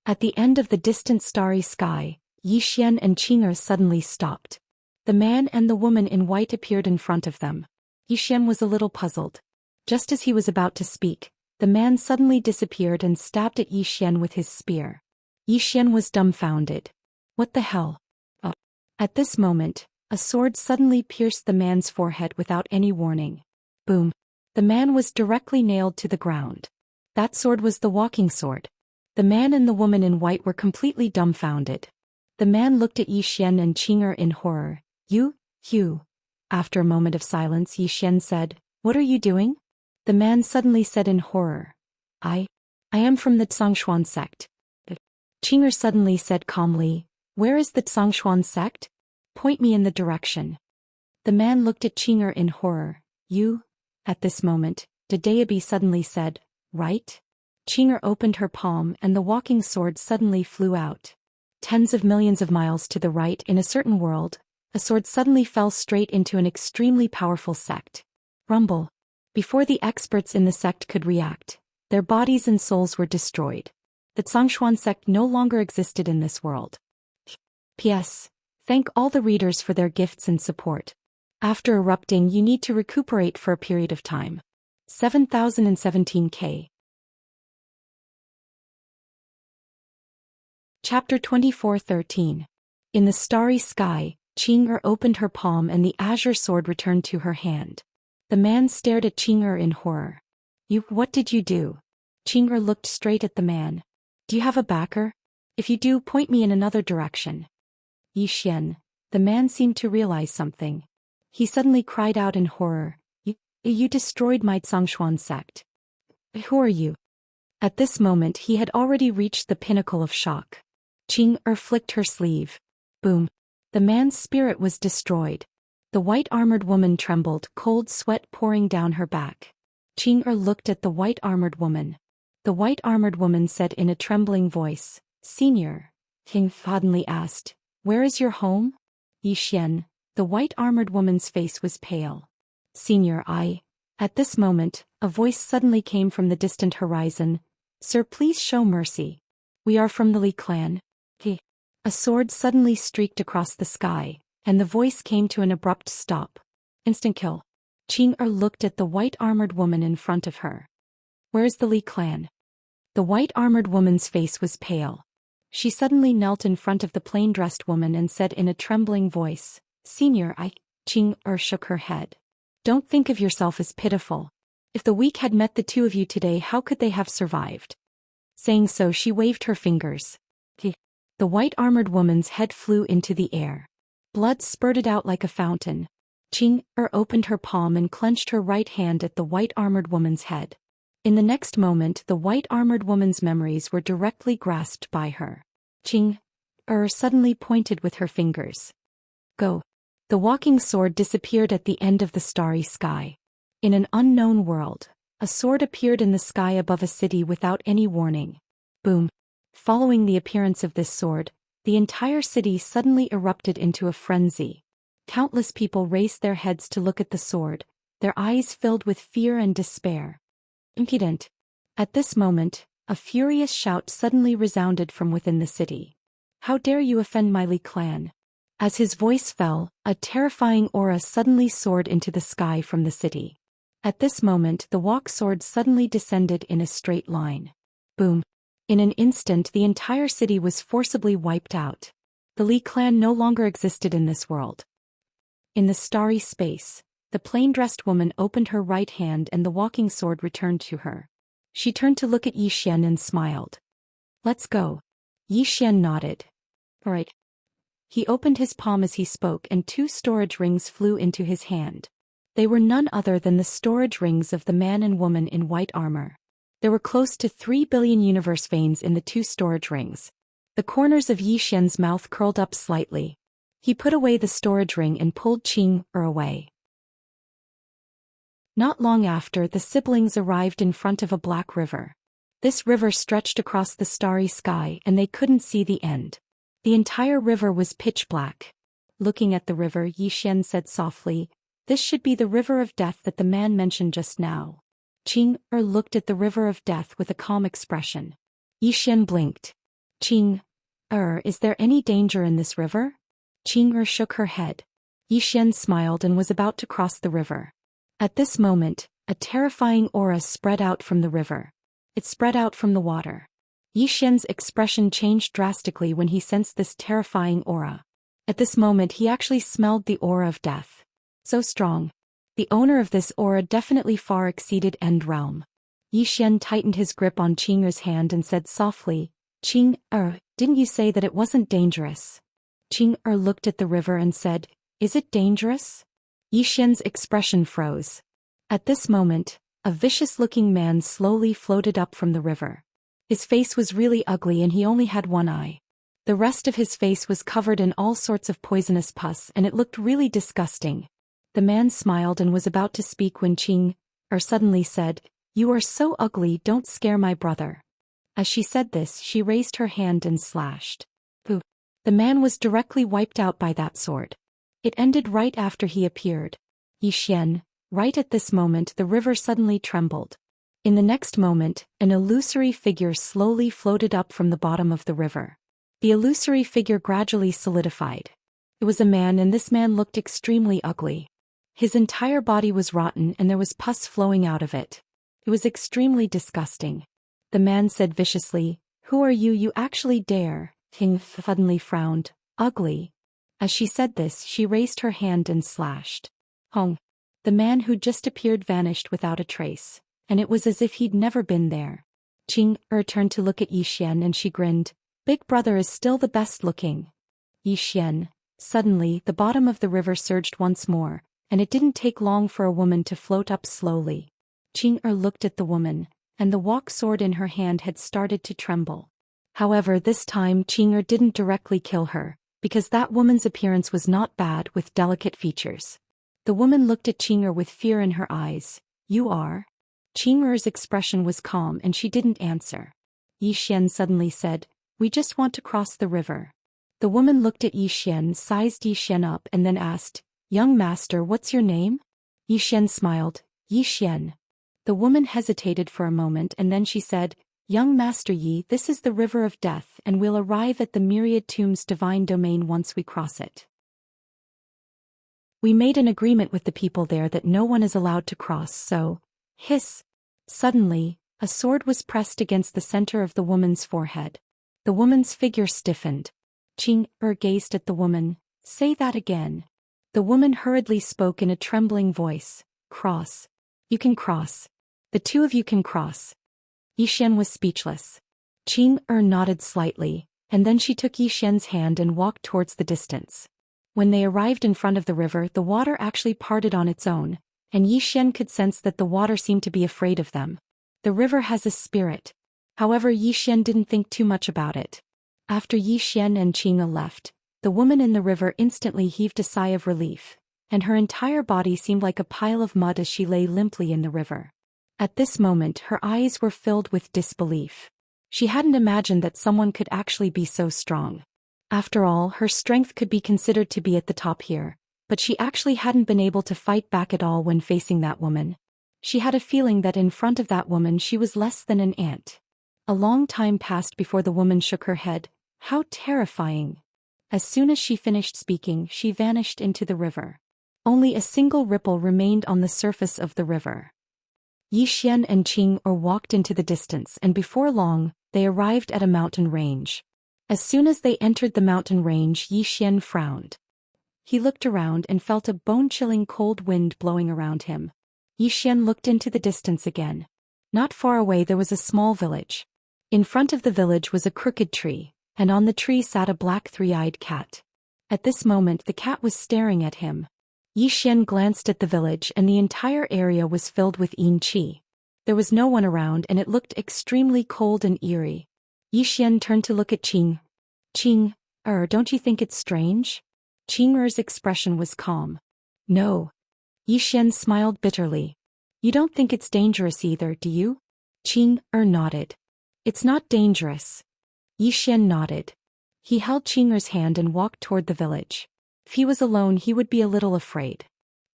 At the end of the distant starry sky, Xian and Qing'er suddenly stopped. The man and the woman in white appeared in front of them. Xian was a little puzzled. Just as he was about to speak, the man suddenly disappeared and stabbed at Xian with his spear. Xian was dumbfounded. What the hell? Oh. At this moment, a sword suddenly pierced the man's forehead without any warning. Boom. The man was directly nailed to the ground. That sword was the walking sword. The man and the woman in white were completely dumbfounded. The man looked at Xian and Qing'er in horror. You? After a moment of silence, Xian said, what are you doing? The man suddenly said in horror. I am from the Zhongshuan sect. Qing'er suddenly said calmly, where is the Zhongshuan sect? Point me in the direction. The man looked at Qing'er in horror. You? At this moment, Daebi suddenly said, right? Qing'er opened her palm and the walking sword suddenly flew out. Tens of millions of miles to the right in a certain world, A sword suddenly fell straight into an extremely powerful sect. Rumble. Before the experts in the sect could react, their bodies and souls were destroyed. The Zhongshuan sect no longer existed in this world. P.S. Thank all the readers for their gifts and support. After erupting, you need to recuperate for a period of time. 7017K. Chapter 24:13. In the starry sky, Qing'er opened her palm and the azure sword returned to her hand. The man stared at Qing'er in horror. What did you do? Qing'er looked straight at the man. Do you have a backer? If you do, point me in another direction. Zhou Xian. The man seemed to realize something. He suddenly cried out in horror. You destroyed my Zhongshuan sect. Who are you? At this moment he had already reached the pinnacle of shock. Qing'er flicked her sleeve. Boom. The man's spirit was destroyed. The white-armored woman trembled, cold sweat pouring down her back. Qing'er looked at the white-armored woman. The white-armored woman said in a trembling voice, Senior. King suddenly asked, Where is your home? Zhou Xian. The white-armored woman's face was pale. Senior, At this moment, a voice suddenly came from the distant horizon. Sir, please show mercy. We are from the Li clan. A sword suddenly streaked across the sky, and the voice came to an abrupt stop. Instant kill. Qing'er looked at the white-armored woman in front of her. Where is the Li clan? The white-armored woman's face was pale. She suddenly knelt in front of the plain-dressed woman and said in a trembling voice, Senior, Qing'er shook her head. Don't think of yourself as pitiful. If the weak had met the two of you today, how could they have survived? Saying so, she waved her fingers. The white-armored woman's head flew into the air. Blood spurted out like a fountain. Qing'er opened her palm and clenched her right hand at the white-armored woman's head. In the next moment, the white-armored woman's memories were directly grasped by her. Qing'er suddenly pointed with her fingers. Go. The walking sword disappeared at the end of the starry sky. In an unknown world, a sword appeared in the sky above a city without any warning. Boom. Following the appearance of this sword, the entire city suddenly erupted into a frenzy. Countless people raised their heads to look at the sword, their eyes filled with fear and despair. Impudent. At this moment, a furious shout suddenly resounded from within the city. How dare you offend my Li clan? As his voice fell, a terrifying aura suddenly soared into the sky from the city. At this moment, the walk sword suddenly descended in a straight line. Boom. In an instant, the entire city was forcibly wiped out. The Li clan no longer existed in this world. In the starry space, the plain-dressed woman opened her right hand and the walking sword returned to her. She turned to look at Zhou Xian and smiled. Let's go. Zhou Xian nodded. All right. He opened his palm as he spoke and 2 storage rings flew into his hand. They were none other than the storage rings of the man and woman in white armor. There were close to 3 billion universe veins in the 2 storage rings. The corners of Zhou Xian's mouth curled up slightly. He put away the storage ring and pulled Qing'er away. Not long after, the siblings arrived in front of a black river. This river stretched across the starry sky and they couldn't see the end. The entire river was pitch black. Looking at the river, Zhou Xian said softly, This should be the river of death that the man mentioned just now. Qing'er looked at the river of death with a calm expression. Zhou Xian blinked. Qing'er, is there any danger in this river? Qing'er shook her head. Zhou Xian smiled and was about to cross the river. At this moment, a terrifying aura spread out from the river. It spread out from the water. Zhou Xian's expression changed drastically when he sensed this terrifying aura. At this moment he actually smelled the aura of death. So strong. The owner of this aura definitely far exceeded End Realm. Zhou Xian tightened his grip on Qing'er's hand and said softly, Qing'er, didn't you say that it wasn't dangerous? Qing'er looked at the river and said, Is it dangerous? Zhou Xian's expression froze. At this moment, a vicious-looking man slowly floated up from the river. His face was really ugly and he only had one eye. The rest of his face was covered in all sorts of poisonous pus and it looked really disgusting. The man smiled and was about to speak when Qing'er suddenly said, You are so ugly, don't scare my brother. As she said this, she raised her hand and slashed. Pooh. The man was directly wiped out by that sword. It ended right after he appeared. Xian. Right at this moment the river suddenly trembled. In the next moment, an illusory figure slowly floated up from the bottom of the river. The illusory figure gradually solidified. It was a man, and this man looked extremely ugly. His entire body was rotten and there was pus flowing out of it. It was extremely disgusting. The man said viciously, "Who are you? You actually dare?" Ting suddenly frowned. "Ugly." As she said this, she raised her hand and slashed. Hong. The man who just appeared vanished without a trace, and it was as if he'd never been there. Qing turned to look at Xian and she grinned. "Big brother is still the best looking." Xian. Suddenly, the bottom of the river surged once more, and it didn't take long for a woman to float up slowly. Qing looked at the woman, and the walk sword in her hand had started to tremble. However, this time Qing didn't directly kill her, because that woman's appearance was not bad with delicate features. The woman looked at Qing with fear in her eyes. "You are?" Qing's expression was calm and she didn't answer. Xian suddenly said, "We just want to cross the river." The woman looked at Xian, sized Xian up and then asked, "Young master, what's your name?" Xian smiled. "Xian." The woman hesitated for a moment and then she said, "Young master Yi, this is the river of death and we'll arrive at the myriad tombs divine domain once we cross it. We made an agreement with the people there that no one is allowed to cross, so..." Hiss. Suddenly, a sword was pressed against the center of the woman's forehead. The woman's figure stiffened. Qing gazed at the woman. "Say that again." The woman hurriedly spoke in a trembling voice. "Cross. You can cross. The two of you can cross." Xian was speechless. Qing nodded slightly, and then she took Xian's hand and walked towards the distance. When they arrived in front of the river, the water actually parted on its own, and Xian could sense that the water seemed to be afraid of them. The river has a spirit. However, Xian didn't think too much about it. After Xian and Qing left, the woman in the river instantly heaved a sigh of relief, and her entire body seemed like a pile of mud as she lay limply in the river. At this moment her eyes were filled with disbelief. She hadn't imagined that someone could actually be so strong. After all, her strength could be considered to be at the top here, but she actually hadn't been able to fight back at all when facing that woman. She had a feeling that in front of that woman she was less than an ant. A long time passed before the woman shook her head. How terrifying. As soon as she finished speaking, she vanished into the river. Only a single ripple remained on the surface of the river. Xian and Qing walked into the distance, and before long, they arrived at a mountain range. As soon as they entered the mountain range, Xian frowned. He looked around and felt a bone-chilling cold wind blowing around him. Xian looked into the distance again. Not far away there was a small village. In front of the village was a crooked tree, and on the tree sat a black three-eyed cat. At this moment the cat was staring at him. Xian glanced at the village and the entire area was filled with yin qi. There was no one around and it looked extremely cold and eerie. Xian turned to look at Qing. "Qing, don't you think it's strange?" Qing's expression was calm. "No." Xian smiled bitterly. "You don't think it's dangerous either, do you?" Qing nodded. "It's not dangerous." Xian nodded. He held Qing's hand and walked toward the village. If he was alone he would be a little afraid.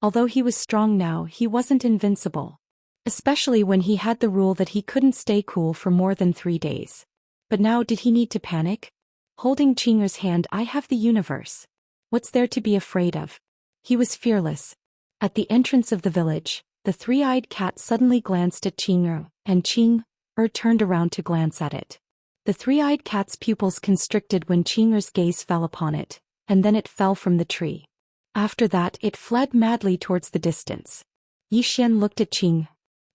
Although he was strong now, he wasn't invincible. Especially when he had the rule that he couldn't stay cool for more than 3 days. But now did he need to panic? Holding Qing's hand, "I have the universe. What's there to be afraid of?" He was fearless. At the entrance of the village, the three-eyed cat suddenly glanced at Qing, and Qing turned around to glance at it. The three-eyed cat's pupils constricted when Qing's gaze fell upon it, and then it fell from the tree. After that it fled madly towards the distance. Xian looked at Qing.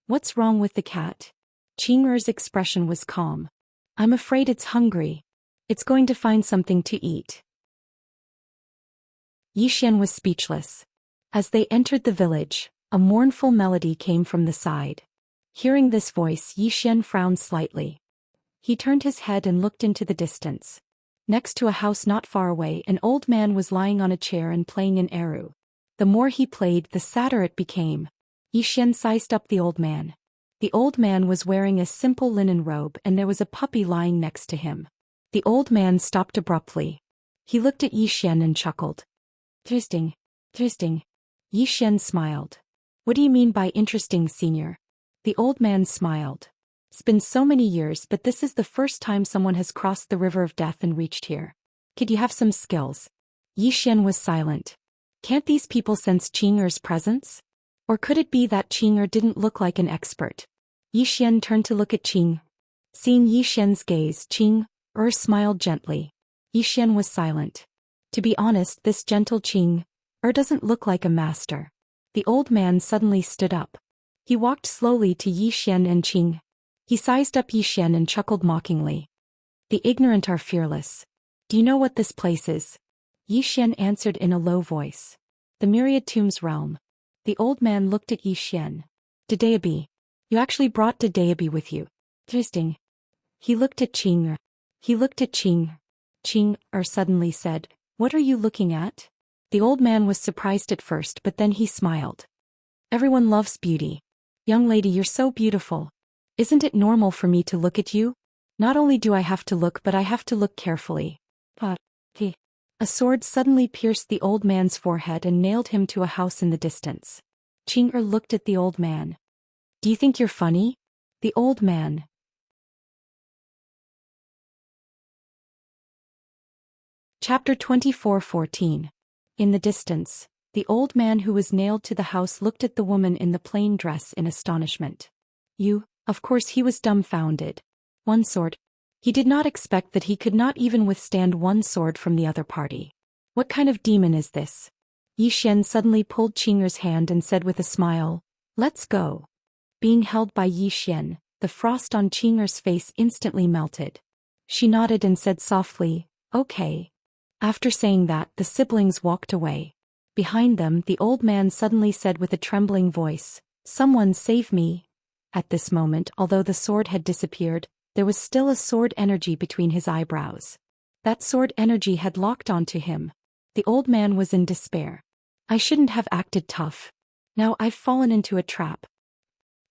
"What's wrong with the cat?" Qing's expression was calm. "I'm afraid it's hungry. It's going to find something to eat." Xian was speechless. As they entered the village, a mournful melody came from the side. Hearing this voice, Xian frowned slightly. He turned his head and looked into the distance. Next to a house not far away, an old man was lying on a chair and playing an eru. The more he played, the sadder it became. Xian sized up the old man. The old man was wearing a simple linen robe and there was a puppy lying next to him. The old man stopped abruptly. He looked at Xian and chuckled. "Interesting. Interesting. Yi Xian smiled. What do you mean by interesting, senior? The old man smiled. It's been so many years, but this is the first time someone has crossed the river of death and reached here. Could you have some skills? Yi Xian was silent. Can't these people sense Qing'er's presence? Or could it be that Qing'er didn't look like an expert? Yi Xian turned to look at Qing. Seeing Yi Xian's gaze, Qing'er smiled gently. Yi Xian was silent. To be honest, this gentle Qing'er doesn't look like a master. The old man suddenly stood up. He walked slowly to Yi Xian and Qing. He sized up Yi Xian and chuckled mockingly. The ignorant are fearless. Do you know what this place is? Yi Xian answered in a low voice. The Myriad Tombs realm. The old man looked at Yi Xian. Dedeabi. You actually brought Dedeabi with you. Interesting. He looked at Qing'er. Qing'er suddenly said, What are you looking at? The old man was surprised at first, but then he smiled. Everyone loves beauty. Young lady, you're so beautiful. Isn't it normal for me to look at you? Not only do I have to look, but I have to look carefully. A sword suddenly pierced the old man's forehead and nailed him to a house in the distance. Qing'er looked at the old man. Do you think you're funny? The old man. Chapter 24:14. In the distance, the old man who was nailed to the house looked at the woman in the plain dress in astonishment. Of course he was dumbfounded. One sword. He did not expect that he could not even withstand one sword from the other party. What kind of demon is this? Yi Xian suddenly pulled Qing'er's hand and said with a smile, Let's go. Being held by Yi Xian, the frost on Qing'er's face instantly melted. She nodded and said softly, Okay. After saying that, the siblings walked away. Behind them, the old man suddenly said with a trembling voice, Someone save me. At this moment, although the sword had disappeared, there was still a sword energy between his eyebrows. That sword energy had locked onto him. The old man was in despair. I shouldn't have acted tough. Now I've fallen into a trap.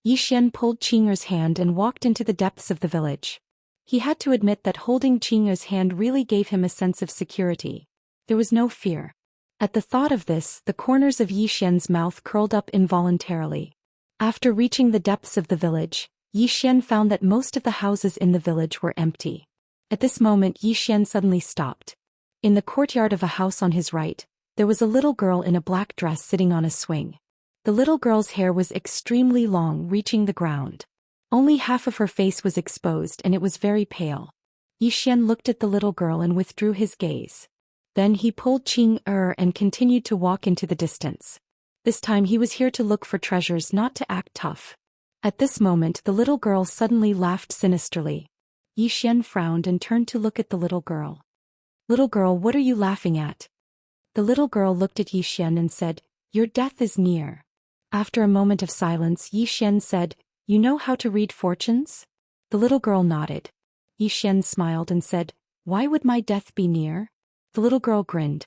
Yi Xian pulled Qing'er's hand and walked into the depths of the village. He had to admit that holding Qing'er's hand really gave him a sense of security. There was no fear. At the thought of this, the corners of Yi Xian's mouth curled up involuntarily. After reaching the depths of the village, Yi Xian found that most of the houses in the village were empty. At this moment, Yi Xian suddenly stopped. In the courtyard of a house on his right, there was a little girl in a black dress sitting on a swing. The little girl's hair was extremely long, reaching the ground. Only half of her face was exposed and it was very pale. Yi Xian looked at the little girl and withdrew his gaze. Then he pulled Qing'er and continued to walk into the distance. This time he was here to look for treasures, not to act tough. At this moment, the little girl suddenly laughed sinisterly. Yi Xian frowned and turned to look at the little girl. Little girl, what are you laughing at? The little girl looked at Yi Xian and said, Your death is near. After a moment of silence, Yi Xian said, You know how to read fortunes? The little girl nodded. Yi Xian smiled and said, Why would my death be near? The little girl grinned.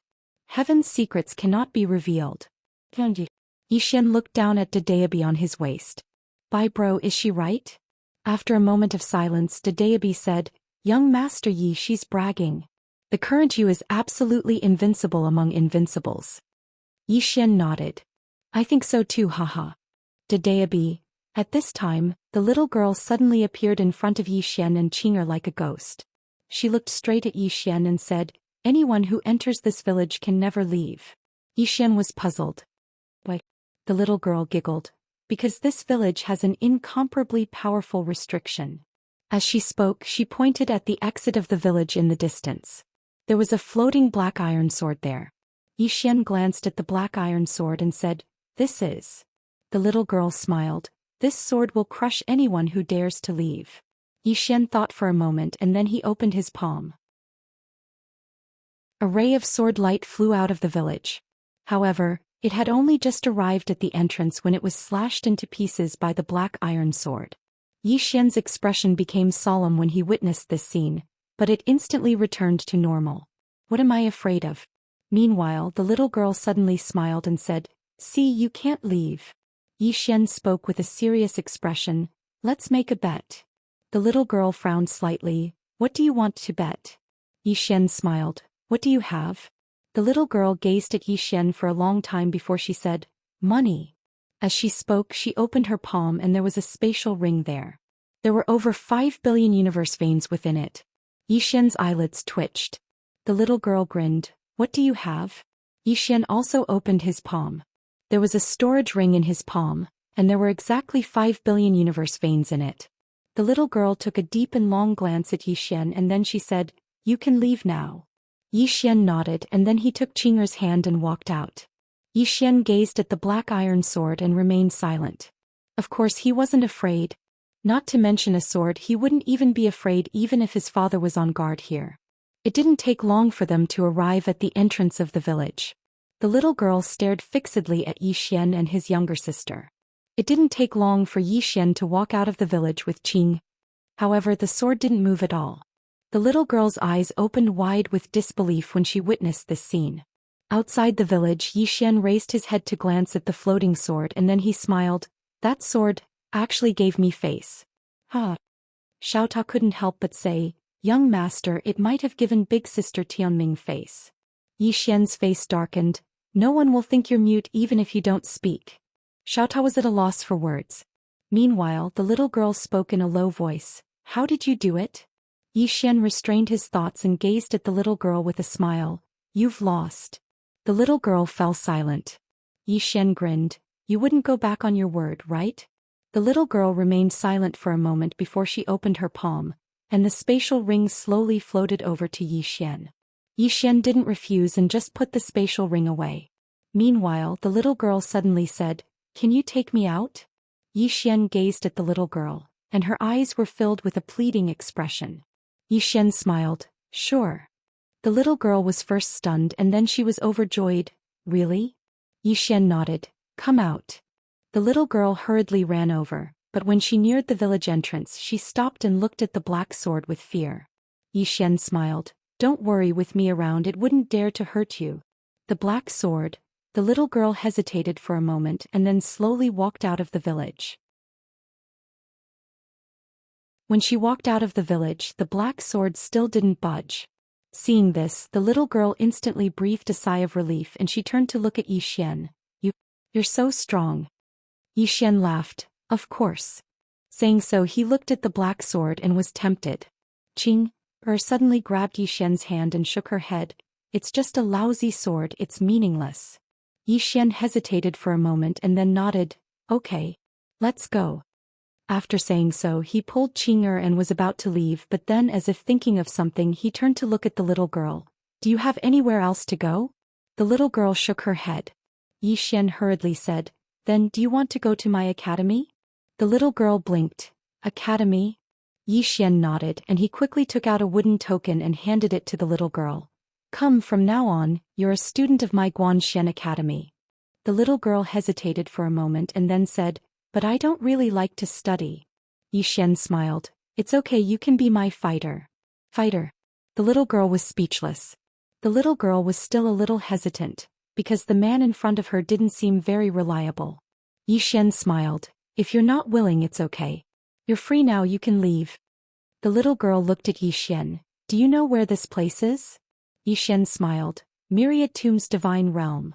Heaven's secrets cannot be revealed. Yi Xian looked down at Dedeabi on his waist. Bye bro, is she right? After a moment of silence, Dedeabi said, Young Master Yi, she's bragging. The current you is absolutely invincible among invincibles. Yi Xian nodded. I think so too, haha. Dedeabi. At this time, the little girl suddenly appeared in front of Yi Xian and Qing'er like a ghost. She looked straight at Yi Xian and said, Anyone who enters this village can never leave. Yi Xian was puzzled. Why? The little girl giggled. Because this village has an incomparably powerful restriction. As she spoke, she pointed at the exit of the village in the distance. There was a floating black iron sword there. Yi Xian glanced at the black iron sword and said, This is. The little girl smiled. This sword will crush anyone who dares to leave. Yi Xian thought for a moment and then he opened his palm. A ray of sword light flew out of the village. However, it had only just arrived at the entrance when it was slashed into pieces by the black iron sword. Yi Xian's expression became solemn when he witnessed this scene, but it instantly returned to normal. What am I afraid of? Meanwhile, the little girl suddenly smiled and said, See, you can't leave. Yi Xian spoke with a serious expression, Let's make a bet. The little girl frowned slightly. What do you want to bet? Yi Xian smiled. What do you have? The little girl gazed at Yi Xian for a long time before she said, "Money." As she spoke, she opened her palm and there was a spatial ring there. There were over 5 billion universe veins within it. Yi Xian's eyelids twitched. The little girl grinned. "What do you have?" Yi Xian also opened his palm. There was a storage ring in his palm, and there were exactly 5 billion universe veins in it. The little girl took a deep and long glance at Yi Xian and then she said, "You can leave now." Yi Xian nodded and then he took Qing'er's hand and walked out. Yi Xian gazed at the black iron sword and remained silent. Of course he wasn't afraid. Not to mention a sword, he wouldn't even be afraid even if his father was on guard here. It didn't take long for them to arrive at the entrance of the village. The little girl stared fixedly at Yi Xian and his younger sister. It didn't take long for Yi Xian to walk out of the village with Qing. However, the sword didn't move at all. The little girl's eyes opened wide with disbelief when she witnessed this scene. Outside the village, Yi Xian raised his head to glance at the floating sword and then he smiled. "That sword actually gave me face." "Huh." Xiao Ta couldn't help but say, "Young master, it might have given big sister Tianming face." Yi Xian's face darkened. "No one will think you're mute even if you don't speak." Xiao Ta was at a loss for words. Meanwhile, the little girl spoke in a low voice. "How did you do it?" Yi Xian restrained his thoughts and gazed at the little girl with a smile. "You've lost." The little girl fell silent. Yi Xian grinned. "You wouldn't go back on your word, right?" The little girl remained silent for a moment before she opened her palm, and the spatial ring slowly floated over to Yi Xian. Yi Xian didn't refuse and just put the spatial ring away. Meanwhile, the little girl suddenly said, "Can you take me out?" Yi Xian gazed at the little girl, and her eyes were filled with a pleading expression. Yi Xian smiled. "Sure." The little girl was first stunned and then she was overjoyed. "Really?" Yi Xian nodded. "Come out." The little girl hurriedly ran over, but when she neared the village entrance she stopped and looked at the black sword with fear. Yi Xian smiled. "Don't worry, with me around it wouldn't dare to hurt you." The black sword. The little girl hesitated for a moment and then slowly walked out of the village. When she walked out of the village, the black sword still didn't budge. Seeing this, the little girl instantly breathed a sigh of relief and she turned to look at Yi Xian. You're so strong." Yi Xian laughed. "Of course." Saying so, he looked at the black sword and was tempted. Qing'er suddenly grabbed Yi Xian's hand and shook her head. "It's just a lousy sword, it's meaningless." Yi Xian hesitated for a moment and then nodded. "Okay. Let's go." After saying so, he pulled Qing'er and was about to leave, but then, as if thinking of something, he turned to look at the little girl. "Do you have anywhere else to go?" The little girl shook her head. Yi Xian hurriedly said, "Then do you want to go to my academy?" The little girl blinked. "Academy?" Yi Xian nodded and he quickly took out a wooden token and handed it to the little girl. "Come, from now on, you're a student of my Guanxian Academy." The little girl hesitated for a moment and then said, "But I don't really like to study." Yi Xian smiled. "It's okay, you can be my fighter." Fighter? The little girl was speechless. The little girl was still a little hesitant, because the man in front of her didn't seem very reliable. Yi Xian smiled. "If you're not willing, it's okay. You're free now, you can leave." The little girl looked at Yi Xian. "Do you know where this place is?" Yi Xian smiled. "Myriad Tombs Divine Realm."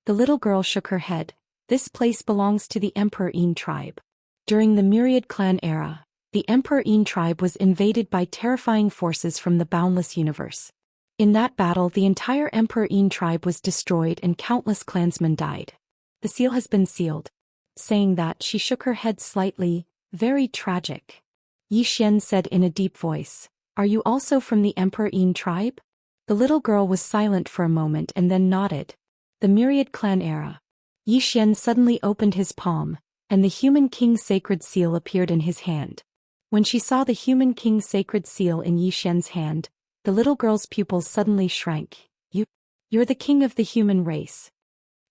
The little girl shook her head. "This place belongs to the Emperor Yin tribe. During the Myriad Clan era, the Emperor Yin tribe was invaded by terrifying forces from the boundless universe. In that battle, the entire Emperor Yin tribe was destroyed and countless clansmen died. The seal has been sealed." Saying that, she shook her head slightly. "Very tragic." Yi Xian said in a deep voice, "Are you also from the Emperor Yin tribe?" The little girl was silent for a moment and then nodded. The Myriad Clan era. Yi Xian suddenly opened his palm, and the Human King's sacred seal appeared in his hand. When she saw the Human King's sacred seal in Yi Xian's hand, the little girl's pupils suddenly shrank. You're the king of the human race."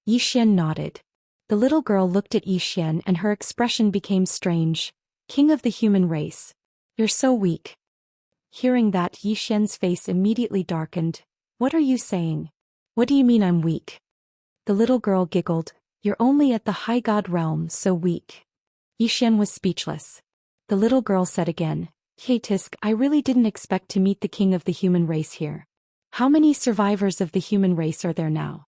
Yi Xian nodded. The little girl looked at Yi Xian and her expression became strange. "King of the human race? You're so weak." Hearing that, Yi Xian's face immediately darkened. "What are you saying? What do you mean I'm weak?" The little girl giggled. "You're only at the high god realm, so weak." Yi Xian was speechless. The little girl said again, "Hey Tisk, I really didn't expect to meet the king of the human race here." How many survivors of the human race are there now?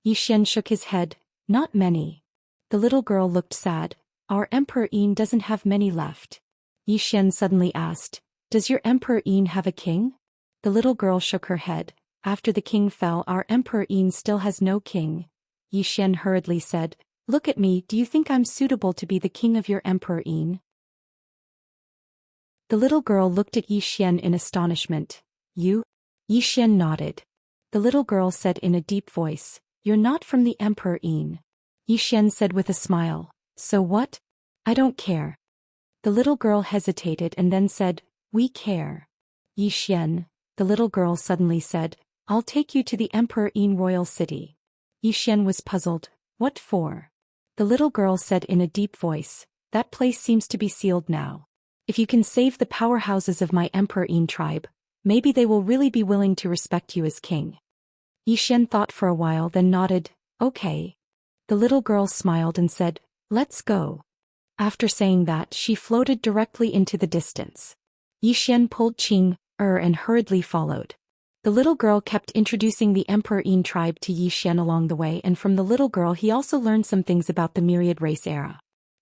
Xian shook his head. Not many. The little girl looked sad. Our Emperor Yin doesn't have many left. Xian suddenly asked, does your Emperor Yin have a king? The little girl shook her head. After the king fell, our Emperor Yin still has no king. Xian hurriedly said, look at me, do you think I'm suitable to be the king of your Emperor Yin? The little girl looked at Xian in astonishment. You? Xian nodded. The little girl said in a deep voice, you're not from the Emperor Yin. Xian said with a smile, so what? I don't care. The little girl hesitated and then said, we care. Xian, the little girl suddenly said, I'll take you to the Emperor Yin royal city. Xian was puzzled. What for? The little girl said in a deep voice, that place seems to be sealed now. If you can save the powerhouses of my Emperor Yin tribe, maybe they will really be willing to respect you as king. Xian thought for a while then nodded, okay. The little girl smiled and said, let's go. After saying that, she floated directly into the distance. Xian pulled Qing, and hurriedly followed. The little girl kept introducing the Emperor Yin tribe to Xian along the way, and from the little girl he also learned some things about the Myriad Race era.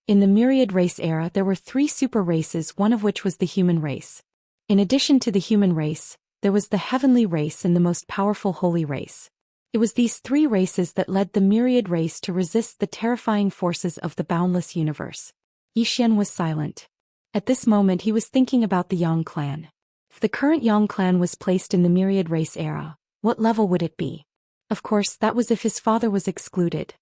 In the Myriad Race era there were 3 super races, one of which was the human race. In addition to the human race, there was the heavenly race and the most powerful holy race. It was these 3 races that led the Myriad race to resist the terrifying forces of the boundless universe. Xian was silent. At this moment he was thinking about the Yang clan. If the current Yang clan was placed in the Myriad Race era, what level would it be? Of course, that was if his father was excluded.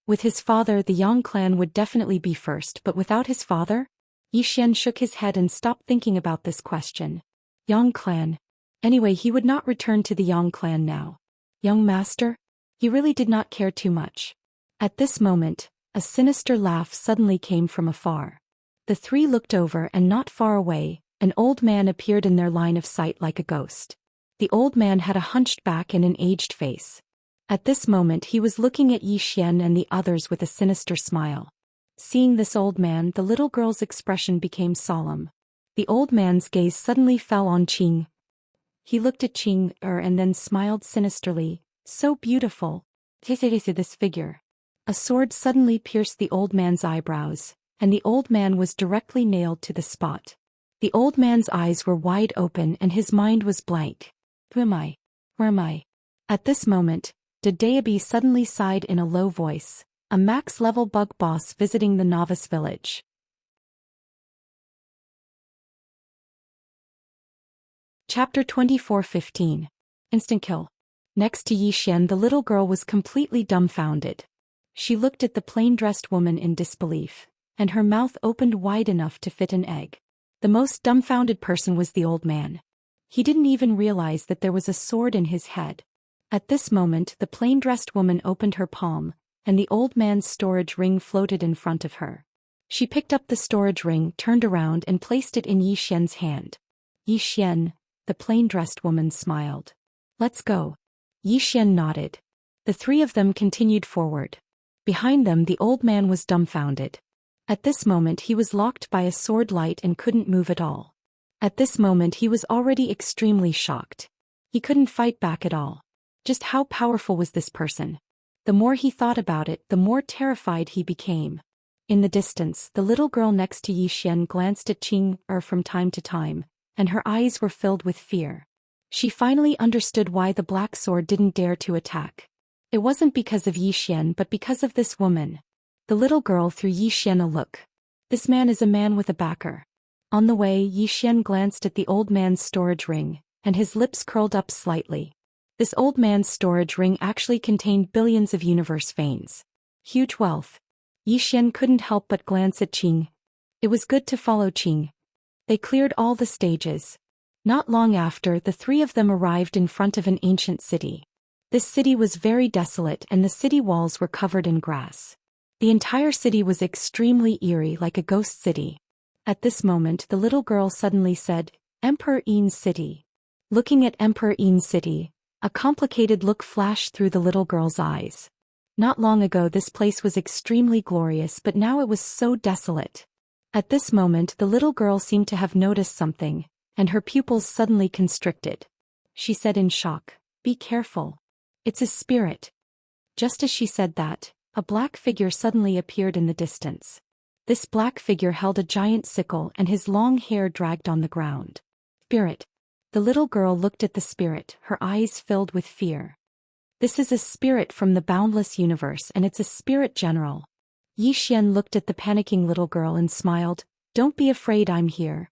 With his father, the Yang clan would definitely be first, but without his father? Xian shook his head and stopped thinking about this question. Yang clan. Anyway, he would not return to the Yang clan now. Young master? He really did not care too much. At this moment, a sinister laugh suddenly came from afar. The 3 looked over, and not far away, an old man appeared in their line of sight like a ghost. The old man had a hunched back and an aged face. At this moment he was looking at Xian and the others with a sinister smile. Seeing this old man, the little girl's expression became solemn. The old man's gaze suddenly fell on Qing. He looked at Qing, and then smiled sinisterly. So beautiful. This figure. A sword suddenly pierced the old man's eyebrows, and the old man was directly nailed to the spot. The old man's eyes were wide open and his mind was blank. Who am I? Where am I? At this moment, Dedeabi suddenly sighed in a low voice, a max-level bug boss visiting the novice village. Chapter 24:15. Instant kill. Next to Xian, the little girl was completely dumbfounded. She looked at the plain-dressed woman in disbelief, and her mouth opened wide enough to fit an egg. The most dumbfounded person was the old man. He didn't even realize that there was a sword in his head. At this moment, the plain-dressed woman opened her palm, and the old man's storage ring floated in front of her. She picked up the storage ring, turned around and placed it in Xian's hand. Xian, the plain-dressed woman smiled. Let's go. Xian nodded. The 3 of them continued forward. Behind them the old man was dumbfounded. At this moment he was locked by a sword light and couldn't move at all. At this moment he was already extremely shocked. He couldn't fight back at all. Just how powerful was this person? The more he thought about it, the more terrified he became. In the distance, the little girl next to Xian glanced at Qing from time to time, and her eyes were filled with fear. She finally understood why the black sword didn't dare to attack. It wasn't because of Xian but because of this woman. The little girl threw Xian a look. This man is a man with a backer. On the way, Xian glanced at the old man's storage ring, and his lips curled up slightly. This old man's storage ring actually contained billions of universe veins. Huge wealth. Xian couldn't help but glance at Qing. It was good to follow Qing. They cleared all the stages. Not long after, the 3 of them arrived in front of an ancient city. This city was very desolate and the city walls were covered in grass. The entire city was extremely eerie, like a ghost city. At this moment the little girl suddenly said, Emperor Yin's city. Looking at Emperor Yin's city, a complicated look flashed through the little girl's eyes. Not long ago this place was extremely glorious, but now it was so desolate. At this moment the little girl seemed to have noticed something, and her pupils suddenly constricted. She said in shock, Be careful. It's a spirit. Just as she said that, a black figure suddenly appeared in the distance. This black figure held a giant sickle and his long hair dragged on the ground. Spirit. The little girl looked at the spirit, her eyes filled with fear. This is a spirit from the boundless universe and it's a spirit general. Xian looked at the panicking little girl and smiled. Don't be afraid, I'm here.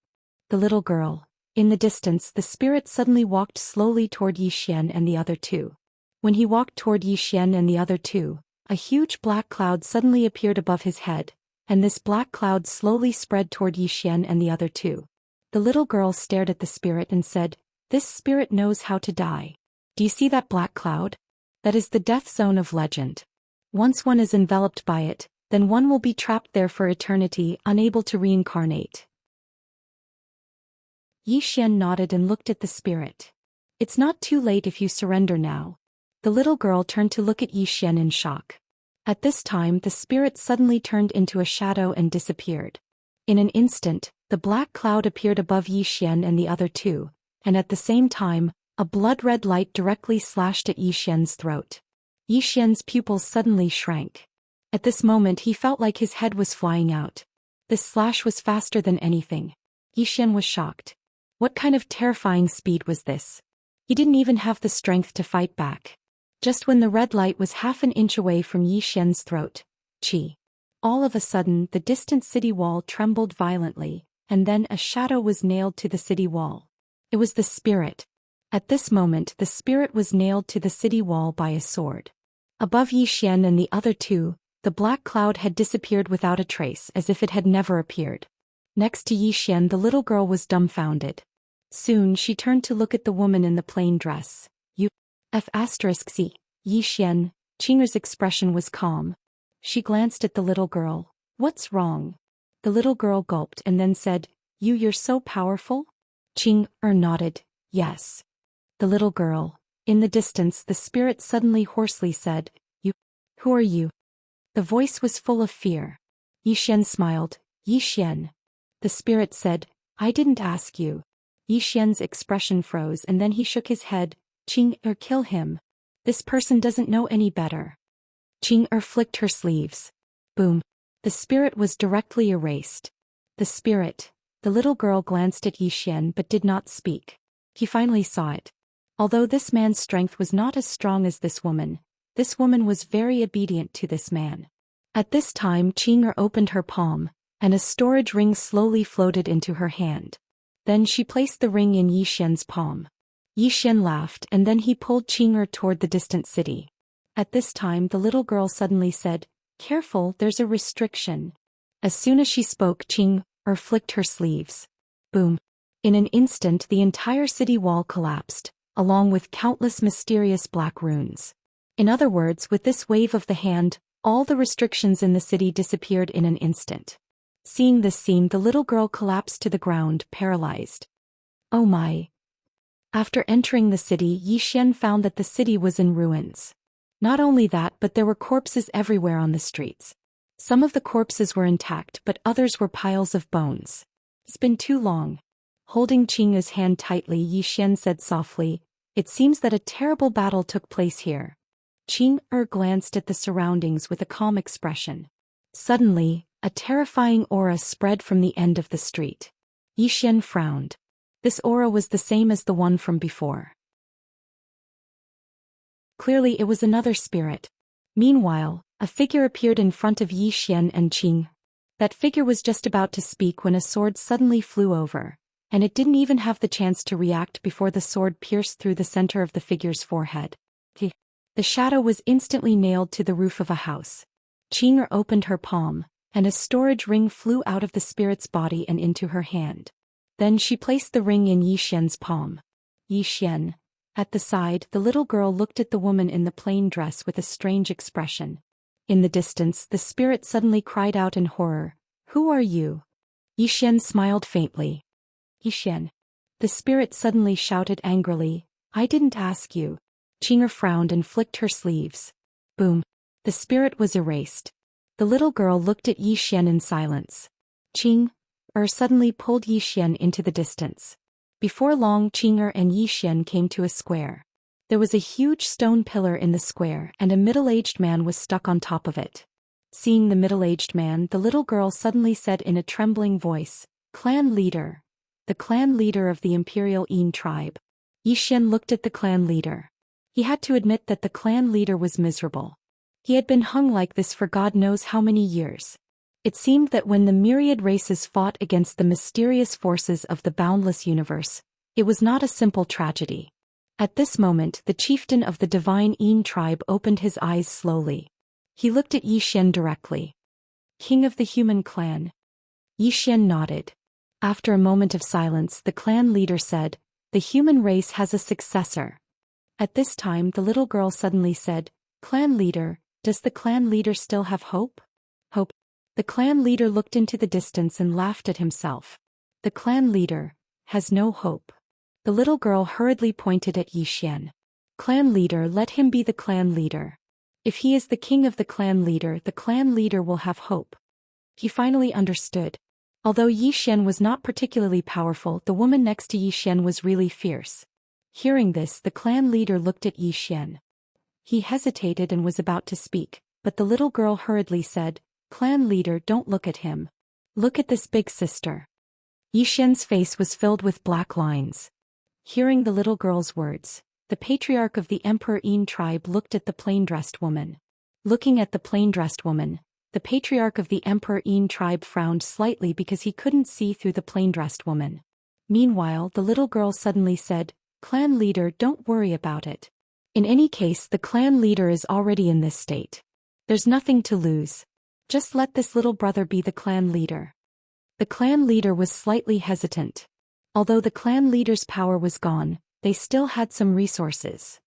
The little girl. In the distance, the spirit suddenly walked slowly toward Xian and the other two. When he walked toward Xian and the other two, a huge black cloud suddenly appeared above his head, and this black cloud slowly spread toward Xian and the other two. The little girl stared at the spirit and said, "This spirit knows how to die. Do you see that black cloud? That is the death zone of legend. Once one is enveloped by it, then one will be trapped there for eternity, unable to reincarnate." Xian nodded and looked at the spirit. "It's not too late if you surrender now." The little girl turned to look at Xian in shock. At this time the spirit suddenly turned into a shadow and disappeared. In an instant, the black cloud appeared above Xian and the other two, and at the same time, a blood-red light directly slashed at Xian's throat. Xian's pupils suddenly shrank. At this moment he felt like his head was flying out. This slash was faster than anything. Xian was shocked. What kind of terrifying speed was this? He didn't even have the strength to fight back. Just when the red light was half an inch away from Xian's throat, all of a sudden the distant city wall trembled violently, and then a shadow was nailed to the city wall. It was the spirit. At this moment the spirit was nailed to the city wall by a sword. Above Xian and the other two, the black cloud had disappeared without a trace, as if it had never appeared. Next to Xian, the little girl was dumbfounded. Soon she turned to look at the woman in the plain dress. F***C. Xian. Qing'er's expression was calm. She glanced at the little girl. "What's wrong?" The little girl gulped and then said, You're so powerful?" Qing'er nodded. "Yes." The little girl. In the distance the spirit suddenly hoarsely said, Who are you?" The voice was full of fear. Xian smiled. "Xian." The spirit said, "I didn't ask you." Xian's expression froze and then he shook his head. "Qing'er, kill him. This person doesn't know any better." Qing'er flicked her sleeves. Boom. The spirit was directly erased. The spirit. The little girl glanced at Xian but did not speak. He finally saw it. Although this man's strength was not as strong as this woman was very obedient to this man. At this time Qing'er opened her palm, and a storage ring slowly floated into her hand. Then she placed the ring in Xian's palm. Xian laughed and then he pulled Qing'er toward the distant city. At this time the little girl suddenly said, "Careful, there's a restriction." As soon as she spoke, Qing'er flicked her sleeves. Boom. In an instant the entire city wall collapsed, along with countless mysterious black runes. In other words, with this wave of the hand, all the restrictions in the city disappeared in an instant. Seeing this scene, the little girl collapsed to the ground, paralyzed. Oh my. After entering the city, Xian found that the city was in ruins. Not only that, but there were corpses everywhere on the streets. Some of the corpses were intact, but others were piles of bones. It's been too long. Holding Qing'er's hand tightly, Xian said softly, "It seems that a terrible battle took place here." Qing'er glanced at the surroundings with a calm expression. Suddenly, a terrifying aura spread from the end of the street. Xian frowned. This aura was the same as the one from before. Clearly it was another spirit. Meanwhile, a figure appeared in front of Xian and Qing. That figure was just about to speak when a sword suddenly flew over, and it didn't even have the chance to react before the sword pierced through the center of the figure's forehead. The shadow was instantly nailed to the roof of a house. Qing'er opened her palm, and a storage ring flew out of the spirit's body and into her hand. Then she placed the ring in Xian's palm. Xian. At the side, the little girl looked at the woman in the plain dress with a strange expression. In the distance, the spirit suddenly cried out in horror, "Who are you?" Xian smiled faintly. Xian. The spirit suddenly shouted angrily, "I didn't ask you." Qing'er frowned and flicked her sleeves. Boom. The spirit was erased. The little girl looked at Xian in silence. Qing'er suddenly pulled Xian into the distance. Before long, Qing'er and Xian came to a square. There was a huge stone pillar in the square and a middle-aged man was stuck on top of it. Seeing the middle-aged man, the little girl suddenly said in a trembling voice, "Clan leader. The clan leader of the Imperial Yin tribe." Zhou Xian looked at the clan leader. He had to admit that the clan leader was miserable. He had been hung like this for God knows how many years. It seemed that when the myriad races fought against the mysterious forces of the boundless universe, it was not a simple tragedy. At this moment, the chieftain of the divine Yin tribe opened his eyes slowly. He looked at Zhou Xian directly. "King of the human clan." Zhou Xian nodded. After a moment of silence, the clan leader said, "The human race has a successor." At this time, the little girl suddenly said, "Clan leader, does the clan leader still have hope?" Hope. The clan leader looked into the distance and laughed at himself. "The clan leader has no hope." The little girl hurriedly pointed at Zhou Xian. "Clan leader, let him be the clan leader. If he is the king of the clan leader will have hope." He finally understood. Although Zhou Xian was not particularly powerful, the woman next to Zhou Xian was really fierce. Hearing this, the clan leader looked at Zhou Xian. He hesitated and was about to speak, but the little girl hurriedly said, "Clan leader, don't look at him. Look at this big sister." Zhou Xian's face was filled with black lines. Hearing the little girl's words, the patriarch of the Emperor Yin tribe looked at the plain-dressed woman. Looking at the plain-dressed woman, the patriarch of the Emperor Yin tribe frowned slightly because he couldn't see through the plain-dressed woman. Meanwhile, the little girl suddenly said, "Clan leader, don't worry about it. In any case, the clan leader is already in this state. There's nothing to lose. Just let this little brother be the clan leader." The clan leader was slightly hesitant. Although the clan leader's power was gone, they still had some resources.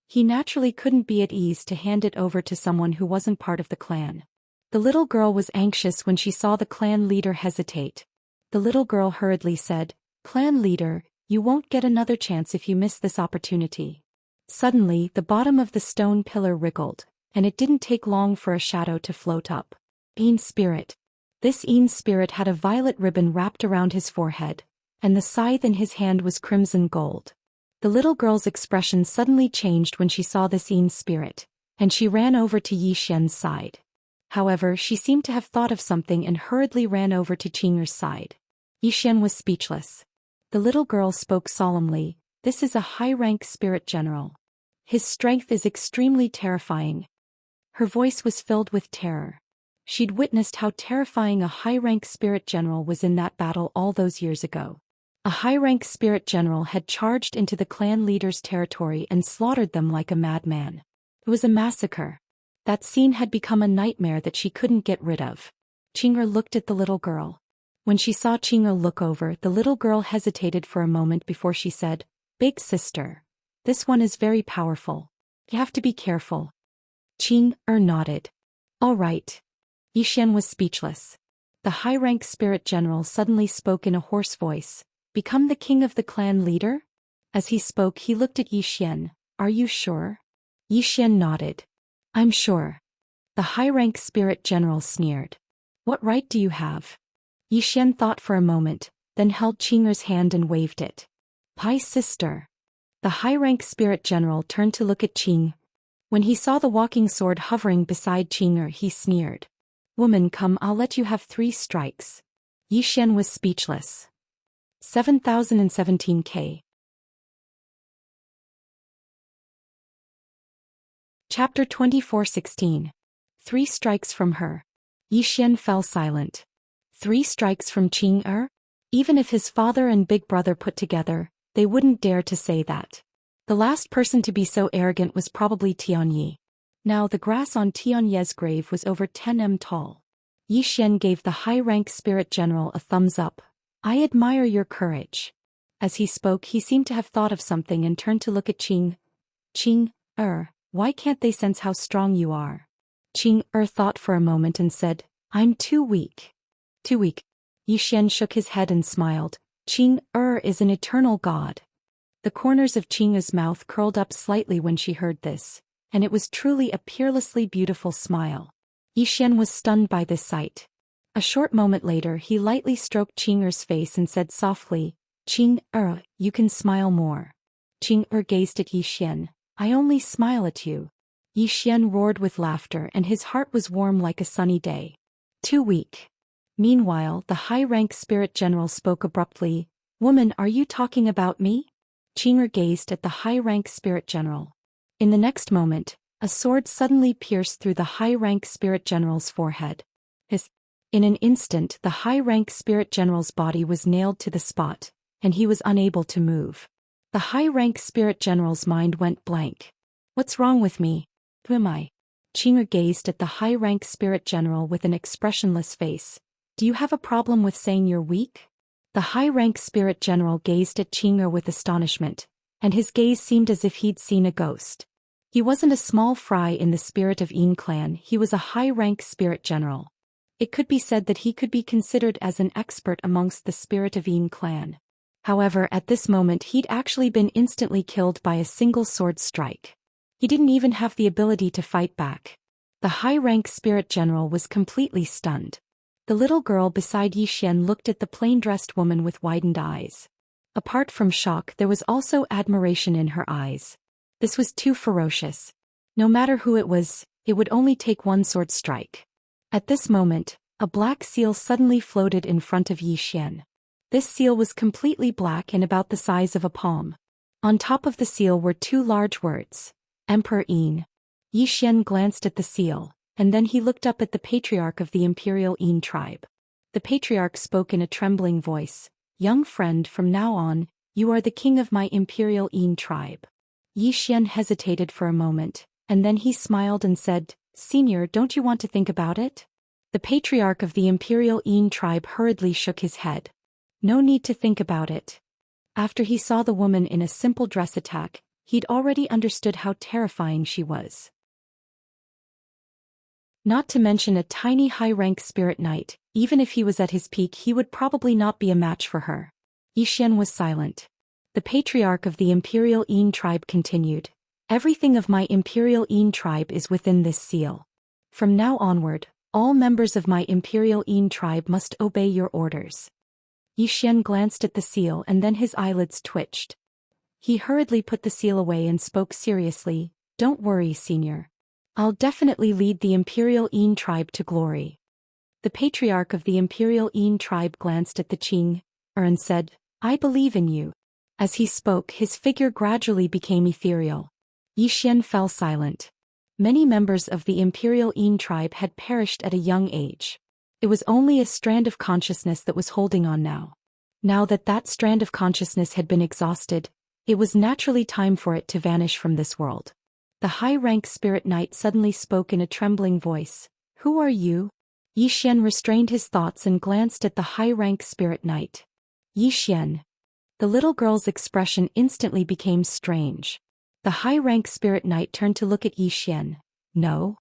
He naturally couldn't be at ease to hand it over to someone who wasn't part of the clan. The little girl was anxious when she saw the clan leader hesitate. The little girl hurriedly said, "Clan leader, you won't get another chance if you miss this opportunity." Suddenly, the bottom of the stone pillar wriggled, and it didn't take long for a shadow to float up. Yin spirit. This Yin spirit had a violet ribbon wrapped around his forehead, and the scythe in his hand was crimson gold. The little girl's expression suddenly changed when she saw this Yin spirit, and she ran over to Zhou Xian's side. However, she seemed to have thought of something and hurriedly ran over to Qing'er's side. Zhou Xian was speechless. The little girl spoke solemnly, "This is a high-rank spirit general. His strength is extremely terrifying." Her voice was filled with terror. She'd witnessed how terrifying a high-rank spirit general was in that battle all those years ago. A high-rank spirit general had charged into the clan leader's territory and slaughtered them like a madman. It was a massacre. That scene had become a nightmare that she couldn't get rid of. Qing'er looked at the little girl. When she saw Qing'er look over, the little girl hesitated for a moment before she said, "Big sister. This one is very powerful. You have to be careful." Qing'er nodded. "All right." Zhou Xian was speechless. The high-rank spirit general suddenly spoke in a hoarse voice, "Become the king of the clan leader?" As he spoke, he looked at Zhou Xian. "Are you sure?" Zhou Xian nodded. "I'm sure." The high-rank spirit general sneered. "What right do you have?" Zhou Xian thought for a moment, then held Qing'er's hand and waved it. "Pai sister." The high-rank spirit general turned to look at Qing. When he saw the walking sword hovering beside Qing'er, he sneered. "Woman, come, I'll let you have 3 strikes." Zhou Xian was speechless. 7017K. Chapter 24:16. 3 strikes from her. Zhou Xian fell silent. 3 strikes from Qing'er? Even if his father and big brother put together, they wouldn't dare to say that. The last person to be so arrogant was probably Tianyi. Now the grass on Tianyi's grave was over 10 m tall. Zhou Xian gave the high-rank spirit general a thumbs up. "I admire your courage." As he spoke, he seemed to have thought of something and turned to look at Qing. "Qing-er, why can't they sense how strong you are?" Qing-er thought for a moment and said, "I'm too weak." "Too weak?" Zhou Xian shook his head and smiled. "Qing-er is an eternal god." The corners of Qing'er's mouth curled up slightly when she heard this, and it was truly a peerlessly beautiful smile. Zhou Xian was stunned by this sight. A short moment later, he lightly stroked Qing'er's face and said softly, "Qing-er, you can smile more." Qing'er gazed at Yi Xian. I only smile at you. Yi Xian roared with laughter and his heart was warm like a sunny day. Too weak. Meanwhile, the high-rank spirit general spoke abruptly. Woman, are you talking about me? Qing'er gazed at the high-rank spirit general. In the next moment, a sword suddenly pierced through the high-rank spirit general's forehead. In an instant, the high-rank spirit general's body was nailed to the spot, and he was unable to move. The high-rank spirit general's mind went blank. What's wrong with me? Who am I? Qing'er gazed at the high-rank spirit general with an expressionless face. Do you have a problem with saying you're weak? The high-rank spirit general gazed at Qing'er with astonishment, and his gaze seemed as if he'd seen a ghost. He wasn't a small fry in the spirit of Yin clan, he was a high-rank spirit general. It could be said that he could be considered as an expert amongst the spirit of Yin clan. However, at this moment he'd actually been instantly killed by a single sword strike. He didn't even have the ability to fight back. The high-rank spirit general was completely stunned. The little girl beside Yi Xian looked at the plain-dressed woman with widened eyes. Apart from shock, there was also admiration in her eyes. This was too ferocious. No matter who it would only take one sword strike. At this moment, a black seal suddenly floated in front of Yi Xian. This seal was completely black and about the size of a palm. On top of the seal were two large words, Emperor Yin. Yi Xian glanced at the seal, and then he looked up at the patriarch of the Imperial Yin tribe. The patriarch spoke in a trembling voice, Young friend, from now on, you are the king of my Imperial Yin tribe. Yi Xian hesitated for a moment, and then he smiled and said, Senior, don't you want to think about it? The patriarch of the Imperial Yin tribe hurriedly shook his head. No need to think about it. After he saw the woman in a simple dress attack, he'd already understood how terrifying she was. Not to mention a tiny high-rank spirit knight, even if he was at his peak he would probably not be a match for her. Yi Xian was silent. The patriarch of the Imperial Yin tribe continued, Everything of my Imperial Yin tribe is within this seal. From now onward, all members of my Imperial Yin tribe must obey your orders. Yi Xian glanced at the seal and then his eyelids twitched. He hurriedly put the seal away and spoke seriously, Don't worry, Senior. I'll definitely lead the Imperial Yin tribe to glory. The patriarch of the Imperial Yin tribe glanced at the Qing'er and said, I believe in you. As he spoke, his figure gradually became ethereal. Yi Xian fell silent. Many members of the Imperial Yin tribe had perished at a young age. It was only a strand of consciousness that was holding on now. Now that that strand of consciousness had been exhausted, it was naturally time for it to vanish from this world. The high-rank spirit knight suddenly spoke in a trembling voice. Who are you? Yi Xian restrained his thoughts and glanced at the high-rank spirit knight. Yi Xian. The little girl's expression instantly became strange. The high-rank spirit knight turned to look at Yi Xian. No?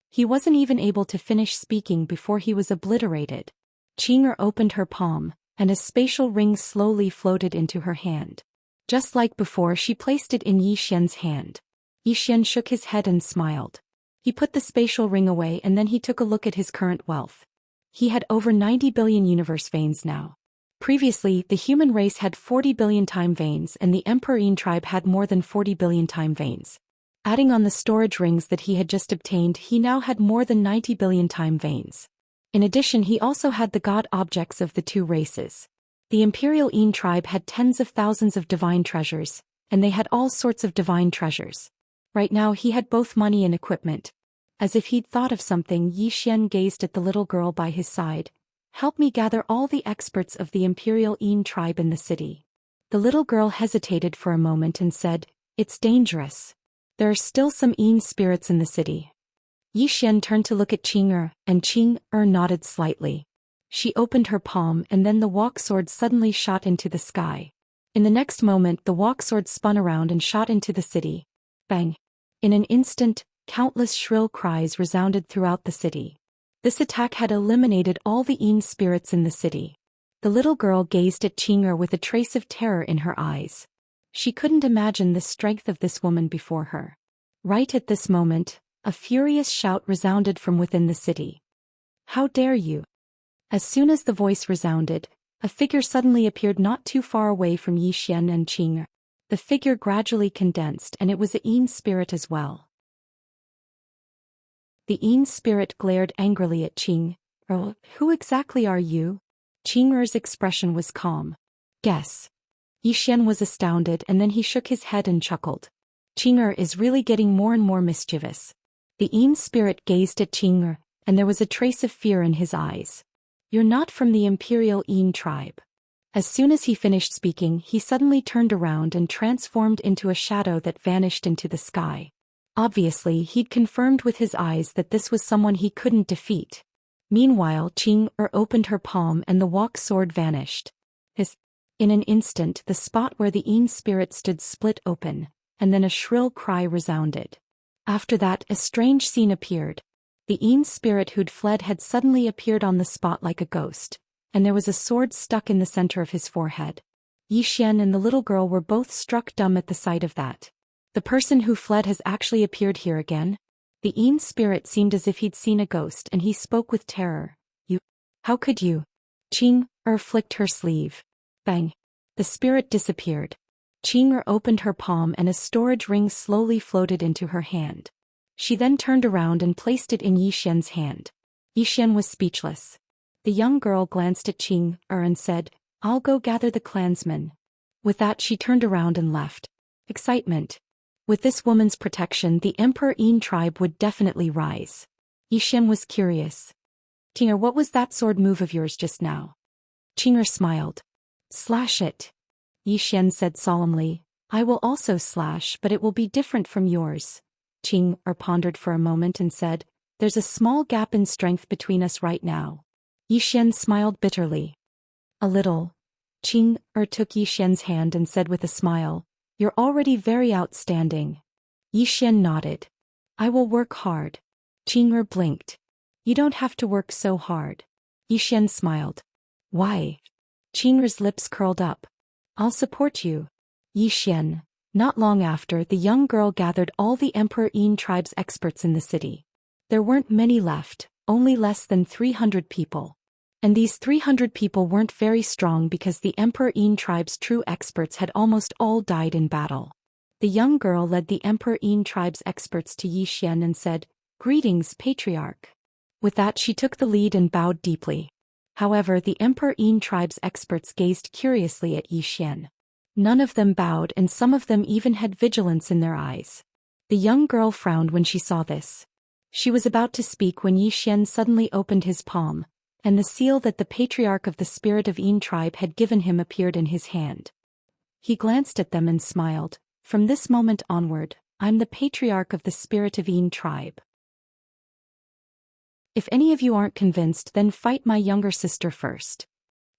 He wasn't even able to finish speaking before he was obliterated. Qing'er opened her palm, and a spatial ring slowly floated into her hand. Just like before, she placed it in Yi Xian's hand. Yi Xian shook his head and smiled. He put the spatial ring away and then he took a look at his current wealth. He had over 90 billion universe veins now. Previously, the human race had 40 billion time veins and the Emperor Yin tribe had more than 40 billion time veins. Adding on the storage rings that he had just obtained, he now had more than 90 billion time veins. In addition, he also had the god objects of the two races. The Imperial Yin tribe had tens of thousands of divine treasures, and they had all sorts of divine treasures. Right now he had both money and equipment. As if he'd thought of something, Yi Xian gazed at the little girl by his side. Help me gather all the experts of the Imperial Yin tribe in the city. The little girl hesitated for a moment and said, It's dangerous. There are still some Yin spirits in the city. Yi Xian turned to look at Qing'er, and Qing'er nodded slightly. She opened her palm and then the walk sword suddenly shot into the sky. In the next moment the walk sword spun around and shot into the city. Bang! In an instant, countless shrill cries resounded throughout the city. This attack had eliminated all the Yin spirits in the city. The little girl gazed at Qing'er with a trace of terror in her eyes. She couldn't imagine the strength of this woman before her. Right at this moment, a furious shout resounded from within the city. How dare you! As soon as the voice resounded, a figure suddenly appeared not too far away from Yi Xian and Qing'er. The figure gradually condensed and it was a Yin spirit as well. The Yin spirit glared angrily at Qing. "Oh, who exactly are you?" Qing'er's expression was calm. "Guess." Yixian was astounded and then he shook his head and chuckled. Qing'er is really getting more and more mischievous. The Yin spirit gazed at Qing'er, and there was a trace of fear in his eyes. "You're not from the Imperial Yin tribe." As soon as he finished speaking, he suddenly turned around and transformed into a shadow that vanished into the sky. Obviously, he'd confirmed with his eyes that this was someone he couldn't defeat. Meanwhile, Qing'er opened her palm and the walk sword vanished. In an instant, the spot where the Yin spirit stood split open, and then a shrill cry resounded. After that, a strange scene appeared. The Yin spirit who'd fled had suddenly appeared on the spot like a ghost, and there was a sword stuck in the center of his forehead. Yixian and the little girl were both struck dumb at the sight of that. The person who fled has actually appeared here again? The Yin spirit seemed as if he'd seen a ghost and he spoke with terror. "You? How could you?" Qing'er flicked her sleeve. Bang! The spirit disappeared. Qing'er opened her palm and a storage ring slowly floated into her hand. She then turned around and placed it in Yixian's hand. Yixian was speechless. The young girl glanced at Qing'er and said, "I'll go gather the clansmen." With that she turned around and left. Excitement. With this woman's protection, the Emperor Yin tribe would definitely rise. Yixian was curious. "Qing'er, what was that sword move of yours just now?" Qing'er smiled. "Slash it." Yixian said solemnly, "I will also slash, but it will be different from yours." Qing'er pondered for a moment and said, "There's a small gap in strength between us right now." Yixian smiled bitterly. "A little." Qing'er took Yixian's hand and said with a smile, "You're already very outstanding." Yixian nodded. "I will work hard." Qing'er blinked. "You don't have to work so hard." Yixian smiled. "Why?" Qing'er's lips curled up. "I'll support you." Yixian. Not long after, the young girl gathered all the Emperor Yin tribe's experts in the city. There weren't many left, only less than 300 people. And these 300 people weren't very strong because the Emperor Yin tribe's true experts had almost all died in battle. The young girl led the Emperor Yin tribe's experts to Yixian and said, "Greetings, Patriarch." With that she took the lead and bowed deeply. However, the Emperor Yin tribe's experts gazed curiously at Yixian. None of them bowed and some of them even had vigilance in their eyes. The young girl frowned when she saw this. She was about to speak when Yixian suddenly opened his palm, and the seal that the Patriarch of the Spirit of Yin tribe had given him appeared in his hand. He glanced at them and smiled. "From this moment onward, I'm the Patriarch of the Spirit of Yin tribe. If any of you aren't convinced, then fight my younger sister first.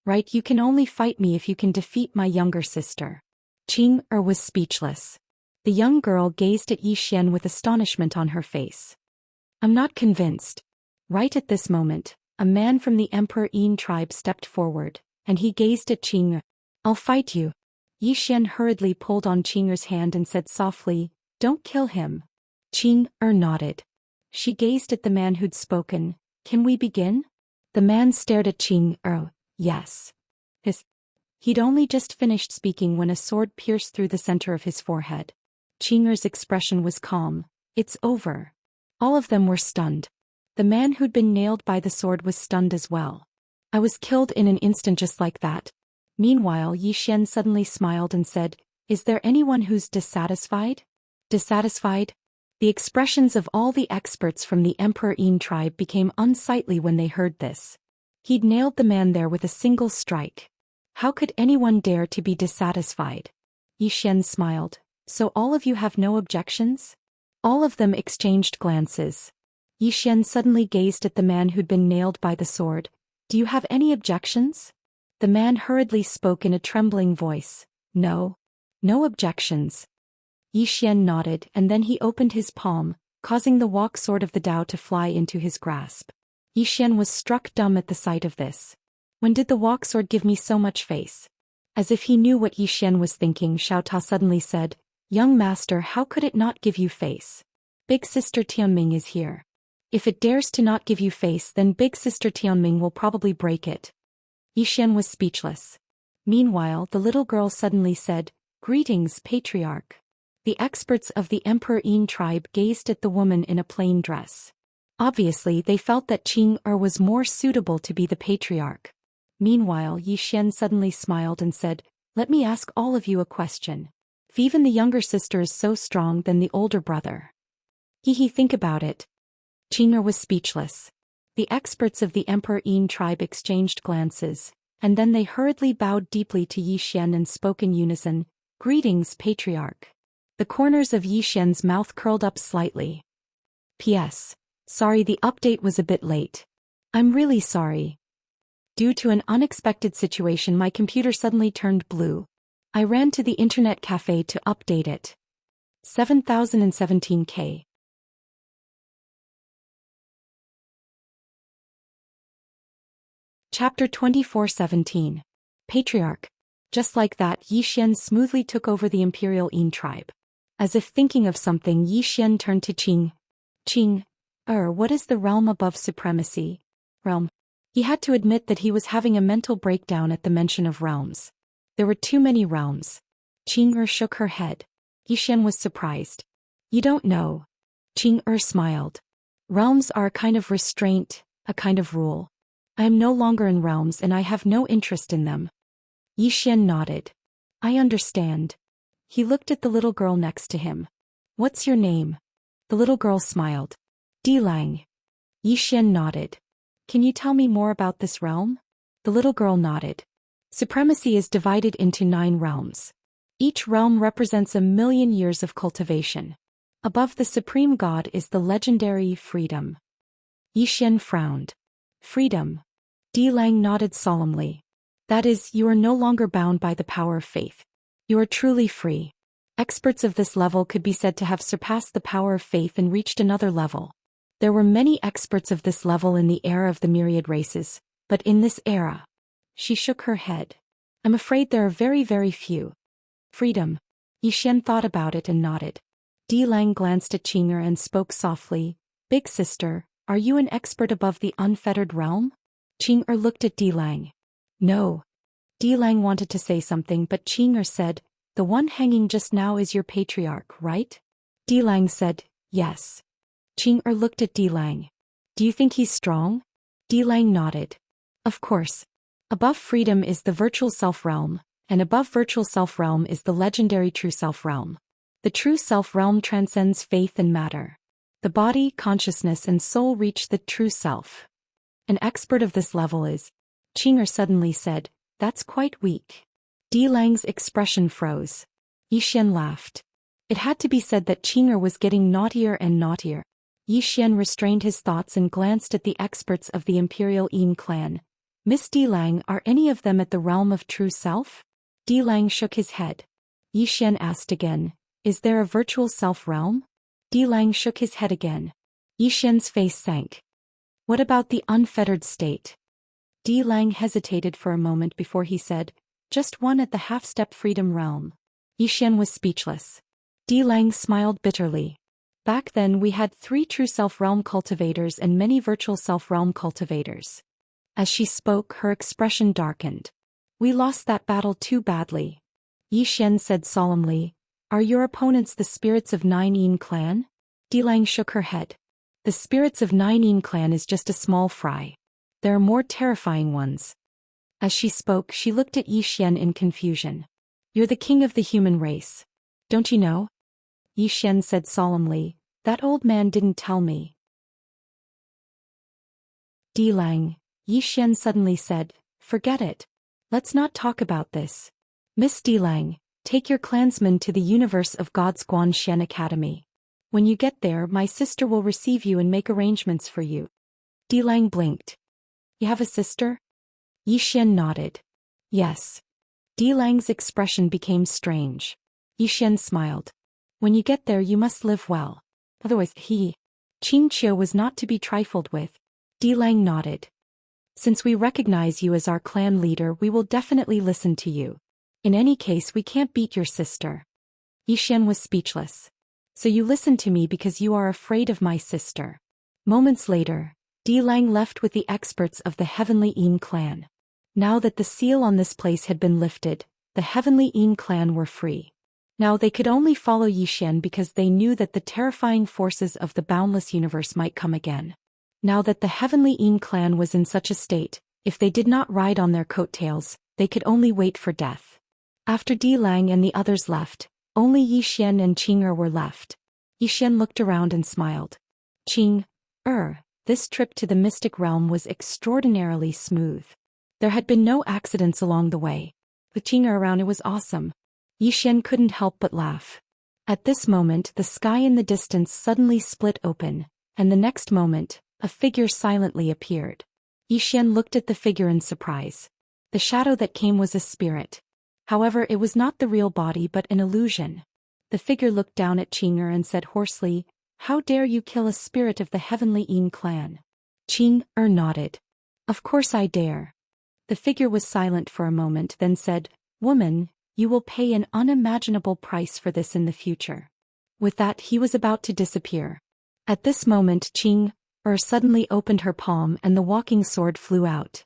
Right, you can only fight me if you can defeat my younger sister." Qing'er was speechless. The young girl gazed at Yixian with astonishment on her face. "I'm not convinced." Right at this moment, a man from the Emperor Yin tribe stepped forward, and he gazed at Qing'er. "I'll fight you." Yixian hurriedly pulled on Qing'er's hand and said softly, "Don't kill him." Qing'er nodded. She gazed at the man who'd spoken. "Can we begin?" The man stared at Qing'er. "Yes." He'd only just finished speaking when a sword pierced through the center of his forehead. Qing'er's expression was calm. "It's over." All of them were stunned. The man who'd been nailed by the sword was stunned as well. "I was killed in an instant just like that." Meanwhile, Yixian suddenly smiled and said, "Is there anyone who's dissatisfied?" Dissatisfied? The expressions of all the experts from the Emperor Yin tribe became unsightly when they heard this. He'd nailed the man there with a single strike. How could anyone dare to be dissatisfied? Yixian smiled. "So all of you have no objections?" All of them exchanged glances. Yixian suddenly gazed at the man who'd been nailed by the sword. "Do you have any objections?" The man hurriedly spoke in a trembling voice. "No. No objections." Yixian nodded and then he opened his palm, causing the walk sword of the Tao to fly into his grasp. Yixian was struck dumb at the sight of this. "When did the walk sword give me so much face?" As if he knew what Yixian was thinking, Xiao Ta suddenly said, "Young master, how could it not give you face? Big sister Tianming is here. If it dares to not give you face, then big sister Tianming will probably break it." Yixian was speechless. Meanwhile, the little girl suddenly said, Greetings, Patriarch. The experts of the Emperor Yin tribe gazed at the woman in a plain dress. Obviously, they felt that Qing was more suitable to be the patriarch. Meanwhile, Yi Xian suddenly smiled and said, "Let me ask all of you a question. If even the younger sister is so strong, then the older brother." Think about it. Qing was speechless. The experts of the Emperor Yin tribe exchanged glances, and then they hurriedly bowed deeply to Yi Xian and spoke in unison, "Greetings, Patriarch." The corners of Yi Xian's mouth curled up slightly. P.S. Sorry, the update was a bit late. I'm really sorry. Due to an unexpected situation, my computer suddenly turned blue. I ran to the internet cafe to update it. 7017K. Chapter 24:17. Patriarch. Just like that, Yi Xian smoothly took over the Imperial Yin tribe. As if thinking of something, Yi Xian turned to Qing. Qing, what is the realm above supremacy? Realm. He had to admit that he was having a mental breakdown at the mention of realms. There were too many realms. Qing shook her head. Yi Xian was surprised. You don't know. Qing smiled. Realms are a kind of restraint, a kind of rule. I am no longer in realms and I have no interest in them. Yi Xian nodded. I understand. He looked at the little girl next to him. What's your name? The little girl smiled. Dilang. Yi Xian nodded. Can you tell me more about this realm? The little girl nodded. Supremacy is divided into 9 realms. Each realm represents 1,000,000 years of cultivation. Above the supreme god is the legendary freedom. Yi Xian frowned. Freedom. Dilang nodded solemnly. That is, you are no longer bound by the power of faith. You are truly free. Experts of this level could be said to have surpassed the power of faith and reached another level. There were many experts of this level in the era of the myriad races, but in this era. She shook her head. I'm afraid there are very, very few. Freedom. Yi Xian thought about it and nodded. Dilang glanced at Qing and spoke softly. Big sister, are you an expert above the unfettered realm? Qing looked at Dilang. No. Dilang wanted to say something, but Qing said, the one hanging just now is your patriarch, right? Dilang said, yes. Qing looked at Dilang. Do you think he's strong? Dilang nodded. Of course. Above freedom is the virtual self realm, and above virtual self realm is the legendary true self realm. The true self realm transcends faith and matter. The body, consciousness and soul reach the true self. An expert of this level is. Qing suddenly said, that's quite weak. Dilang's expression froze. Yi Xian laughed. It had to be said that Qing was getting naughtier and naughtier. Yi Xian restrained his thoughts and glanced at the experts of the Imperial Yin clan. Miss Dilang, are any of them at the realm of true self? Dilang shook his head. Yi Xian asked again, is there a virtual self realm? Dilang shook his head again. Yi Xian's face sank. What about the unfettered state? Dilang hesitated for a moment before he said, just one at the half-step freedom realm. Yi Xian was speechless. Dilang smiled bitterly. Back then we had 3 true self-realm cultivators and many virtual self-realm cultivators. As she spoke, her expression darkened. We lost that battle too badly. Yi Xian said solemnly, are your opponents the spirits of 9 Yin clan? Dilang shook her head. The spirits of 9 Yin clan is just a small fry. There are more terrifying ones. As she spoke, she looked at Yi Xian in confusion. You're the king of the human race. Don't you know? Yi Xian said solemnly, that old man didn't tell me. Dilang, Yi Xian suddenly said, forget it. Let's not talk about this. Miss Dilang, take your clansmen to the universe of God's Guanxian Academy. When you get there, my sister will receive you and make arrangements for you. Dilang blinked. You have a sister? Yi Xian nodded. Yes. Dilang's expression became strange. Yi Xian smiled. When you get there you must live well. Otherwise Xianxia was not to be trifled with. Dilang nodded. Since we recognize you as our clan leader, we will definitely listen to you. In any case, we can't beat your sister. Yi Xian was speechless. So you listen to me because you are afraid of my sister. Moments later, Dilang left with the experts of the Heavenly Yin clan. Now that the seal on this place had been lifted, the Heavenly Yin clan were free. Now they could only follow Yixian because they knew that the terrifying forces of the boundless universe might come again. Now that the Heavenly Yin clan was in such a state, if they did not ride on their coattails, they could only wait for death. After Di Lang and the others left, only Yixian and Qing'er were left. Yixian looked around and smiled. Qing'er, this trip to the mystic realm was extraordinarily smooth. There had been no accidents along the way. With Qing'er around, it was awesome. Yixian couldn't help but laugh. At this moment, the sky in the distance suddenly split open, and the next moment, a figure silently appeared. Yixian looked at the figure in surprise. The shadow that came was a spirit. However, it was not the real body but an illusion. The figure looked down at Qing'er and said hoarsely, "How dare you kill a spirit of the Heavenly Yin clan?" Qing'er nodded. "Of course I dare." The figure was silent for a moment, then said, "Woman, you will pay an unimaginable price for this in the future." With that, he was about to disappear. At this moment, Qing'er suddenly opened her palm and the walking sword flew out.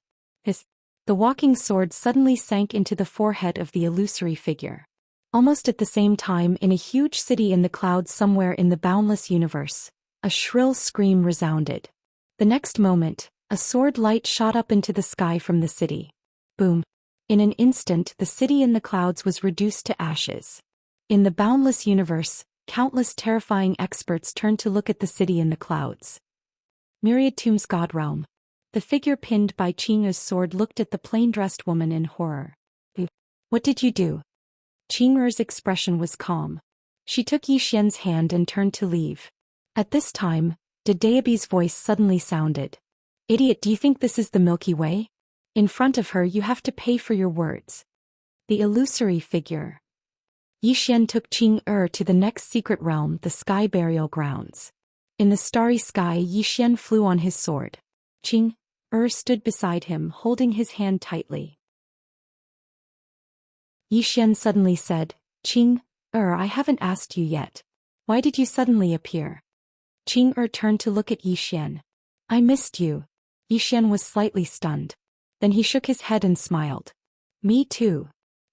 The walking sword suddenly sank into the forehead of the illusory figure. Almost at the same time, in a huge city in the clouds somewhere in the boundless universe, a shrill scream resounded. The next moment, a sword light shot up into the sky from the city. Boom! In an instant, the city in the clouds was reduced to ashes. In the boundless universe, countless terrifying experts turned to look at the city in the clouds. Myriad Tombs God Realm. The figure pinned by Qing'er's sword looked at the plain-dressed woman in horror. "What did you do?" Qing'er's expression was calm. She took Yixian's hand and turned to leave. At this time, Dedeabi's voice suddenly sounded. "Idiot, do you think this is the Milky Way? In front of her you have to pay for your words." The illusory figure. Yixian took Qing'er to the next secret realm, the Sky Burial Grounds. In the starry sky, Yixian flew on his sword. Qing'er stood beside him, holding his hand tightly. Yixian suddenly said, "Qing'er, I haven't asked you yet. Why did you suddenly appear?" Qing'er turned to look at Yixian. "I missed you." Yixian was slightly stunned. Then he shook his head and smiled. "Me too."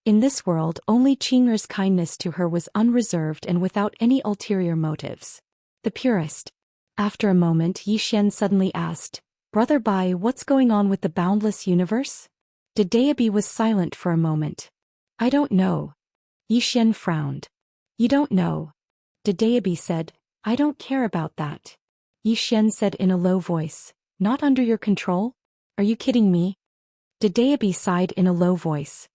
In this world, only Qing'er's kindness to her was unreserved and without any ulterior motives. The purest. After a moment, Yixian suddenly asked, "Brother Bai, what's going on with the boundless universe?" Dedeabi was silent for a moment. "I don't know." Yixian frowned. "You don't know?" Dedeabi said, "I don't care about that." Yixian said in a low voice, "Not under your control? Are you kidding me?" Dedeabi sighed in a low voice.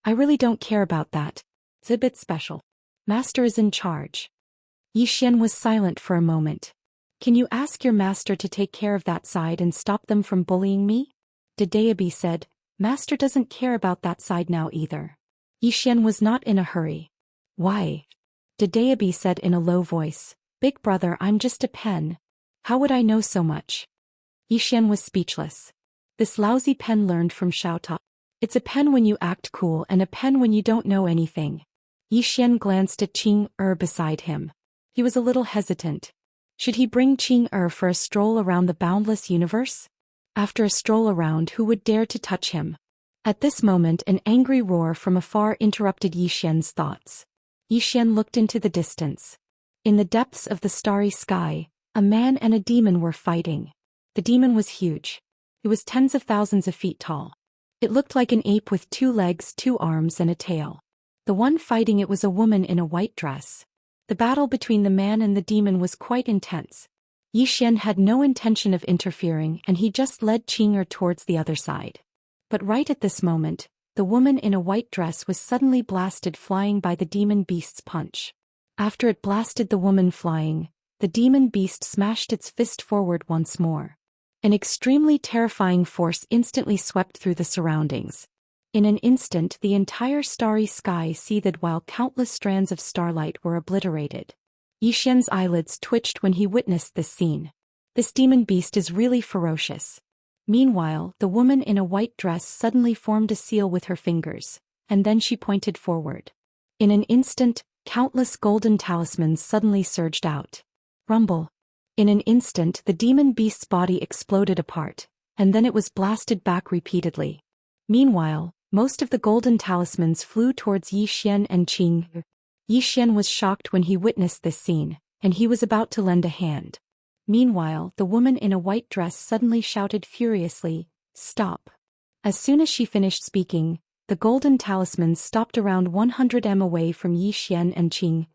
"I really don't care about that. It's a bit special. Master is in charge." Yixian was silent for a moment. "Can you ask your master to take care of that side and stop them from bullying me?" Dedeabi said, "Master doesn't care about that side now either." Yixian was not in a hurry. "Why?" Dedeabi said in a low voice, "Big brother, I'm just a pen. How would I know so much?" Yixian was speechless. This lousy pen learned from Xiaota. It's a pen when you act cool and a pen when you don't know anything. Yixian glanced at Qing'er beside him. He was a little hesitant. Should he bring Qing'er for a stroll around the boundless universe? After a stroll around, who would dare to touch him? At this moment, an angry roar from afar interrupted Yixian's thoughts. Yixian looked into the distance. In the depths of the starry sky, a man and a demon were fighting. The demon was huge. It was tens of thousands of feet tall. It looked like an ape with 2 legs, 2 arms, and a tail. The one fighting it was a woman in a white dress. The battle between the man and the demon was quite intense. Yixian had no intention of interfering and he just led Qing'er towards the other side. But right at this moment, the woman in a white dress was suddenly blasted flying by the demon beast's punch. After it blasted the woman flying, the demon beast smashed its fist forward once more. An extremely terrifying force instantly swept through the surroundings. In an instant, the entire starry sky seethed while countless strands of starlight were obliterated. Yixian's eyelids twitched when he witnessed this scene. This demon beast is really ferocious. Meanwhile, the woman in a white dress suddenly formed a seal with her fingers, and then she pointed forward. In an instant, countless golden talismans suddenly surged out. Rumble. In an instant, the demon beast's body exploded apart, and then it was blasted back repeatedly. Meanwhile, most of the golden talismans flew towards Yixian and Qing'er. Yi Xian was shocked when he witnessed this scene, and he was about to lend a hand. Meanwhile, the woman in a white dress suddenly shouted furiously, "Stop!" As soon as she finished speaking, the golden talismans stopped around 100 m away from Yi Xian and Qing.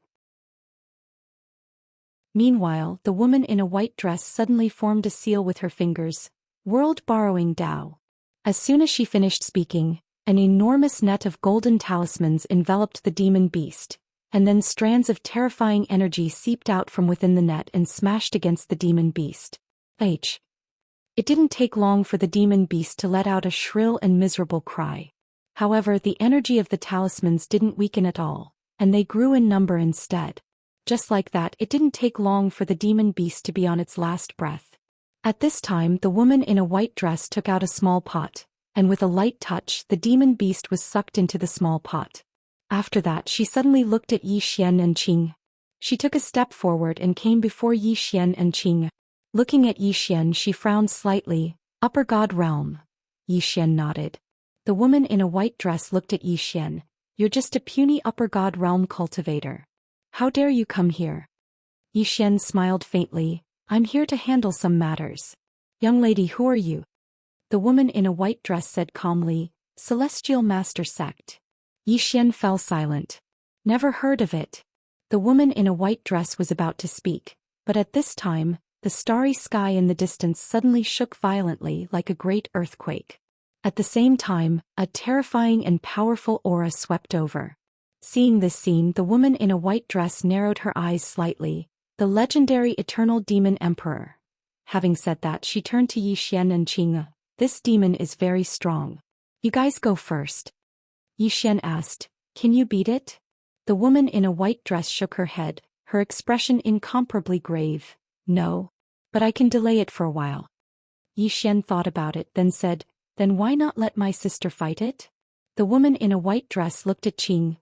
Meanwhile, the woman in a white dress suddenly formed a seal with her fingers, world-borrowing Tao. As soon as she finished speaking, an enormous net of golden talismans enveloped the demon beast, and then strands of terrifying energy seeped out from within the net and smashed against the demon beast. It didn't take long for the demon beast to let out a shrill and miserable cry. However, the energy of the talismans didn't weaken at all, and they grew in number instead. Just like that, it didn't take long for the demon beast to be on its last breath. At this time, the woman in a white dress took out a small pot, and with a light touch, the demon beast was sucked into the small pot. After that, she suddenly looked at Yi Xian and Qing. She took a step forward and came before Yi Xian and Qing. Looking at Yi Xian, she frowned slightly. "Upper God Realm." Yi Xian nodded. The woman in a white dress looked at Yi Xian. "You're just a puny Upper God Realm cultivator. How dare you come here?" Yi Xian smiled faintly. "I'm here to handle some matters." "Young lady, who are you?" The woman in a white dress said calmly, "Celestial Master Sect." Yi Xian fell silent. "Never heard of it." The woman in a white dress was about to speak, but at this time, the starry sky in the distance suddenly shook violently like a great earthquake. At the same time, a terrifying and powerful aura swept over. Seeing this scene, the woman in a white dress narrowed her eyes slightly. "The legendary Eternal Demon Emperor." Having said that, she turned to Yi Xian and Qing. "This demon is very strong. You guys go first." Yi Xian asked, "Can you beat it?" The woman in a white dress shook her head, her expression incomparably grave. "No. But I can delay it for a while." Yi Xian thought about it, then said, "Then why not let my sister fight it?" The woman in a white dress looked at Qing.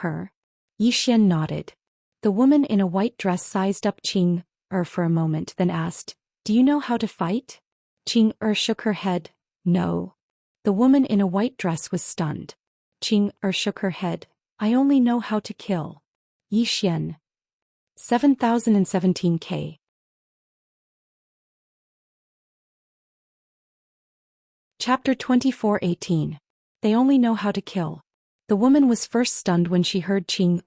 "Her?" Yi Xian nodded. The woman in a white dress sized up Qing for a moment, then asked, "Do you know how to fight?" Qing shook her head. "No." The woman in a white dress was stunned. Qing shook her head. "I only know how to kill." Yi Xian. 7017K. Chapter 24:18. They only know how to kill. The woman was first stunned when she heard Qing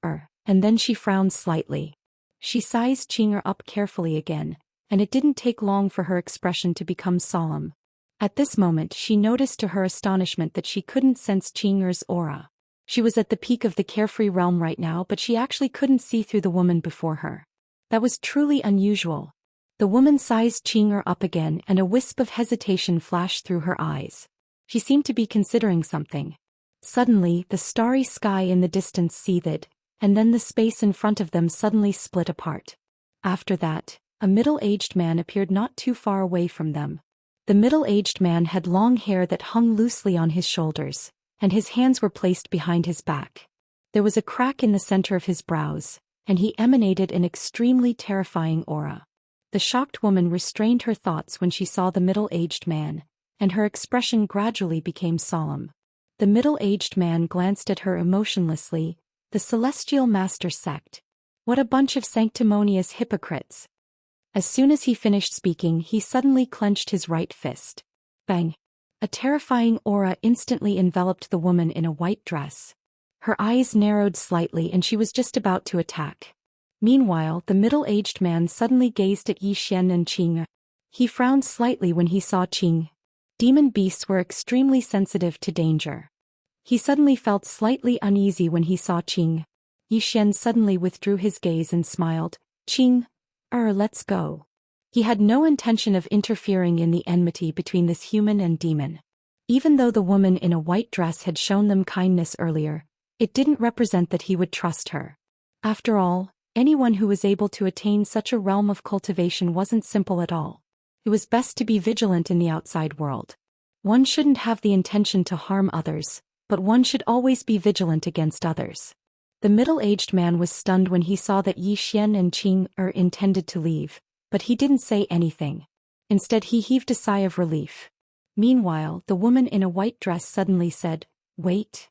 and then she frowned slightly. She sized Qing up carefully again, and it didn't take long for her expression to become solemn. At this moment, she noticed to her astonishment that she couldn't sense Qing's aura. She was at the peak of the carefree realm right now, but she actually couldn't see through the woman before her. That was truly unusual. The woman sized Qing up again, and a wisp of hesitation flashed through her eyes. She seemed to be considering something. Suddenly, the starry sky in the distance seethed, and then the space in front of them suddenly split apart. After that, a middle-aged man appeared not too far away from them. The middle-aged man had long hair that hung loosely on his shoulders, and his hands were placed behind his back. There was a crack in the center of his brows, and he emanated an extremely terrifying aura. The shocked woman restrained her thoughts when she saw the middle-aged man, and her expression gradually became solemn. The middle-aged man glanced at her emotionlessly. "The Celestial Master Sect. What a bunch of sanctimonious hypocrites." As soon as he finished speaking, he suddenly clenched his right fist. Bang! A terrifying aura instantly enveloped the woman in a white dress. Her eyes narrowed slightly and she was just about to attack. Meanwhile, the middle-aged man suddenly gazed at Yi Xian and Qing. He frowned slightly when he saw Qing. Demon beasts were extremely sensitive to danger. He suddenly felt slightly uneasy when he saw Qing. Yi Xian suddenly withdrew his gaze and smiled. "Qing, let's go." He had no intention of interfering in the enmity between this human and demon. Even though the woman in a white dress had shown them kindness earlier, it didn't represent that he would trust her. After all, anyone who was able to attain such a realm of cultivation wasn't simple at all. It was best to be vigilant in the outside world. One shouldn't have the intention to harm others, but one should always be vigilant against others. The middle-aged man was stunned when he saw that Yi Xian and Qing intended to leave, but he didn't say anything. Instead, he heaved a sigh of relief. Meanwhile, the woman in a white dress suddenly said, "Wait."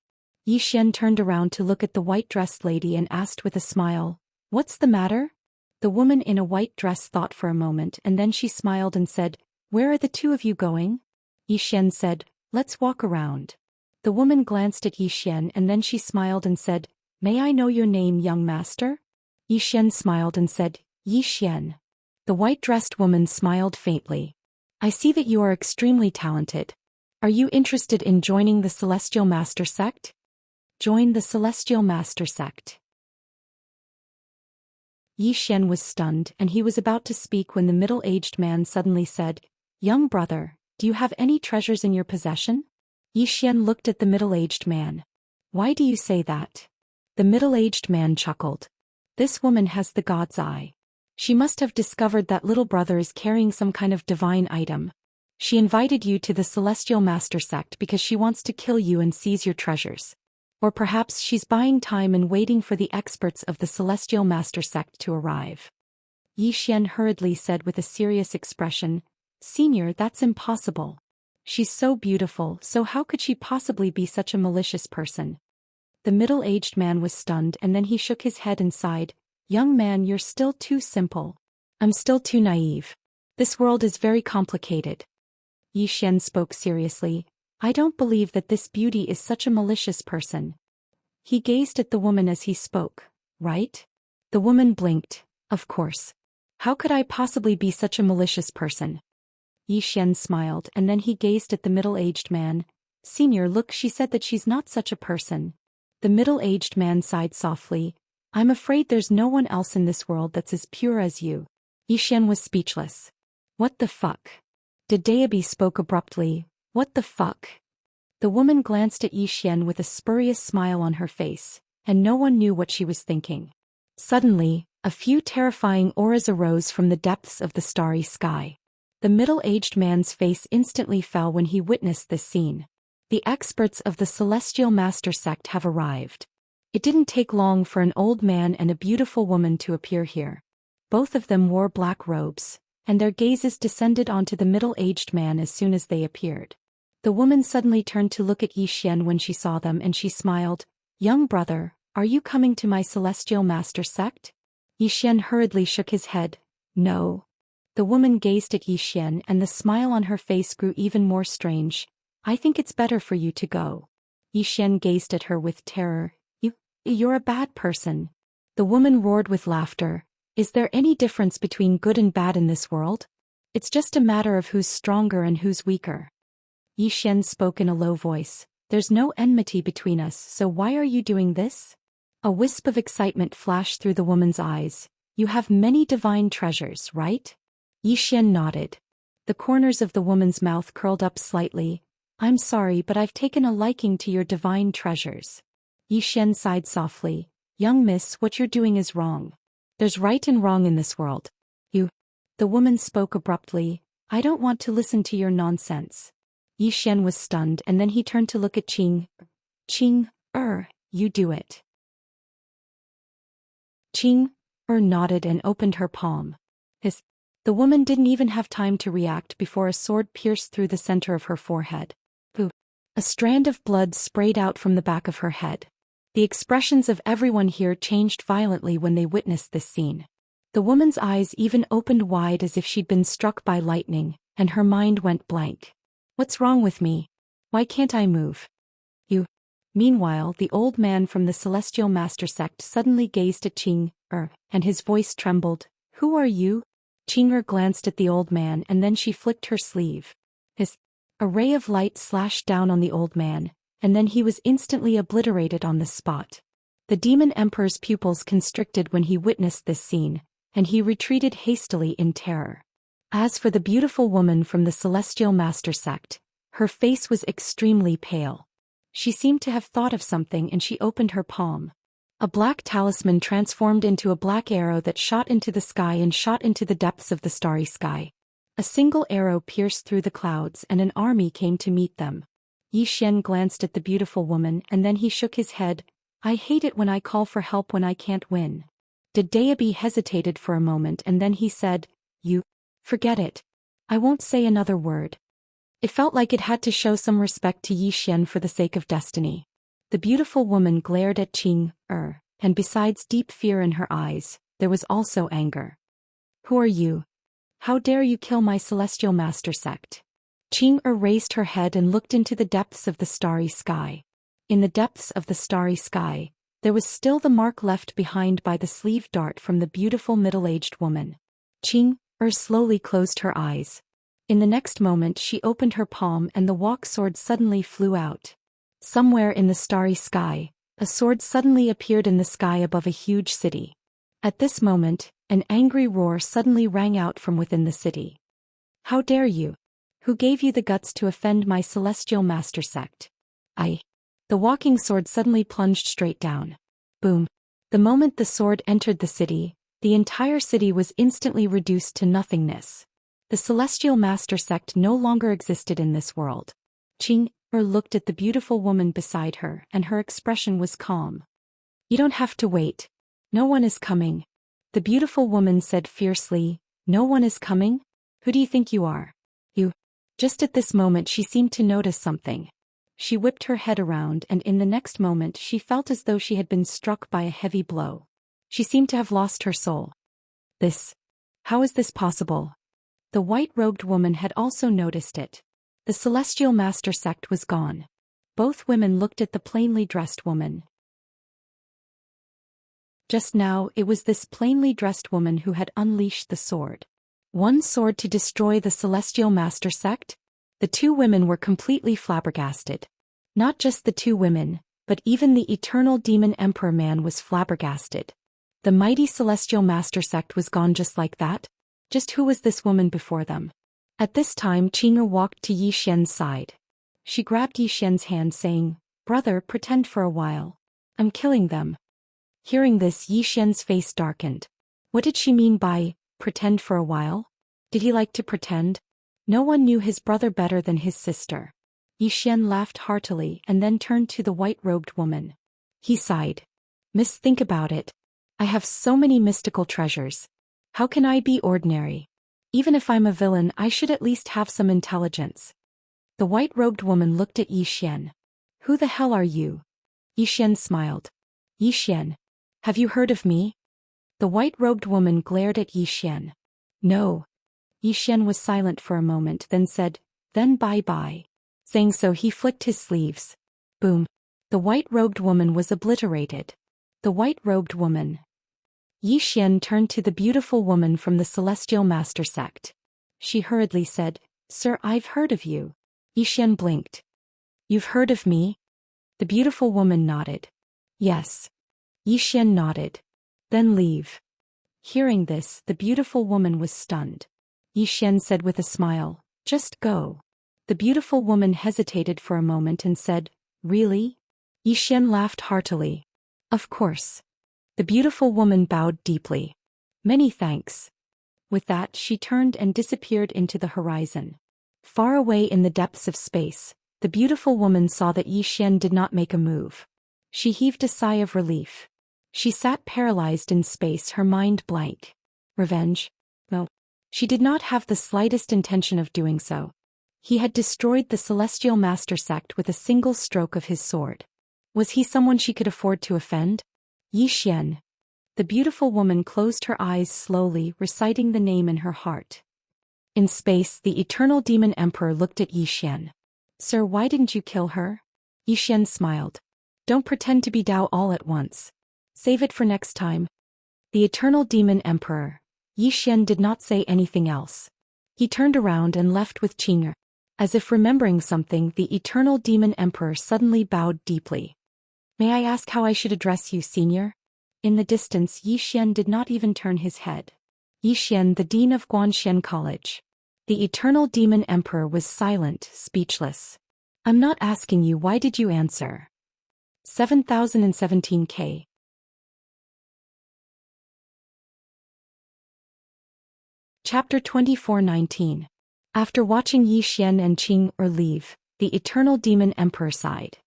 Yi Xian turned around to look at the white-dressed lady and asked with a smile, "What's the matter?" The woman in a white dress thought for a moment and then she smiled and said, "Where are the two of you going?" Yi Xian said, "Let's walk around." The woman glanced at Yi Xian and then she smiled and said, "May I know your name, young master?" Yi Xian smiled and said, "Yi Xian." The white-dressed woman smiled faintly. "I see that you are extremely talented. Are you interested in joining the Celestial Master Sect?" Join the Celestial Master Sect. Yi Xian was stunned and he was about to speak when the middle-aged man suddenly said, "Young brother, do you have any treasures in your possession?" Yi Xian looked at the middle-aged man. "Why do you say that?" The middle-aged man chuckled. "This woman has the god's eye. She must have discovered that little brother is carrying some kind of divine item. She invited you to the Celestial Master Sect because she wants to kill you and seize your treasures. Or perhaps she's buying time and waiting for the experts of the Celestial Master Sect to arrive." Yi Xian hurriedly said with a serious expression, "Senior, that's impossible. She's so beautiful, so how could she possibly be such a malicious person?" The middle-aged man was stunned and then he shook his head and sighed, "Young man, you're still too simple. I'm still too naive. This world is very complicated." Yi Xian spoke seriously, "I don't believe that this beauty is such a malicious person." He gazed at the woman as he spoke, "Right?" The woman blinked, "Of course. How could I possibly be such a malicious person?" Yi Xian smiled and then he gazed at the middle-aged man. "Senior, look, she said that she's not such a person." The middle-aged man sighed softly, "I'm afraid there's no one else in this world that's as pure as you." Yi Xian was speechless. "What the fuck?" Dedeabi spoke abruptly, "What the fuck?" The woman glanced at Yi Xian with a spurious smile on her face, and no one knew what she was thinking. Suddenly, a few terrifying auras arose from the depths of the starry sky. The middle-aged man's face instantly fell when he witnessed this scene. The experts of the Celestial Master Sect have arrived. It didn't take long for an old man and a beautiful woman to appear here. Both of them wore black robes, and their gazes descended onto the middle-aged man as soon as they appeared. The woman suddenly turned to look at Yi Xian when she saw them and she smiled, "Young brother, are you coming to my Celestial Master Sect?" Yi Xian hurriedly shook his head, "No." The woman gazed at Yi Xian and the smile on her face grew even more strange. "I think it's better for you to go." Yi Xian gazed at her with terror. You're a bad person." The woman roared with laughter. "Is there any difference between good and bad in this world? It's just a matter of who's stronger and who's weaker." Yi Xian spoke in a low voice, "There's no enmity between us, so why are you doing this?" A wisp of excitement flashed through the woman's eyes. "You have many divine treasures, right?" Yi Xian nodded. The corners of the woman's mouth curled up slightly. "I'm sorry, but I've taken a liking to your divine treasures." Yi Xian sighed softly, "Young miss, what you're doing is wrong. There's right and wrong in this world. The woman spoke abruptly, "I don't want to listen to your nonsense." Yi Xian was stunned and then he turned to look at Qing. "Qing, you do it." Qing, nodded and opened her palm. The woman didn't even have time to react before a sword pierced through the center of her forehead. A strand of blood sprayed out from the back of her head. The expressions of everyone here changed violently when they witnessed this scene. The woman's eyes even opened wide as if she'd been struck by lightning, and her mind went blank. "What's wrong with me? Why can't I move?" Meanwhile, the old man from the Celestial Master Sect suddenly gazed at Qing, and his voice trembled. "Who are you?" Qing glanced at the old man and then she flicked her sleeve. A ray of light slashed down on the old man, and then he was instantly obliterated on the spot. The demon emperor's pupils constricted when he witnessed this scene, and he retreated hastily in terror. As for the beautiful woman from the Celestial Master Sect, her face was extremely pale. She seemed to have thought of something and she opened her palm. A black talisman transformed into a black arrow that shot into the sky and shot into the depths of the starry sky. A single arrow pierced through the clouds and an army came to meet them. Yi Xian glanced at the beautiful woman and then he shook his head. "I hate it when I call for help when I can't win." Dedeabi hesitated for a moment and then he said, Forget it. I won't say another word." It felt like it had to show some respect to Yi Xian for the sake of destiny. The beautiful woman glared at Qing, and besides deep fear in her eyes, there was also anger. Who are you? How dare you kill my celestial master sect? Qing raised her head and looked into the depths of the starry sky. In the depths of the starry sky, there was still the mark left behind by the sleeve dart from the beautiful middle-aged woman. Qing slowly closed her eyes. In the next moment she opened her palm and the walk sword suddenly flew out. Somewhere in the starry sky, a sword suddenly appeared in the sky above a huge city. At this moment, an angry roar suddenly rang out from within the city. How dare you? Who gave you the guts to offend my celestial master sect? The walking sword suddenly plunged straight down. Boom. The moment the sword entered the city, the entire city was instantly reduced to nothingness. The celestial master sect no longer existed in this world. Qing looked at the beautiful woman beside her and her expression was calm. You don't have to wait. No one is coming. The beautiful woman said fiercely, No one is coming? Who do you think you are? You. Just at this moment she seemed to notice something. She whipped her head around and in the next moment she felt as though she had been struck by a heavy blow. She seemed to have lost her soul. How is this possible? The white-robed woman had also noticed it. The celestial master sect was gone. Both women looked at the plainly dressed woman. Just now it was this plainly dressed woman who had unleashed the sword. One sword to destroy the celestial master sect? The two women were completely flabbergasted. Not just the two women, but even the eternal demon emperor man was flabbergasted. The mighty celestial master sect was gone just like that? Just who was this woman before them? At this time Qing walked to Yi Xian's side. She grabbed Yi Xian's hand saying, Brother, pretend for a while. I'm killing them. Hearing this, Yi Xian's face darkened. What did she mean by, pretend for a while? Did he like to pretend? No one knew his brother better than his sister. Yi Xian laughed heartily and then turned to the white-robed woman. He sighed. Miss, think about it. I have so many mystical treasures. How can I be ordinary? Even if I'm a villain, I should at least have some intelligence. The white-robed woman looked at Yi Xian. Who the hell are you? Yi Xian smiled. Yi Xian. Have you heard of me? The white-robed woman glared at Yi Xian. No. Yi Xian was silent for a moment then said, Then bye-bye. Saying so he flicked his sleeves. Boom. The white-robed woman was obliterated. The white-robed woman. Yi Xian turned to the beautiful woman from the celestial master sect. She hurriedly said, Sir, I've heard of you. Yi Xian blinked. You've heard of me? The beautiful woman nodded. Yes. Yi Xian nodded. Then leave. Hearing this, the beautiful woman was stunned. Yi Xian said with a smile, Just go. The beautiful woman hesitated for a moment and said, Really? Yi Xian laughed heartily. Of course. The beautiful woman bowed deeply. Many thanks. With that she turned and disappeared into the horizon. Far away in the depths of space, the beautiful woman saw that Yi Xian did not make a move. She heaved a sigh of relief. She sat paralyzed in space, her mind blank. Revenge? No. She did not have the slightest intention of doing so. He had destroyed the celestial master sect with a single stroke of his sword. Was he someone she could afford to offend? Yi Xian. The beautiful woman closed her eyes slowly, reciting the name in her heart. In space, the eternal demon emperor looked at Yi Xian. Sir, why didn't you kill her? Yi Xian smiled. Don't pretend to be Dao all at once. Save it for next time. The eternal demon emperor. Yi Xian did not say anything else. He turned around and left with Qing. As if remembering something, the eternal demon emperor suddenly bowed deeply. May I ask how I should address you, senior? In the distance, Yi Xian did not even turn his head. Yi Xian, the dean of Guanxian College. The eternal demon emperor was silent, speechless. I'm not asking you, why did you answer? 7017K. Chapter 24:19. After watching Yi Xian and Qing leave, the eternal demon emperor sighed.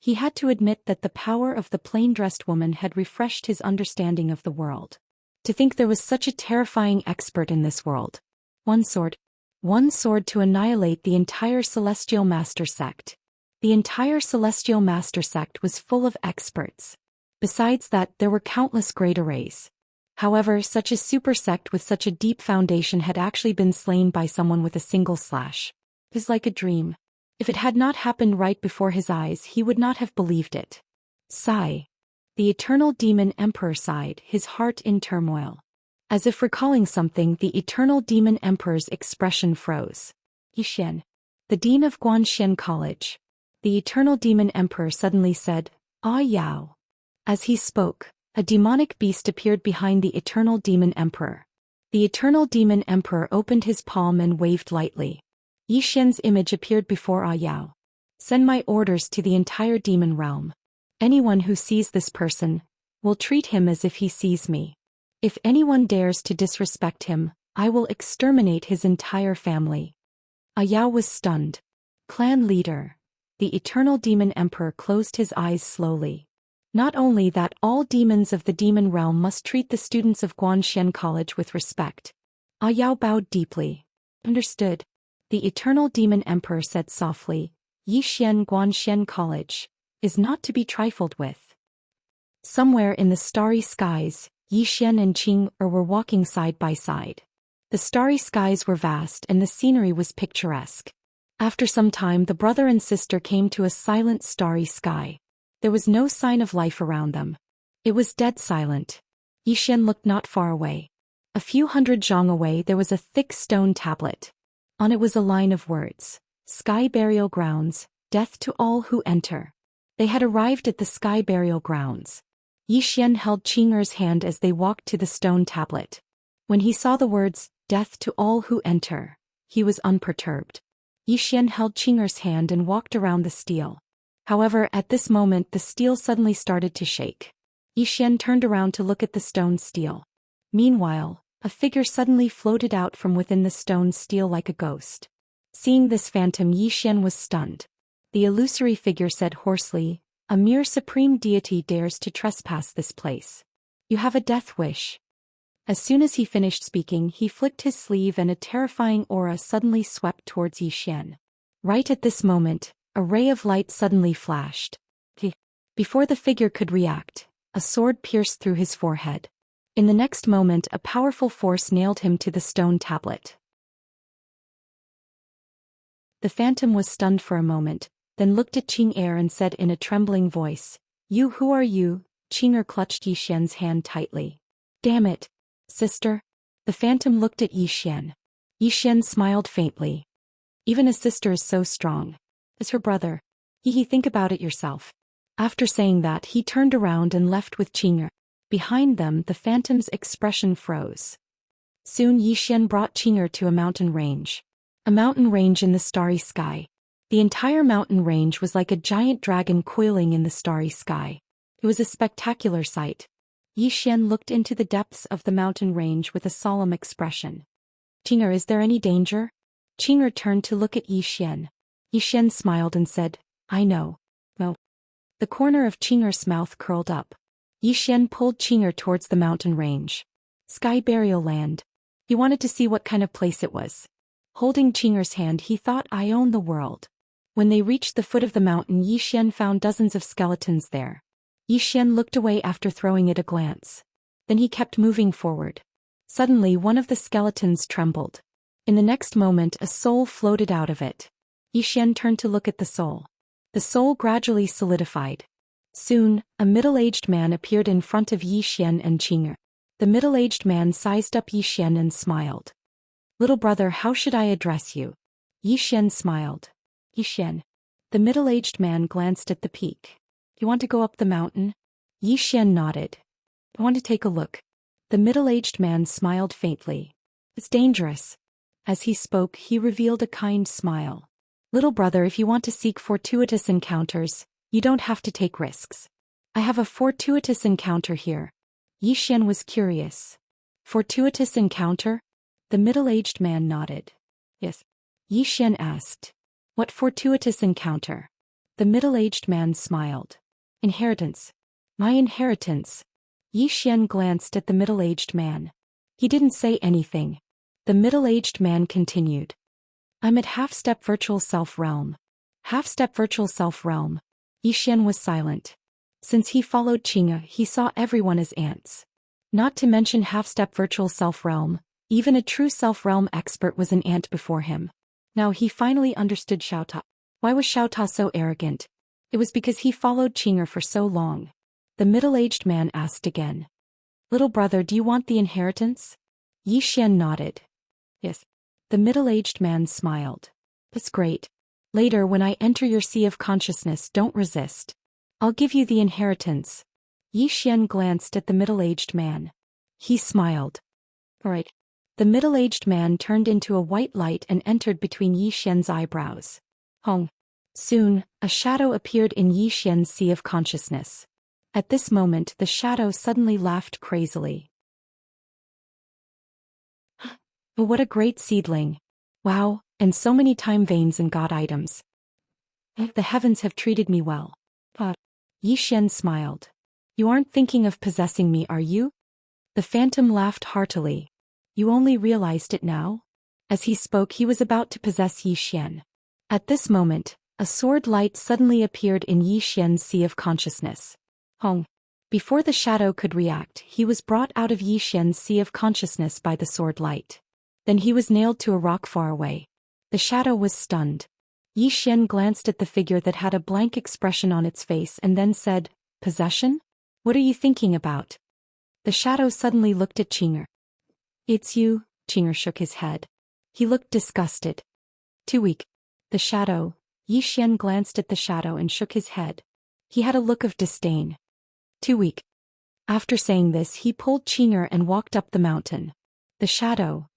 He had to admit that the power of the plain-dressed woman had refreshed his understanding of the world. To think there was such a terrifying expert in this world. One sword to annihilate the entire celestial master sect. The entire celestial master sect was full of experts. Besides that, there were countless great arrays. However, such a super sect with such a deep foundation had actually been slain by someone with a single slash. It was like a dream. If it had not happened right before his eyes, he would not have believed it. Sigh. The eternal demon emperor sighed, his heart in turmoil. As if recalling something, the eternal demon emperor's expression froze. Zhou Xian, the dean of Xian College. The eternal demon emperor suddenly said, "Ah Yao." As he spoke, a demonic beast appeared behind the eternal demon emperor. The eternal demon emperor opened his palm and waved lightly. Zhou Xian's image appeared before Ah Yao. Send my orders to the entire demon realm. Anyone who sees this person will treat him as if he sees me. If anyone dares to disrespect him, I will exterminate his entire family. Ah Yao was stunned. Clan leader. The eternal demon emperor closed his eyes slowly. Not only that, all demons of the demon realm must treat the students of Xian College with respect. Ah Yao bowed deeply. Understood. The eternal demon emperor said softly, Xian College is not to be trifled with. Somewhere in the starry skies, Zhou Xian and Qing were walking side by side. The starry skies were vast and the scenery was picturesque. After some time, the brother and sister came to a silent starry sky. There was no sign of life around them. It was dead silent. Zhou Xian looked not far away. A few hundred zhang away there was a thick stone tablet. On it was a line of words. Sky burial grounds, death to all who enter. They had arrived at the sky burial grounds. Zhou Xian held Qing'er's hand as they walked to the stone tablet. When he saw the words, death to all who enter, he was unperturbed. Zhou Xian held Qing'er's hand and walked around the stele. However, at this moment the stele suddenly started to shake. Zhou Xian turned around to look at the stone stele. Meanwhile, a figure suddenly floated out from within the stone stele like a ghost. Seeing this phantom, Zhou Xian was stunned. The illusory figure said hoarsely, "A mere supreme deity dares to trespass this place. You have a death wish." As soon as he finished speaking, he flicked his sleeve and a terrifying aura suddenly swept towards Zhou Xian. Right at this moment, a ray of light suddenly flashed. Before the figure could react, a sword pierced through his forehead. In the next moment, a powerful force nailed him to the stone tablet. The phantom was stunned for a moment, then looked at Qing'er and said in a trembling voice, Who are you?" Qing'er clutched Zhou Xian's hand tightly. "Damn it, sister." The phantom looked at Zhou Xian. Zhou Xian smiled faintly. Even a sister is so strong. As her brother. Think about it yourself. After saying that, he turned around and left with Qing'er. Behind them, the phantom's expression froze. Soon Zhou Xian brought Qing'er to a mountain range. A mountain range in the starry sky. The entire mountain range was like a giant dragon coiling in the starry sky. It was a spectacular sight. Zhou Xian looked into the depths of the mountain range with a solemn expression. "Qing'er, is there any danger?" Qing'er turned to look at Zhou Xian. Zhou Xian smiled and said, "I know." "No." The corner of Qing'er's mouth curled up. Zhou Xian pulled Qing'er towards the mountain range. Sky burial land. He wanted to see what kind of place it was. Holding Qing'er's hand, he thought, "I own the world." When they reached the foot of the mountain, Zhou Xian found dozens of skeletons there. Zhou Xian looked away after throwing it a glance. Then he kept moving forward. Suddenly, one of the skeletons trembled. In the next moment, a soul floated out of it. Zhou Xian turned to look at the soul. The soul gradually solidified. Soon, a middle-aged man appeared in front of Zhou Xian and Qing'er. The middle-aged man sized up Zhou Xian and smiled. "Little brother, how should I address you?" Zhou Xian smiled. "Zhou Xian." The middle-aged man glanced at the peak. "You want to go up the mountain?" Zhou Xian nodded. "I want to take a look." The middle-aged man smiled faintly. "It's dangerous." As he spoke, he revealed a kind smile. "Little brother, if you want to seek fortuitous encounters, you don't have to take risks. I have a fortuitous encounter here." Zhou Xian was curious. "Fortuitous encounter?" The middle-aged man nodded. "Yes." Zhou Xian asked, "What fortuitous encounter?" The middle-aged man smiled. "Inheritance." "My inheritance." Zhou Xian glanced at the middle-aged man. He didn't say anything. The middle-aged man continued. "I'm at half-step virtual self realm. Half-step virtual self-realm. Xian was silent. Since he followed Qing'e, he saw everyone as ants. Not to mention half-step virtual self-realm, even a true self-realm expert was an ant before him. Now he finally understood Xiaota. Why was Xiaota so arrogant? It was because he followed Qing'e for so long. The middle-aged man asked again. Little brother, do you want the inheritance? Xian nodded. Yes. The middle-aged man smiled. That's great. Later, when I enter your sea of consciousness, don't resist. I'll give you the inheritance. Xian glanced at the middle-aged man. He smiled. All right. The middle-aged man turned into a white light and entered between Xian's eyebrows. Hong. Soon, a shadow appeared in Xian's sea of consciousness. At this moment, the shadow suddenly laughed crazily. Oh, what a great seedling. Wow, and so many time veins and god items. The heavens have treated me well. Xian smiled. You aren't thinking of possessing me, are you? The phantom laughed heartily. You only realized it now? As he spoke, he was about to possess Xian. At this moment, a sword light suddenly appeared in Xian's sea of consciousness. Hong. Before the shadow could react, he was brought out of Xian's sea of consciousness by the sword light. Then he was nailed to a rock far away. The shadow was stunned. Xian glanced at the figure that had a blank expression on its face and then said, Possession? What are you thinking about? The shadow suddenly looked at Qing'e. It's you, Qing'e shook his head. He looked disgusted. Too weak. The shadow. Xian glanced at the shadow and shook his head. He had a look of disdain. Too weak. After saying this, he pulled Qing'e and walked up the mountain. The shadow.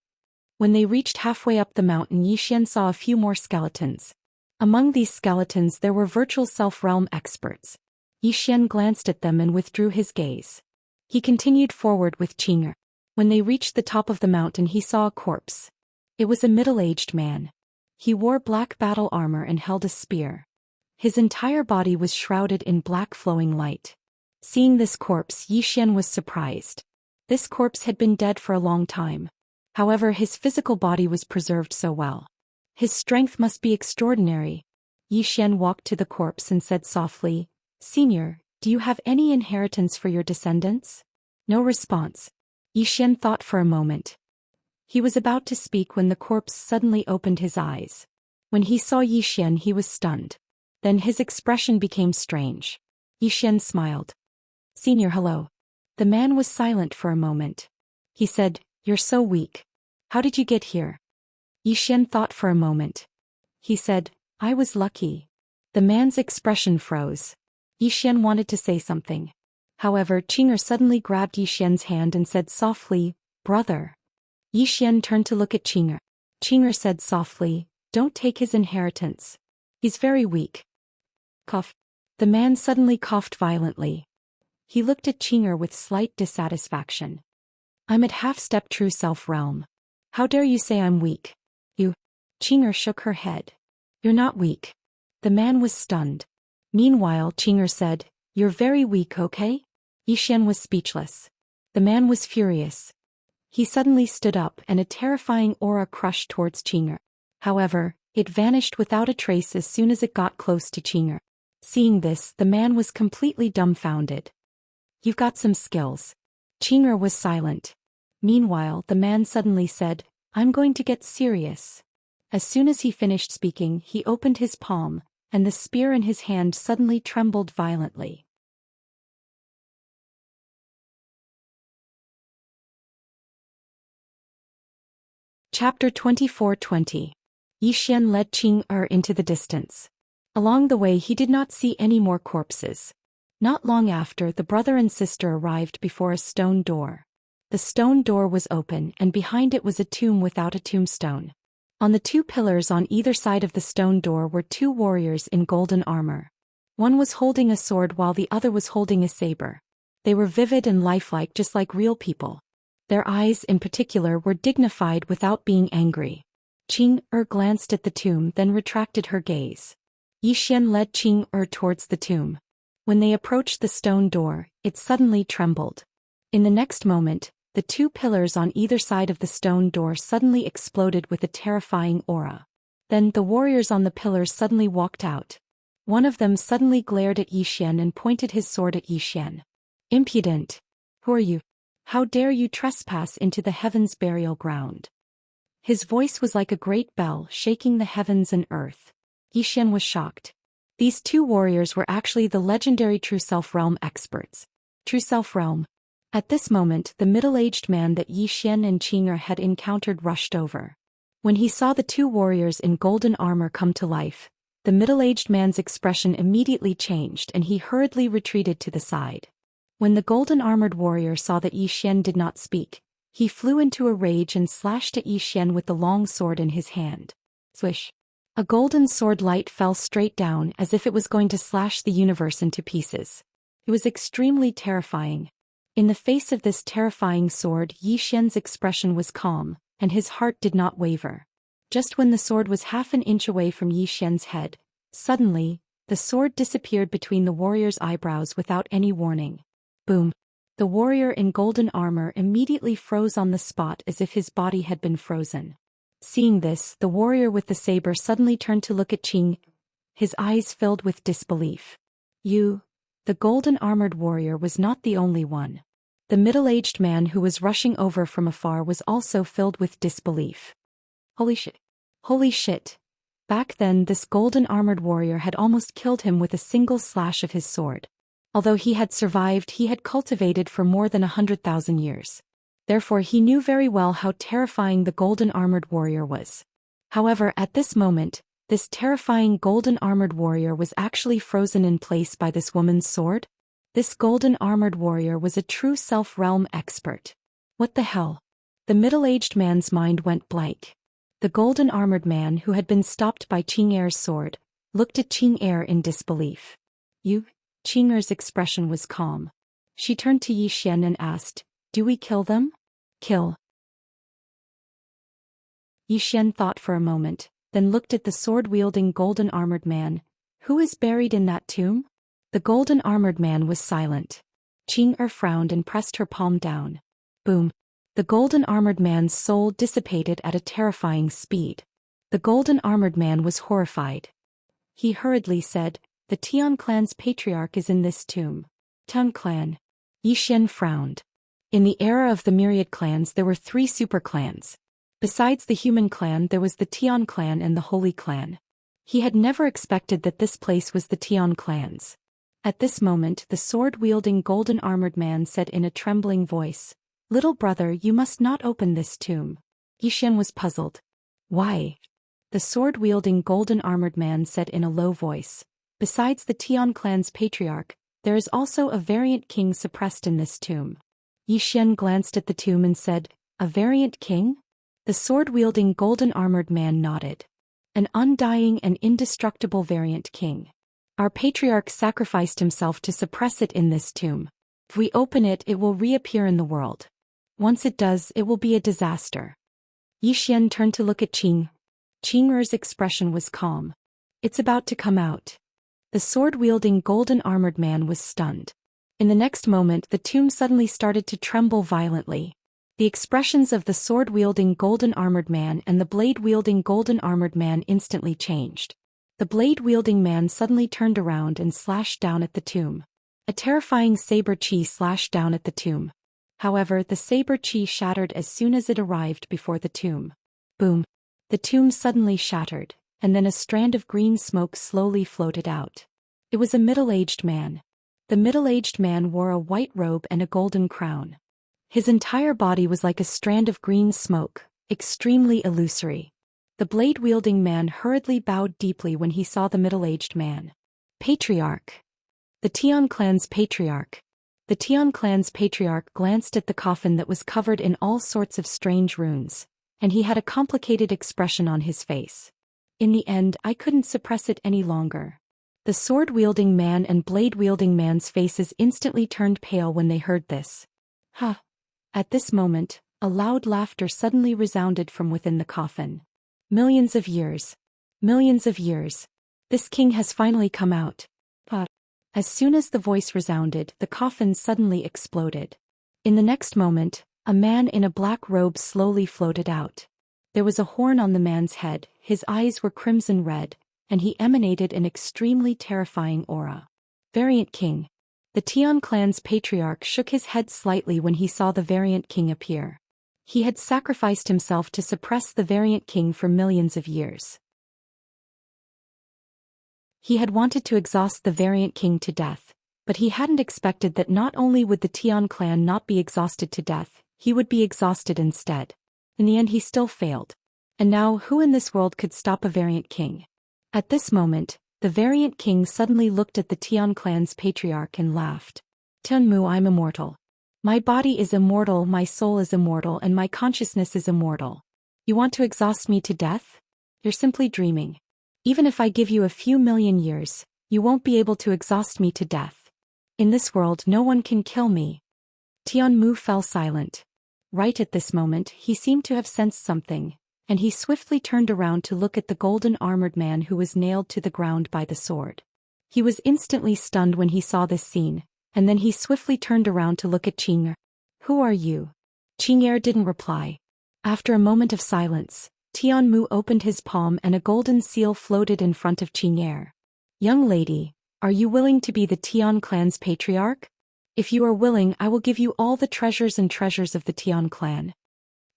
When they reached halfway up the mountain, Xian saw a few more skeletons. Among these skeletons there were virtual self-realm experts. Xian glanced at them and withdrew his gaze. He continued forward with Qing'e. When they reached the top of the mountain, he saw a corpse. It was a middle-aged man. He wore black battle armor and held a spear. His entire body was shrouded in black flowing light. Seeing this corpse, Xian was surprised. This corpse had been dead for a long time. However, his physical body was preserved so well. His strength must be extraordinary. Xian walked to the corpse and said softly, Senior, do you have any inheritance for your descendants? No response. Xian thought for a moment. He was about to speak when the corpse suddenly opened his eyes. When he saw Xian, he was stunned. Then his expression became strange. Xian smiled. Senior, hello. The man was silent for a moment. He said, You're so weak. How did you get here? Xian thought for a moment. He said, I was lucky. The man's expression froze. Xian wanted to say something. However, Qing'e suddenly grabbed Xian's hand and said softly, Brother. Xian turned to look at Qing'e. Qing'e said softly, Don't take his inheritance. He's very weak. Cough. The man suddenly coughed violently. He looked at Qing'e with slight dissatisfaction. I'm at half-step true self-realm. How dare you say I'm weak? You. Qing'e shook her head. You're not weak. The man was stunned. Meanwhile, Qing'e said, You're very weak, okay? Xian was speechless. The man was furious. He suddenly stood up and a terrifying aura crushed towards Qing'e. However, it vanished without a trace as soon as it got close to Qing'e. Seeing this, the man was completely dumbfounded. You've got some skills. Qing'e was silent. Meanwhile, the man suddenly said, I'm going to get serious. As soon as he finished speaking, he opened his palm, and the spear in his hand suddenly trembled violently. Chapter 24:20. Xian led Qing'e into the distance. Along the way he did not see any more corpses. Not long after, the brother and sister arrived before a stone door. The stone door was open and behind it was a tomb without a tombstone. On the two pillars on either side of the stone door were two warriors in golden armor. One was holding a sword while the other was holding a saber. They were vivid and lifelike, just like real people. Their eyes, in particular, were dignified without being angry. Qing'e glanced at the tomb, then retracted her gaze. Xian led Qing'e towards the tomb. When they approached the stone door, it suddenly trembled. In the next moment, the two pillars on either side of the stone door suddenly exploded with a terrifying aura. Then the warriors on the pillars suddenly walked out. One of them suddenly glared at Zhou Xian and pointed his sword at Zhou Xian. Impudent! Who are you? How dare you trespass into the heavens' burial ground? His voice was like a great bell shaking the heavens and earth. Zhou Xian was shocked. These two warriors were actually the legendary True Self Realm experts. True Self Realm. At this moment, the middle-aged man that Zhou Xian and Xianxia had encountered rushed over. When he saw the two warriors in golden armor come to life, the middle-aged man's expression immediately changed and he hurriedly retreated to the side. When the golden-armored warrior saw that Zhou Xian did not speak, he flew into a rage and slashed at Zhou Xian with the long sword in his hand. Swish! A golden sword light fell straight down as if it was going to slash the universe into pieces. It was extremely terrifying. In the face of this terrifying sword, Zhou Xian's expression was calm, and his heart did not waver. Just when the sword was half an inch away from Zhou Xian's head, suddenly, the sword disappeared between the warrior's eyebrows without any warning. Boom! The warrior in golden armor immediately froze on the spot as if his body had been frozen. Seeing this, the warrior with the saber suddenly turned to look at Xianxia. His eyes filled with disbelief. The golden-armored warrior was not the only one. The middle-aged man who was rushing over from afar was also filled with disbelief. Holy shit! Holy shit! Back then this golden-armored warrior had almost killed him with a single slash of his sword. Although he had survived, he had cultivated for more than 100,000 years. Therefore he knew very well how terrifying the golden-armored warrior was. However, at this moment, this terrifying golden-armored warrior was actually frozen in place by this woman's sword? This golden-armored warrior was a true self-realm expert. What the hell? The middle-aged man's mind went blank. The golden-armored man who had been stopped by Xianxia's sword, looked at Xianxia in disbelief. Xianxia's expression was calm. She turned to Zhou Xian and asked, "Do we kill them?" "Kill." Zhou Xian thought for a moment, then looked at the sword-wielding golden-armored man. "Who is buried in that tomb?" The golden-armored man was silent. Xianxia frowned and pressed her palm down. Boom! The golden-armored man's soul dissipated at a terrifying speed. The golden-armored man was horrified. He hurriedly said, "The Tian clan's patriarch is in this tomb." Tian clan. Zhou Xian frowned. In the era of the myriad clans there were 3 super clans. Besides the human clan there was the Tian clan and the holy clan. He had never expected that this place was the Tian clans. At this moment the sword-wielding golden-armored man said in a trembling voice, "Little brother, you must not open this tomb." Zhou Xian was puzzled. "Why?" The sword-wielding golden-armored man said in a low voice, "Besides the Tian clan's patriarch, there is also a variant king suppressed in this tomb." Zhou Xian glanced at the tomb and said, "A variant king?" The sword-wielding golden-armored man nodded. "An undying and indestructible variant king. Our patriarch sacrificed himself to suppress it in this tomb. If we open it, it will reappear in the world. Once it does, it will be a disaster." Zhou Xian turned to look at Xianxia. Xianxia's expression was calm. "It's about to come out." The sword-wielding golden-armored man was stunned. In the next moment the tomb suddenly started to tremble violently. The expressions of the sword-wielding golden-armored man and the blade-wielding golden-armored man instantly changed. The blade-wielding man suddenly turned around and slashed down at the tomb. A terrifying saber chi slashed down at the tomb. However, the saber chi shattered as soon as it arrived before the tomb. Boom! The tomb suddenly shattered, and then a strand of green smoke slowly floated out. It was a middle-aged man. The middle-aged man wore a white robe and a golden crown. His entire body was like a strand of green smoke, extremely illusory. The blade-wielding man hurriedly bowed deeply when he saw the middle-aged man. "Patriarch." The Tian clan's patriarch. The Tian clan's patriarch glanced at the coffin that was covered in all sorts of strange runes, and he had a complicated expression on his face. "In the end, I couldn't suppress it any longer." The sword-wielding man and blade-wielding man's faces instantly turned pale when they heard this. "Ha!" At this moment, a loud laughter suddenly resounded from within the coffin. "Millions of years. Millions of years. This king has finally come out." But as soon as the voice resounded, the coffin suddenly exploded. In the next moment, a man in a black robe slowly floated out. There was a horn on the man's head, his eyes were crimson red, and he emanated an extremely terrifying aura. Variant King. The Tian clan's patriarch shook his head slightly when he saw the Variant King appear. He had sacrificed himself to suppress the Variant King for millions of years. He had wanted to exhaust the Variant King to death, but he hadn't expected that not only would the Tian clan not be exhausted to death, he would be exhausted instead. In the end he still failed. And now who in this world could stop a Variant King? At this moment, the Variant King suddenly looked at the Tian clan's patriarch and laughed. Tianmu, I'm immortal. My body is immortal, my soul is immortal, and my consciousness is immortal. You want to exhaust me to death? You're simply dreaming. Even if I give you a few million years, you won't be able to exhaust me to death. In this world no one can kill me. Tianmu fell silent. Right at this moment he seemed to have sensed something, and he swiftly turned around to look at the golden armored man who was nailed to the ground by the sword. He was instantly stunned when he saw this scene, and then he swiftly turned around to look at Qing'er. Who are you? Qing'er didn't reply. After a moment of silence, Tianmu opened his palm and a golden seal floated in front of Qing'er. Young lady, are you willing to be the Tian clan's patriarch? If you are willing, I will give you all the treasures and treasures of the Tian clan.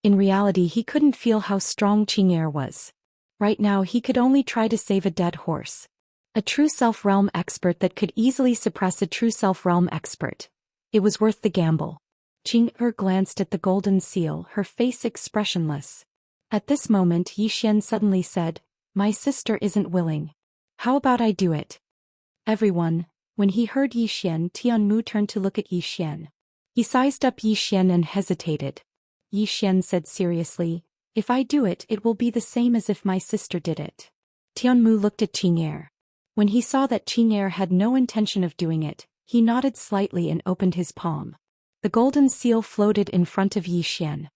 In reality he couldn't feel how strong Qing'er was. Right now he could only try to save a dead horse. A true self-realm expert that could easily suppress a true self-realm expert. It was worth the gamble. Qing'er glanced at the golden seal, her face expressionless. At this moment Zhou Xian suddenly said, "My sister isn't willing. How about I do it?" Everyone. When he heard Zhou Xian, Tianmu turned to look at Zhou Xian. He sized up Zhou Xian and hesitated. Zhou Xian said seriously, "If I do it, it will be the same as if my sister did it." Tianmu looked at Qing'er. When he saw that Qing'er had no intention of doing it, he nodded slightly and opened his palm. The golden seal floated in front of Zhou Xian.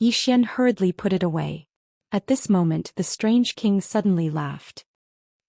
Zhou Xian hurriedly put it away. At this moment the strange king suddenly laughed.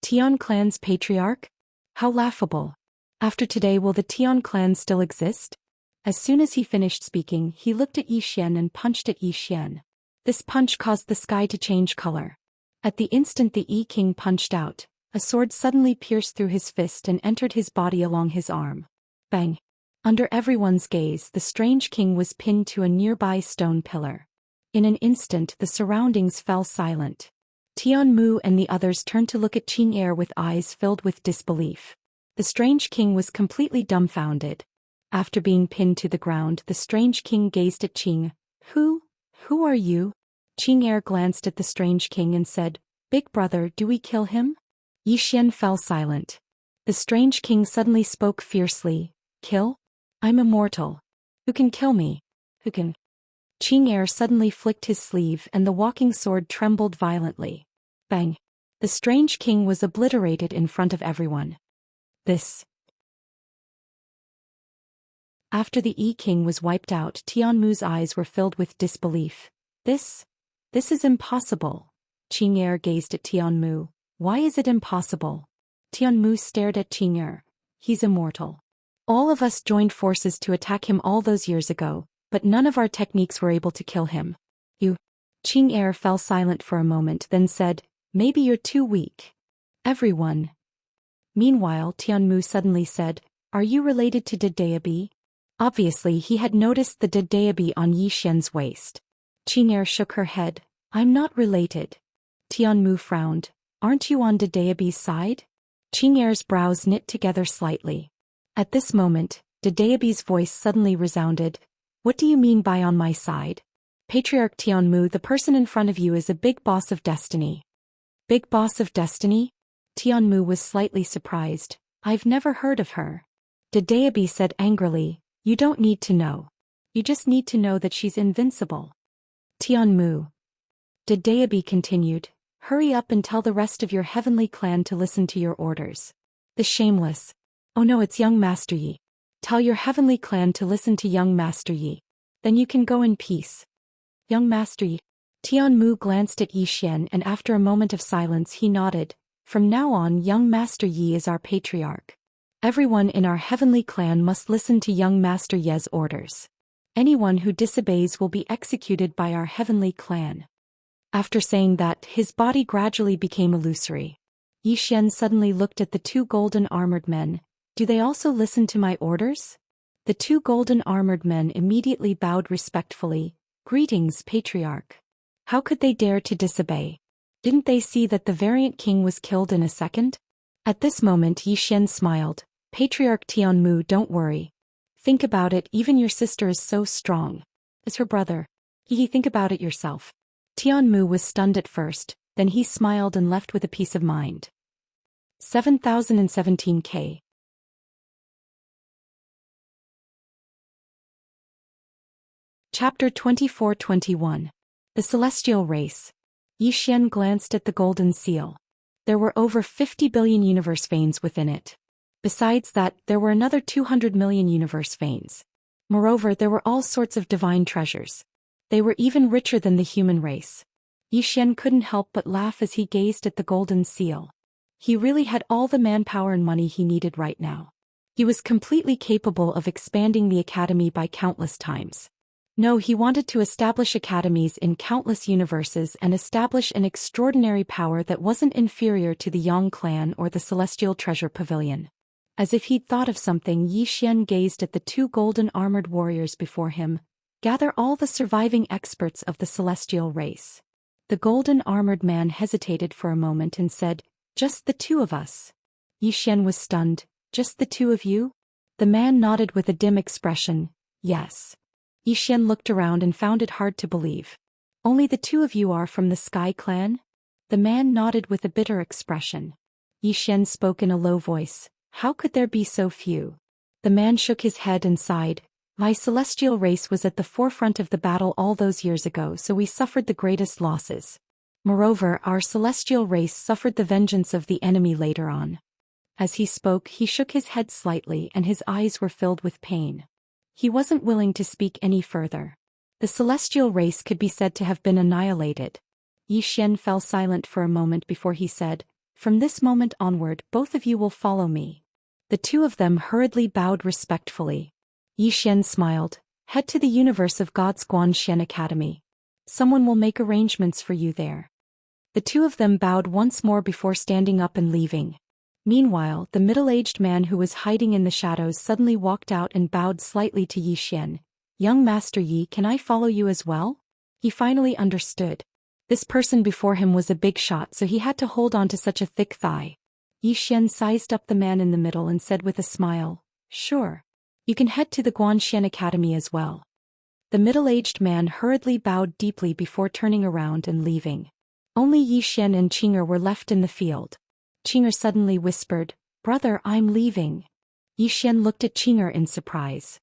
Tian clan's patriarch? How laughable. After today will the Tian clan still exist? As soon as he finished speaking, he looked at Zhou Xian and punched at Zhou Xian. This punch caused the sky to change color. At the instant the Yi King punched out, a sword suddenly pierced through his fist and entered his body along his arm. Bang! Under everyone's gaze, the strange king was pinned to a nearby stone pillar. In an instant the surroundings fell silent. Tianmu and the others turned to look at Qing'er with eyes filled with disbelief. The strange king was completely dumbfounded. After being pinned to the ground, the strange king gazed at Qing. Who are you? Qing'er glanced at the strange king and said, "Big brother, do we kill him?" Zhou Xian fell silent. The strange king suddenly spoke fiercely. "Kill? I'm immortal. Who can kill me? Who can?" Qing'er suddenly flicked his sleeve and the walking sword trembled violently. Bang! The strange king was obliterated in front of everyone. After the Yi King was wiped out, Tianmu's eyes were filled with disbelief. This is impossible. Qing'er gazed at Tianmu. Why is it impossible? Tianmu stared at Qing'er. He's immortal. All of us joined forces to attack him all those years ago, but none of our techniques were able to kill him. You. Qing'er fell silent for a moment, then said, "Maybe you're too weak." Everyone. Meanwhile, Tianmu suddenly said, "Are you related to Dedeabi?" Obviously he had noticed the Dedeabi on Yi Xian's waist. Qing'er shook her head. "I'm not related." Tianmu frowned. "Aren't you on Dedeabi's side?" Qing'er's brows knit together slightly. At this moment, Dedeabi's voice suddenly resounded. "What do you mean by on my side?" "Patriarch Tianmu, the person in front of you is a big boss of destiny." "Big boss of destiny?" Tianmu was slightly surprised. "I've never heard of her." Dedeabi said angrily, "You don't need to know. You just need to know that she's invincible." Tianmu. Dedeabi continued, "Hurry up and tell the rest of your heavenly clan to listen to your orders." The shameless. "Oh no, it's young Master Yi. Tell your heavenly clan to listen to young Master Yi. Then you can go in peace." Young Master Yi. Tianmu glanced at Zhou Xian and after a moment of silence he nodded. "From now on, young Master Yi is our patriarch. Everyone in our heavenly clan must listen to young Master Ye's orders. Anyone who disobeys will be executed by our heavenly clan." After saying that, his body gradually became illusory. Yi Xian suddenly looked at the two golden armored men. Do they also listen to my orders? The two golden armored men immediately bowed respectfully. Greetings, Patriarch. How could they dare to disobey? Didn't they see that the variant king was killed in a second? At this moment Yi Xian smiled. Patriarch Tianmu, don't worry. Think about it, even your sister is so strong. As her brother. Think about it yourself. Tianmu was stunned at first, then he smiled and left with a peace of mind. 7017K. Chapter 24-21. The Celestial Race. Yi Xian glanced at the golden seal. There were over 50 billion universe veins within it. Besides that, there were another 200 million universe veins. Moreover, there were all sorts of divine treasures. They were even richer than the human race. Yi Xian couldn't help but laugh as he gazed at the golden seal. He really had all the manpower and money he needed right now. He was completely capable of expanding the academy by countless times. No, he wanted to establish academies in countless universes and establish an extraordinary power that wasn't inferior to the Yang clan or the Celestial Treasure Pavilion. As if he'd thought of something, Yi Xian gazed at the two golden armored warriors before him. Gather all the surviving experts of the celestial race. The golden armored man hesitated for a moment and said, just the two of us. Yi Xian was stunned. Just the two of you? The man nodded with a dim expression. Yes. Yi Xian looked around and found it hard to believe. Only the two of you are from the Sky Clan? The man nodded with a bitter expression. Yi Xian spoke in a low voice. How could there be so few? The man shook his head and sighed. My celestial race was at the forefront of the battle all those years ago, so we suffered the greatest losses. Moreover, our celestial race suffered the vengeance of the enemy later on. As he spoke, he shook his head slightly and his eyes were filled with pain. He wasn't willing to speak any further. The celestial race could be said to have been annihilated. Yi Xian fell silent for a moment before he said, from this moment onward, both of you will follow me. The two of them hurriedly bowed respectfully. Yi Xian smiled. Head to the universe of God's Guanxian Academy. Someone will make arrangements for you there. The two of them bowed once more before standing up and leaving. Meanwhile, the middle-aged man who was hiding in the shadows suddenly walked out and bowed slightly to Yi Xian. Young Master Yi, can I follow you as well? He finally understood. This person before him was a big shot, so he had to hold on to such a thick thigh. Yi Xian sized up the man in the middle and said with a smile, sure. You can head to the Guanxian Academy as well. The middle-aged man hurriedly bowed deeply before turning around and leaving. Only Yi Xian and Qing'er were left in the field. Qing'er suddenly whispered, Brother, I'm leaving. Yi Xian looked at Qing'er in surprise.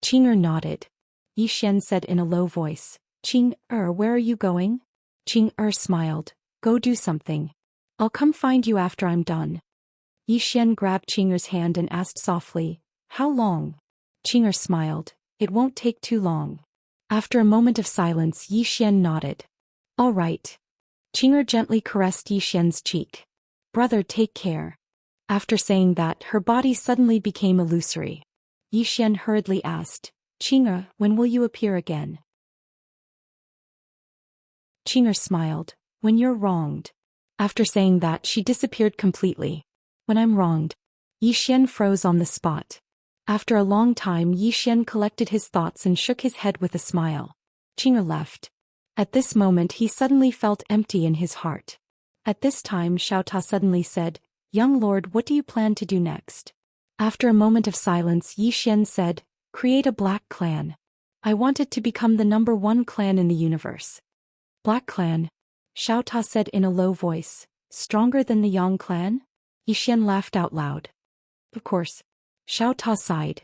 Qing'er nodded. Yi Xian said in a low voice, Qing'er, where are you going? Qing'er smiled, go do something. I'll come find you after I'm done. Yi Xian grabbed Qing'er's hand and asked softly, how long? Qing'er smiled, it won't take too long. After a moment of silence, Yi Xian nodded. All right. Qing'er gently caressed Yi Xian's cheek. Brother, take care. After saying that, her body suddenly became illusory. Yi Xian hurriedly asked, Qing'er, when will you appear again? Qing'er smiled, when you're wronged. After saying that, she disappeared completely. When I'm wronged. Yi Xian froze on the spot. After a long time, Yi Xian collected his thoughts and shook his head with a smile. Qing'er left. At this moment he suddenly felt empty in his heart. At this time Xiao Ta suddenly said, Young lord, what do you plan to do next? After a moment of silence, Yi Xian said, create a black clan. I want it to become the #1 clan in the universe. Black clan? Xiao Ta said in a low voice, stronger than the Yang clan? Yi Xian laughed out loud. Of course. Xiao Ta sighed.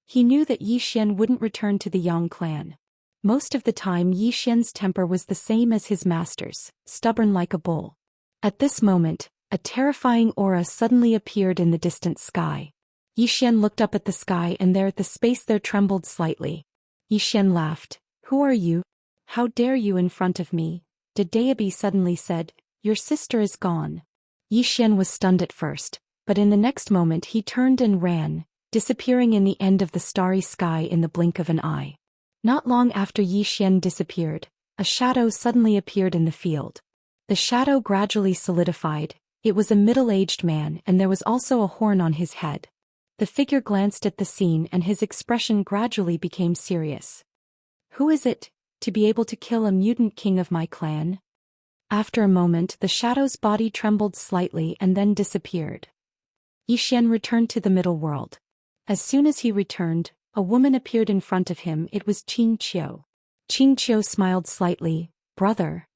He knew that Yi Xian wouldn't return to the Yang clan. Most of the time Yi Xian's temper was the same as his master's, stubborn like a bull. At this moment, a terrifying aura suddenly appeared in the distant sky. Yi Xian looked up at the sky and there at the space there trembled slightly. Yi Xian laughed. Who are you? How dare you in front of me? Dedeabi suddenly said, your sister is gone. Yi Xian was stunned at first, but in the next moment he turned and ran, disappearing in the end of the starry sky in the blink of an eye. Not long after Yi Xian disappeared, A shadow suddenly appeared in the field. The shadow gradually solidified. It was a middle-aged man, and there was also a horn on his head. The figure glanced at the scene and his expression gradually became serious. Who is it, to be able to kill a mutant king of my clan? After a moment the shadow's body trembled slightly and then disappeared. Xian returned to the middle world. As soon as he returned, a woman appeared in front of him. It was Xianxia. Xianxia smiled slightly. Brother.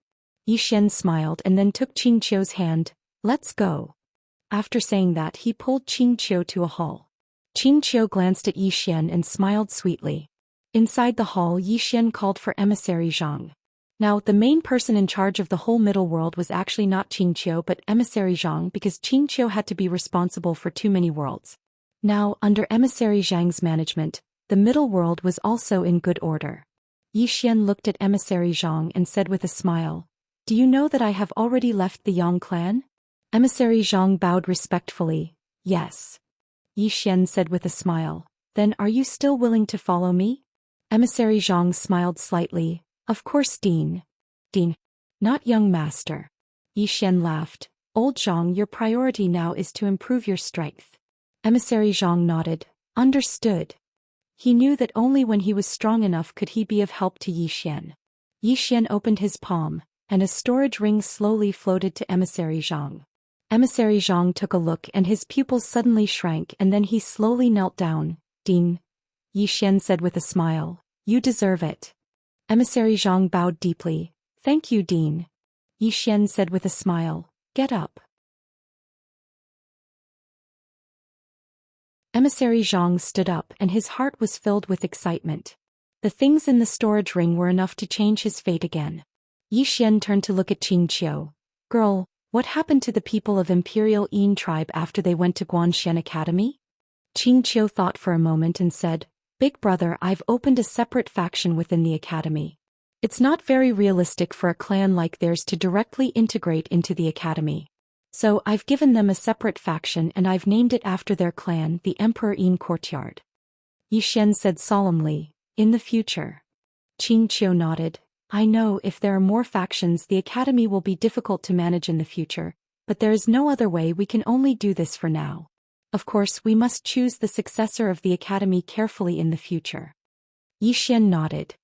Xian smiled and then took Xianxia's hand. Let's go. After saying that he pulled Xianxia to a hall. Xianxia glanced at Xian and smiled sweetly. Inside the hall Xian called for emissary Zhang. Now the main person in charge of the whole middle world was actually not Xianxia but emissary Zhang, because Xianxia had to be responsible for too many worlds. Now, under emissary Zhang's management, the middle world was also in good order. Xian looked at emissary Zhang and said with a smile, "Do you know that I have already left the Yang clan?" Emissary Zhang bowed respectfully. "Yes." Xian said with a smile, "Then are you still willing to follow me?" Emissary Zhang smiled slightly. "Of course, Dean." "Dean? Not young master." Xian laughed. "Old Zhang, your priority now is to improve your strength." Emissary Zhang nodded. "Understood." He knew that only when he was strong enough could he be of help to Xian. Xian opened his palm, and a storage ring slowly floated to emissary Zhang. Emissary Zhang took a look and his pupils suddenly shrank, and then he slowly knelt down. "Dean," Xian said with a smile, "you deserve it." Emissary Zhang bowed deeply. "Thank you, Dean." Xian said with a smile, "Get up." Emissary Zhang stood up and his heart was filled with excitement. The things in the storage ring were enough to change his fate again. Xian turned to look at Xianxia. "Girl, what happened to the people of Imperial Yin tribe after they went to Guanxian Academy?" Xianxia thought for a moment and said, "Big brother, I've opened a separate faction within the academy. It's not very realistic for a clan like theirs to directly integrate into the academy. So I've given them a separate faction and I've named it after their clan, the Emperor Yin Courtyard." Xian said solemnly, "In the future." Xianxia nodded. "I know if there are more factions the academy will be difficult to manage in the future, but there is no other way. We can only do this for now. Of course we must choose the successor of the academy carefully in the future." Xian nodded.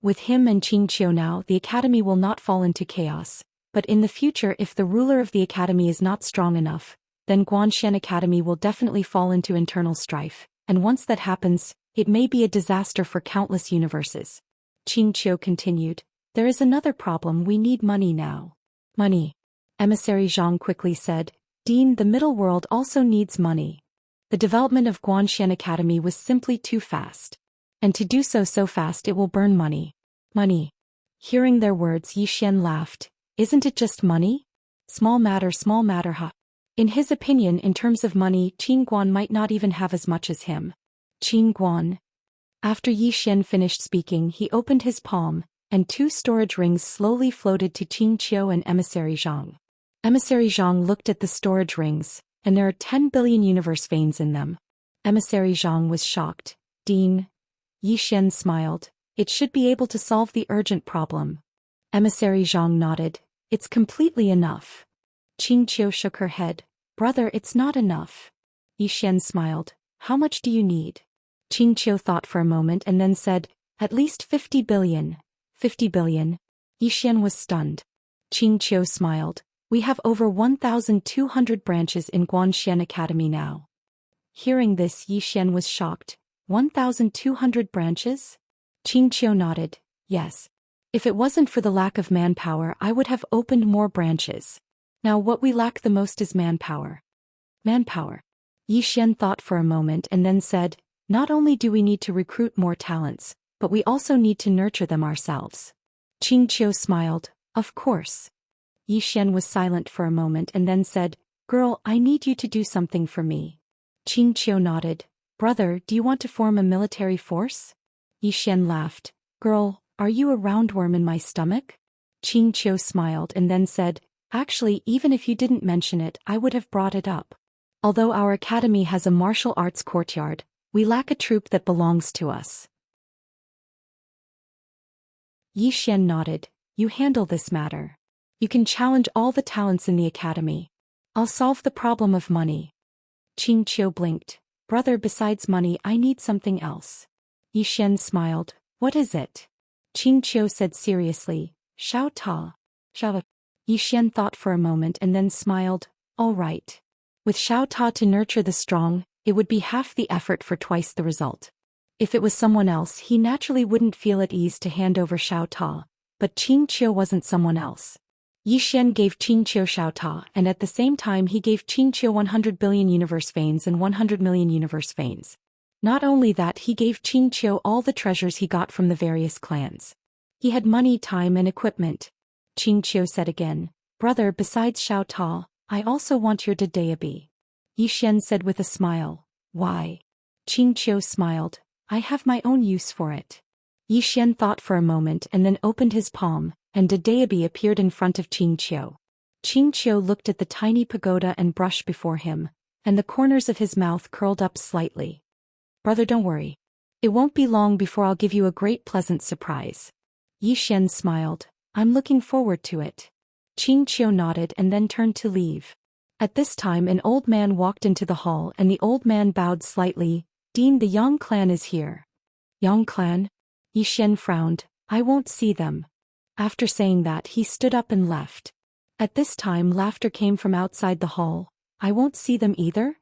With him and Xianxia now the academy will not fall into chaos, but in the future if the ruler of the academy is not strong enough, then Guanxian Academy will definitely fall into internal strife, and once that happens, it may be a disaster for countless universes. Xianxia continued, "There is another problem. We need money now." "Money?" Emissary Zhang quickly said. "Dean, the middle world also needs money. The development of Guanxian Academy was simply too fast. And to do so fast it will burn money." "Money." Hearing their words Xian laughed. "Isn't it just money? Small matter, huh?" In his opinion, in terms of money, Qin Guan might not even have as much as him. Qin Guan. After Xian finished speaking he opened his palm, and two storage rings slowly floated to Xianxia and emissary Zhang. Emissary Zhang looked at the storage rings, and there are 10 billion universe veins in them. Emissary Zhang was shocked. "Dean." Xian smiled. "It should be able to solve the urgent problem." Emissary Zhang nodded. "It's completely enough." Xianxia shook her head. "Brother, it's not enough." Xian smiled. "How much do you need?" Xianxia thought for a moment and then said, "At least 50 billion. 50 billion? Xian was stunned. Xianxia smiled. "We have over 1,200 branches in Guanxian Academy now." Hearing this Xian was shocked. 1,200 branches? Xianxia nodded. "Yes. If it wasn't for the lack of manpower I would have opened more branches. Now what we lack the most is manpower." "Manpower?" Xian thought for a moment and then said, "Not only do we need to recruit more talents, but we also need to nurture them ourselves." Xianxia smiled. "Of course." Xian was silent for a moment and then said, "Girl, I need you to do something for me." Xianxia nodded. "Brother, do you want to form a military force?" Xian laughed. "Girl, are you a roundworm in my stomach?" Xianxia smiled and then said, "Actually, even if you didn't mention it, I would have brought it up. Although our academy has a martial arts courtyard, we lack a troop that belongs to us." Xian nodded. You handle this matter. You can challenge all the talents in the academy. I'll solve the problem of money. Xianxia blinked. Brother, besides money, I need something else. Yi Xian smiled. What is it? Xianxia said seriously. Xiao Ta. Xiao. Yi Xian thought for a moment and then smiled. All right. With Xiao Ta to nurture the strong, it would be half the effort for twice the result. If it was someone else, he naturally wouldn't feel at ease to hand over Xiao Ta, but Xianxia wasn't someone else. Yi Xian gave Xianxia Xiao Ta, and at the same time he gave Xianxia 100 billion universe veins and 100 million universe veins. Not only that, he gave Xianxia all the treasures he got from the various clans. He had money, time and equipment. Xianxia said again, Brother, besides Xiao Ta, I also want your Dedeabi. Yi Xian said with a smile. Why? Xianxia smiled. I have my own use for it. Yi Xian thought for a moment and then opened his palm, and Dedeabi appeared in front of Xianxia. Xianxia looked at the tiny pagoda and brush before him, and the corners of his mouth curled up slightly. Brother, don't worry. It won't be long before I'll give you a great pleasant surprise. Yi Xian smiled. I'm looking forward to it. Xianxia nodded and then turned to leave. At this time an old man walked into the hall and the old man bowed slightly. Dean, the Yang clan is here. Yang clan? Yi Xian frowned. I won't see them. After saying that, he stood up and left. At this time laughter came from outside the hall. I won't see them either?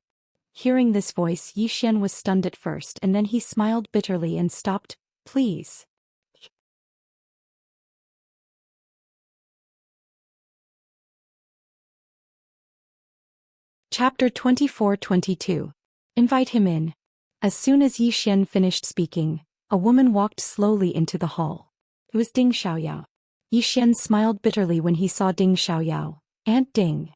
Hearing this voice, Yi Xian was stunned at first and then he smiled bitterly and stopped. Please. Chapter 24-22. Invite him in. As soon as Yi Xian finished speaking, a woman walked slowly into the hall. It was Ding Xiaoyao. Yi Xian smiled bitterly when he saw Ding Xiaoyao. Aunt Ding.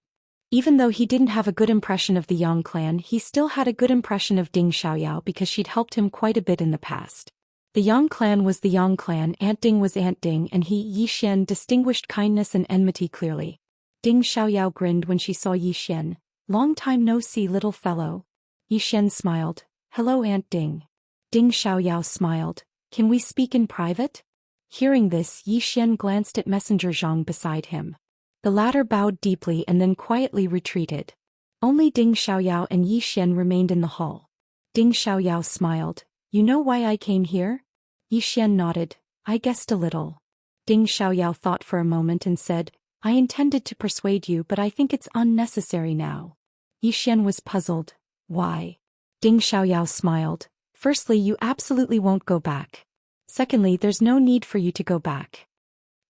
Even though he didn't have a good impression of the Yang clan, he still had a good impression of Ding Xiaoyao because she'd helped him quite a bit in the past. The Yang clan was the Yang clan, Aunt Ding was Aunt Ding, and he, Yi Xian, distinguished kindness and enmity clearly. Ding Xiaoyao grinned when she saw Yi Xian. Long time no see, little fellow. Yi Xian smiled. Hello, Aunt Ding. Ding Xiaoyao smiled. Can we speak in private? Hearing this, Yi Xian glanced at Messenger Zhang beside him. The latter bowed deeply and then quietly retreated. Only Ding Xiaoyao and Yi Xian remained in the hall. Ding Xiaoyao smiled. You know why I came here? Yi Xian nodded. I guessed a little. Ding Xiaoyao thought for a moment and said, I intended to persuade you, but I think it's unnecessary now. Yi Xian was puzzled. Why? Ding Xiaoyao smiled. Firstly, you absolutely won't go back. Secondly, there's no need for you to go back.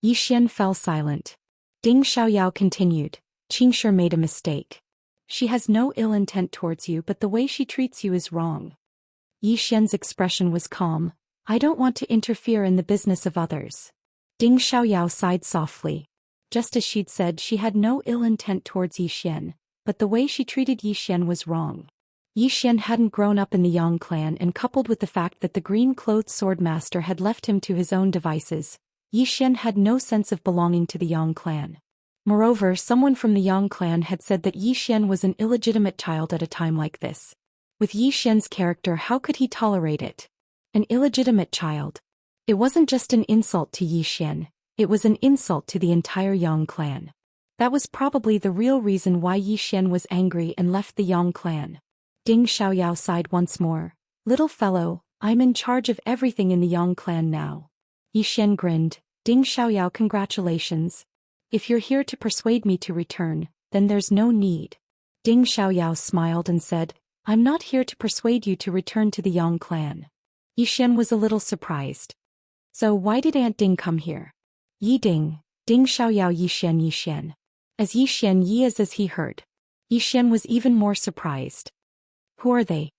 Yi Xian fell silent. Ding Xiaoyao continued. Xianxia made a mistake. She has no ill intent towards you, but the way she treats you is wrong. Yi Xian's expression was calm. I don't want to interfere in the business of others. Ding Xiaoyao sighed softly. Just as she'd said, she had no ill intent towards Yi Xian, but the way she treated Yi Xian was wrong. Yi Xian hadn't grown up in the Yang clan, and coupled with the fact that the green-clothed sword master had left him to his own devices, Yi Xian had no sense of belonging to the Yang clan. Moreover, someone from the Yang clan had said that Yi Xian was an illegitimate child at a time like this. With Yi Xian's character, how could he tolerate it? An illegitimate child. It wasn't just an insult to Yi Xian, it was an insult to the entire Yang clan. That was probably the real reason why Yi Xian was angry and left the Yang clan. Ding Xiaoyao sighed once more. Little fellow, I'm in charge of everything in the Yang clan now. Yi Xian grinned. Ding Xiaoyao, congratulations. If you're here to persuade me to return, then there's no need. Ding Xiaoyao smiled and said, I'm not here to persuade you to return to the Yang clan. Yi Xian was a little surprised. So why did Aunt Ding come here? Yi Ding, Ding Xiaoyao, Yi Xian, Yi Xian. As Yi Xian Yi as he heard. Yi Xian was even more surprised. Who are they?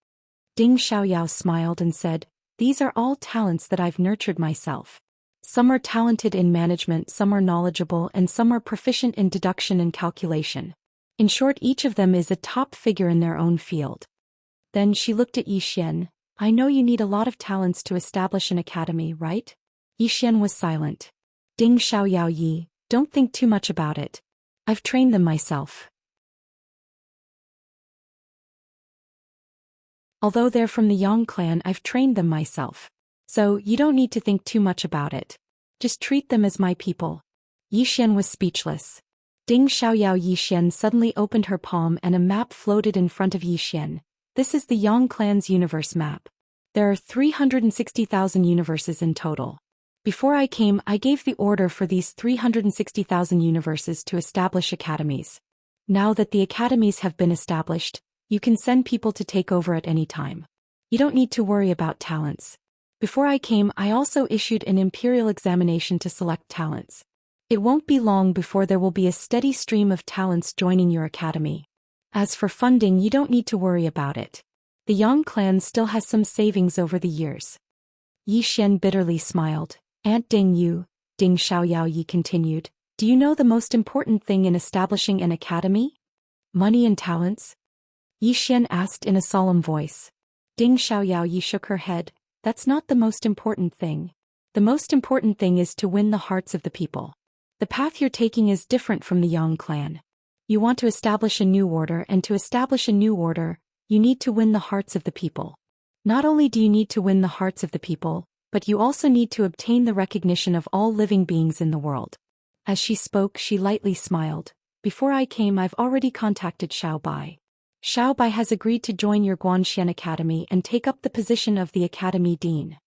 Ding Xiaoyao smiled and said, These are all talents that I've nurtured myself. Some are talented in management, some are knowledgeable, and some are proficient in deduction and calculation. In short, each of them is a top figure in their own field. Then she looked at Yi Xian. I know you need a lot of talents to establish an academy, right? Yi Xian was silent. Ding Xiaoyao, Yi, don't think too much about it. I've trained them myself. Although they're from the Yang clan, I've trained them myself. So, you don't need to think too much about it. Just treat them as my people. Yi Xian was speechless. Ding Xiaoyao. Yi Xian suddenly opened her palm and a map floated in front of Yi Xian. This is the Yang clan's universe map. There are 360,000 universes in total. Before I came, I gave the order for these 360,000 universes to establish academies. Now that the academies have been established, you can send people to take over at any time. You don't need to worry about talents. Before I came, I also issued an imperial examination to select talents. It won't be long before there will be a steady stream of talents joining your academy. As for funding, you don't need to worry about it. The Yang clan still has some savings over the years. Yi Xian bitterly smiled. Aunt Ding Yu, Ding Xiaoyao. Yi continued. Do you know the most important thing in establishing an academy? Money and talents? Yi Xian asked in a solemn voice. Ding Xiaoyao. Yi shook her head. That's not the most important thing. The most important thing is to win the hearts of the people. The path you're taking is different from the Yang clan. You want to establish a new order, and to establish a new order, you need to win the hearts of the people. Not only do you need to win the hearts of the people, but you also need to obtain the recognition of all living beings in the world. As she spoke, she lightly smiled. Before I came, I've already contacted Xiao Bai. Xiao Bai has agreed to join your Guanxian Academy and take up the position of the Academy Dean.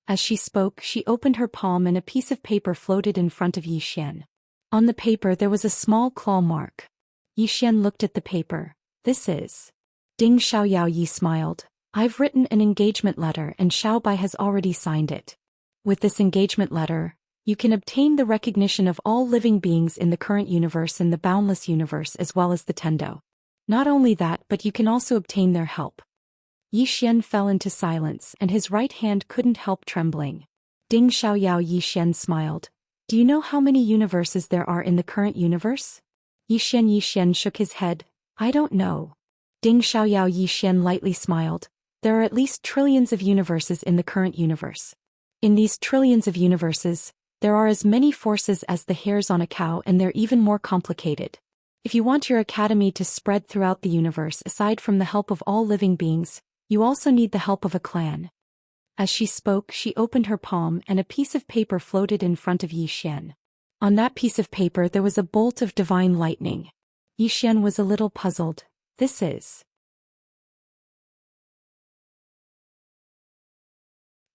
As she spoke, she opened her palm and a piece of paper floated in front of Yi Xian. On the paper there was a small claw mark. Yi Xian looked at the paper. This is. Ding Xiaoyao. Yi smiled. I've written an engagement letter and Xiao Bai has already signed it. With this engagement letter, you can obtain the recognition of all living beings in the current universe and the boundless universe as well as the Tendo. Not only that, but you can also obtain their help. Yi Xian fell into silence and his right hand couldn't help trembling. Ding Xiaoyao. Yi Xian smiled. Do you know how many universes there are in the current universe? Yi Xian shook his head. I don't know. Ding Xiaoyao. Yi Xian lightly smiled. There are at least trillions of universes in the current universe. In these trillions of universes, there are as many forces as the hairs on a cow, and they're even more complicated. If you want your academy to spread throughout the universe, aside from the help of all living beings, you also need the help of a clan. As she spoke, she opened her palm and a piece of paper floated in front of Yi Xian. On that piece of paper there was a bolt of divine lightning. Yi Xian was a little puzzled. This is.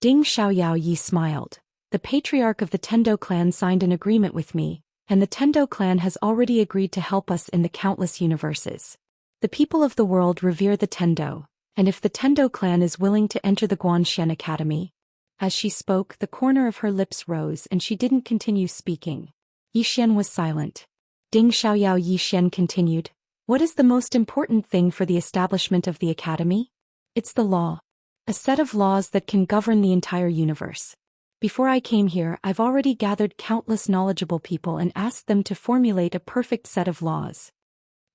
Ding Xiaoyao. Yi smiled. The patriarch of the Tendo clan signed an agreement with me, and the Tendo clan has already agreed to help us in the countless universes. The people of the world revere the Tendo, and if the Tendo clan is willing to enter the Guanxian Academy. As she spoke, the corner of her lips rose and she didn't continue speaking. Yi Xian was silent. Ding Xiaoyao. Yi Xian continued. What is the most important thing for the establishment of the academy? It's the law. A set of laws that can govern the entire universe. Before I came here, I've already gathered countless knowledgeable people and asked them to formulate a perfect set of laws.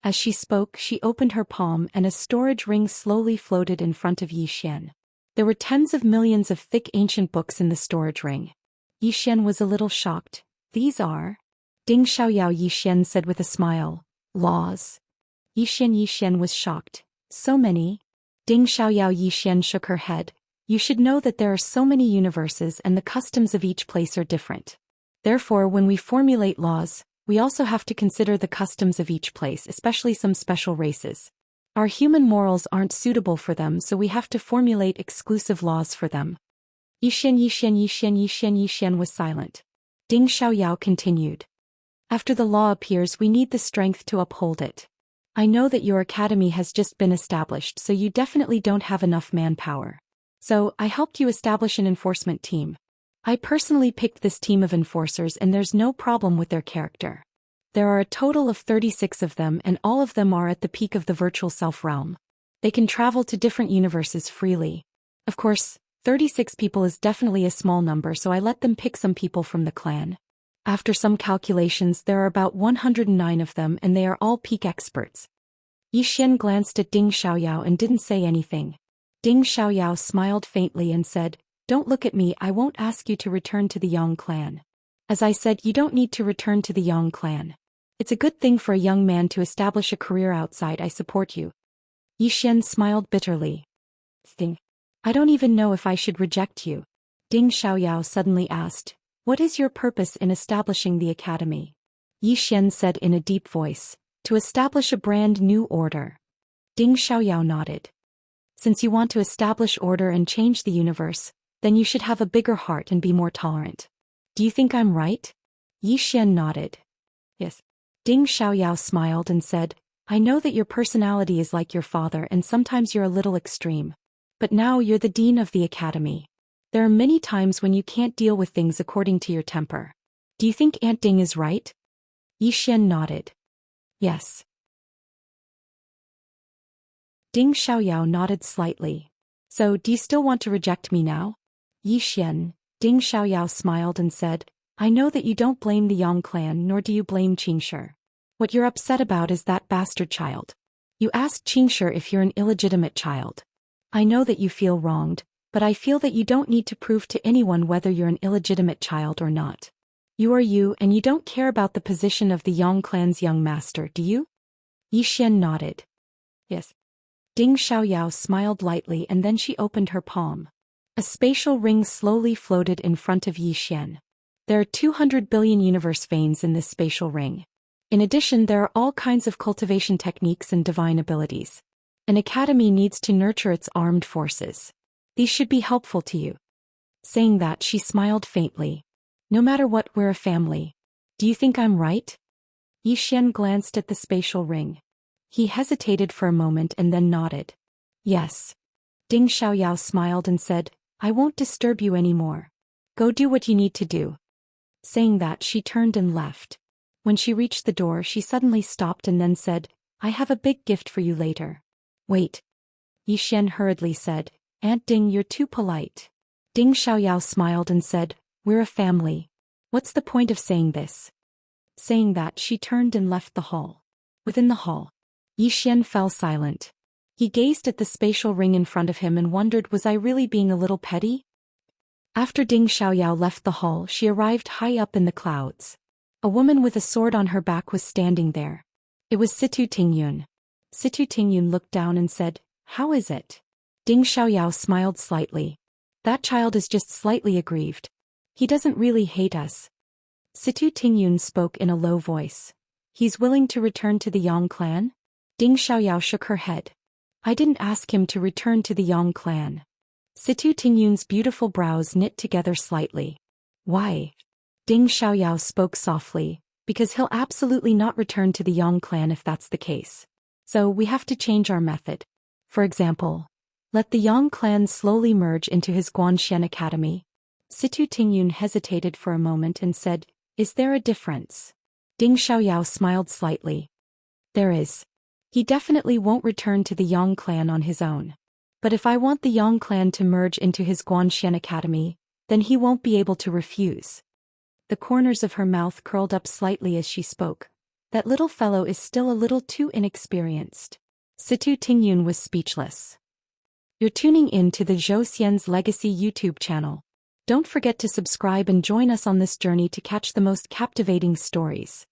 As she spoke, she opened her palm and a storage ring slowly floated in front of Yi Xian. There were tens of millions of thick ancient books in the storage ring. Yi Xian was a little shocked. These are? Ding Xiaoyao. Yi Xian said with a smile. Laws. Yi Xian was shocked. So many? Ding Xiaoyao. Yi Xian shook her head. You should know that there are so many universes and the customs of each place are different. Therefore, when we formulate laws, we also have to consider the customs of each place, especially some special races. Our human morals aren't suitable for them, so we have to formulate exclusive laws for them. Yi Xian was silent. Ding Xiaoyao continued. After the law appears, we need the strength to uphold it. I know that your academy has just been established, so you definitely don't have enough manpower. So, I helped you establish an enforcement team. I personally picked this team of enforcers and there's no problem with their character. There are a total of 36 of them and all of them are at the peak of the virtual self realm. They can travel to different universes freely. Of course, 36 people is definitely a small number, so I let them pick some people from the clan. After some calculations, there are about 109 of them and they are all peak experts. Yi Xian glanced at Ding Xiaoyao and didn't say anything. Ding Xiaoyao smiled faintly and said, Don't look at me, I won't ask you to return to the Yang clan. As I said, you don't need to return to the Yang clan. It's a good thing for a young man to establish a career outside. I support you. Yi Xian smiled bitterly. Ding. I don't even know if I should reject you. Ding Xiaoyao suddenly asked. What is your purpose in establishing the academy? Xian said in a deep voice. To establish a brand new order. Ding Xiaoyao nodded. Since you want to establish order and change the universe, then you should have a bigger heart and be more tolerant. Do you think I'm right? Xian nodded. Yes. Ding Xiaoyao smiled and said, I know that your personality is like your father and sometimes you're a little extreme. But now you're the dean of the academy. There are many times when you can't deal with things according to your temper. Do you think Aunt Ding is right? Xian nodded. Yes. Ding Xiaoyao nodded slightly. So, do you still want to reject me now? Xian, Ding Xiaoyao smiled and said, I know that you don't blame the Yang clan nor do you blame Qingshi. What you're upset about is that bastard child. You asked Qingshi if you're an illegitimate child. I know that you feel wronged, but I feel that you don't need to prove to anyone whether you're an illegitimate child or not. You are you and you don't care about the position of the Yang clan's young master, do you? Xian nodded. Yes. Ding Xiaoyao smiled lightly and then she opened her palm. A spatial ring slowly floated in front of Xian. There are 200 billion universe veins in this spatial ring. In addition, there are all kinds of cultivation techniques and divine abilities. An academy needs to nurture its armed forces. These should be helpful to you. Saying that, she smiled faintly. No matter what, we're a family. Do you think I'm right? Xian glanced at the spatial ring. He hesitated for a moment and then nodded. Yes. Ding Xiaoyao smiled and said, I won't disturb you anymore. Go do what you need to do. Saying that, she turned and left. When she reached the door, she suddenly stopped and then said, I have a big gift for you later. Wait. Xian hurriedly said, Aunt Ding, you're too polite. Ding Xiaoyao smiled and said, we're a family. What's the point of saying this? Saying that, she turned and left the hall. Within the hall, Xian fell silent. He gazed at the spatial ring in front of him and wondered, was I really being a little petty? After Ding Xiaoyao left the hall, she arrived high up in the clouds. A woman with a sword on her back was standing there. It was Situ Tingyun. Situ Tingyun looked down and said, how is it? Ding Xiaoyao smiled slightly. That child is just slightly aggrieved. He doesn't really hate us. Situ Tingyun spoke in a low voice. He's willing to return to the Yang clan? Ding Xiaoyao shook her head. I didn't ask him to return to the Yang clan. Situ Tingyun's beautiful brows knit together slightly. Why? Ding Xiaoyao spoke softly, because he'll absolutely not return to the Yang clan if that's the case. So we have to change our method. For example, let the Yang clan slowly merge into his Guanxian academy. Situ Tingyun hesitated for a moment and said, is there a difference? Ding Xiaoyao smiled slightly. There is. He definitely won't return to the Yang clan on his own. But if I want the Yang clan to merge into his Guanxian academy, then he won't be able to refuse. The corners of her mouth curled up slightly as she spoke. That little fellow is still a little too inexperienced. Situ Tingyun was speechless. You're tuning in to the Zhou Xian's Legacy YouTube channel. Don't forget to subscribe and join us on this journey to catch the most captivating stories.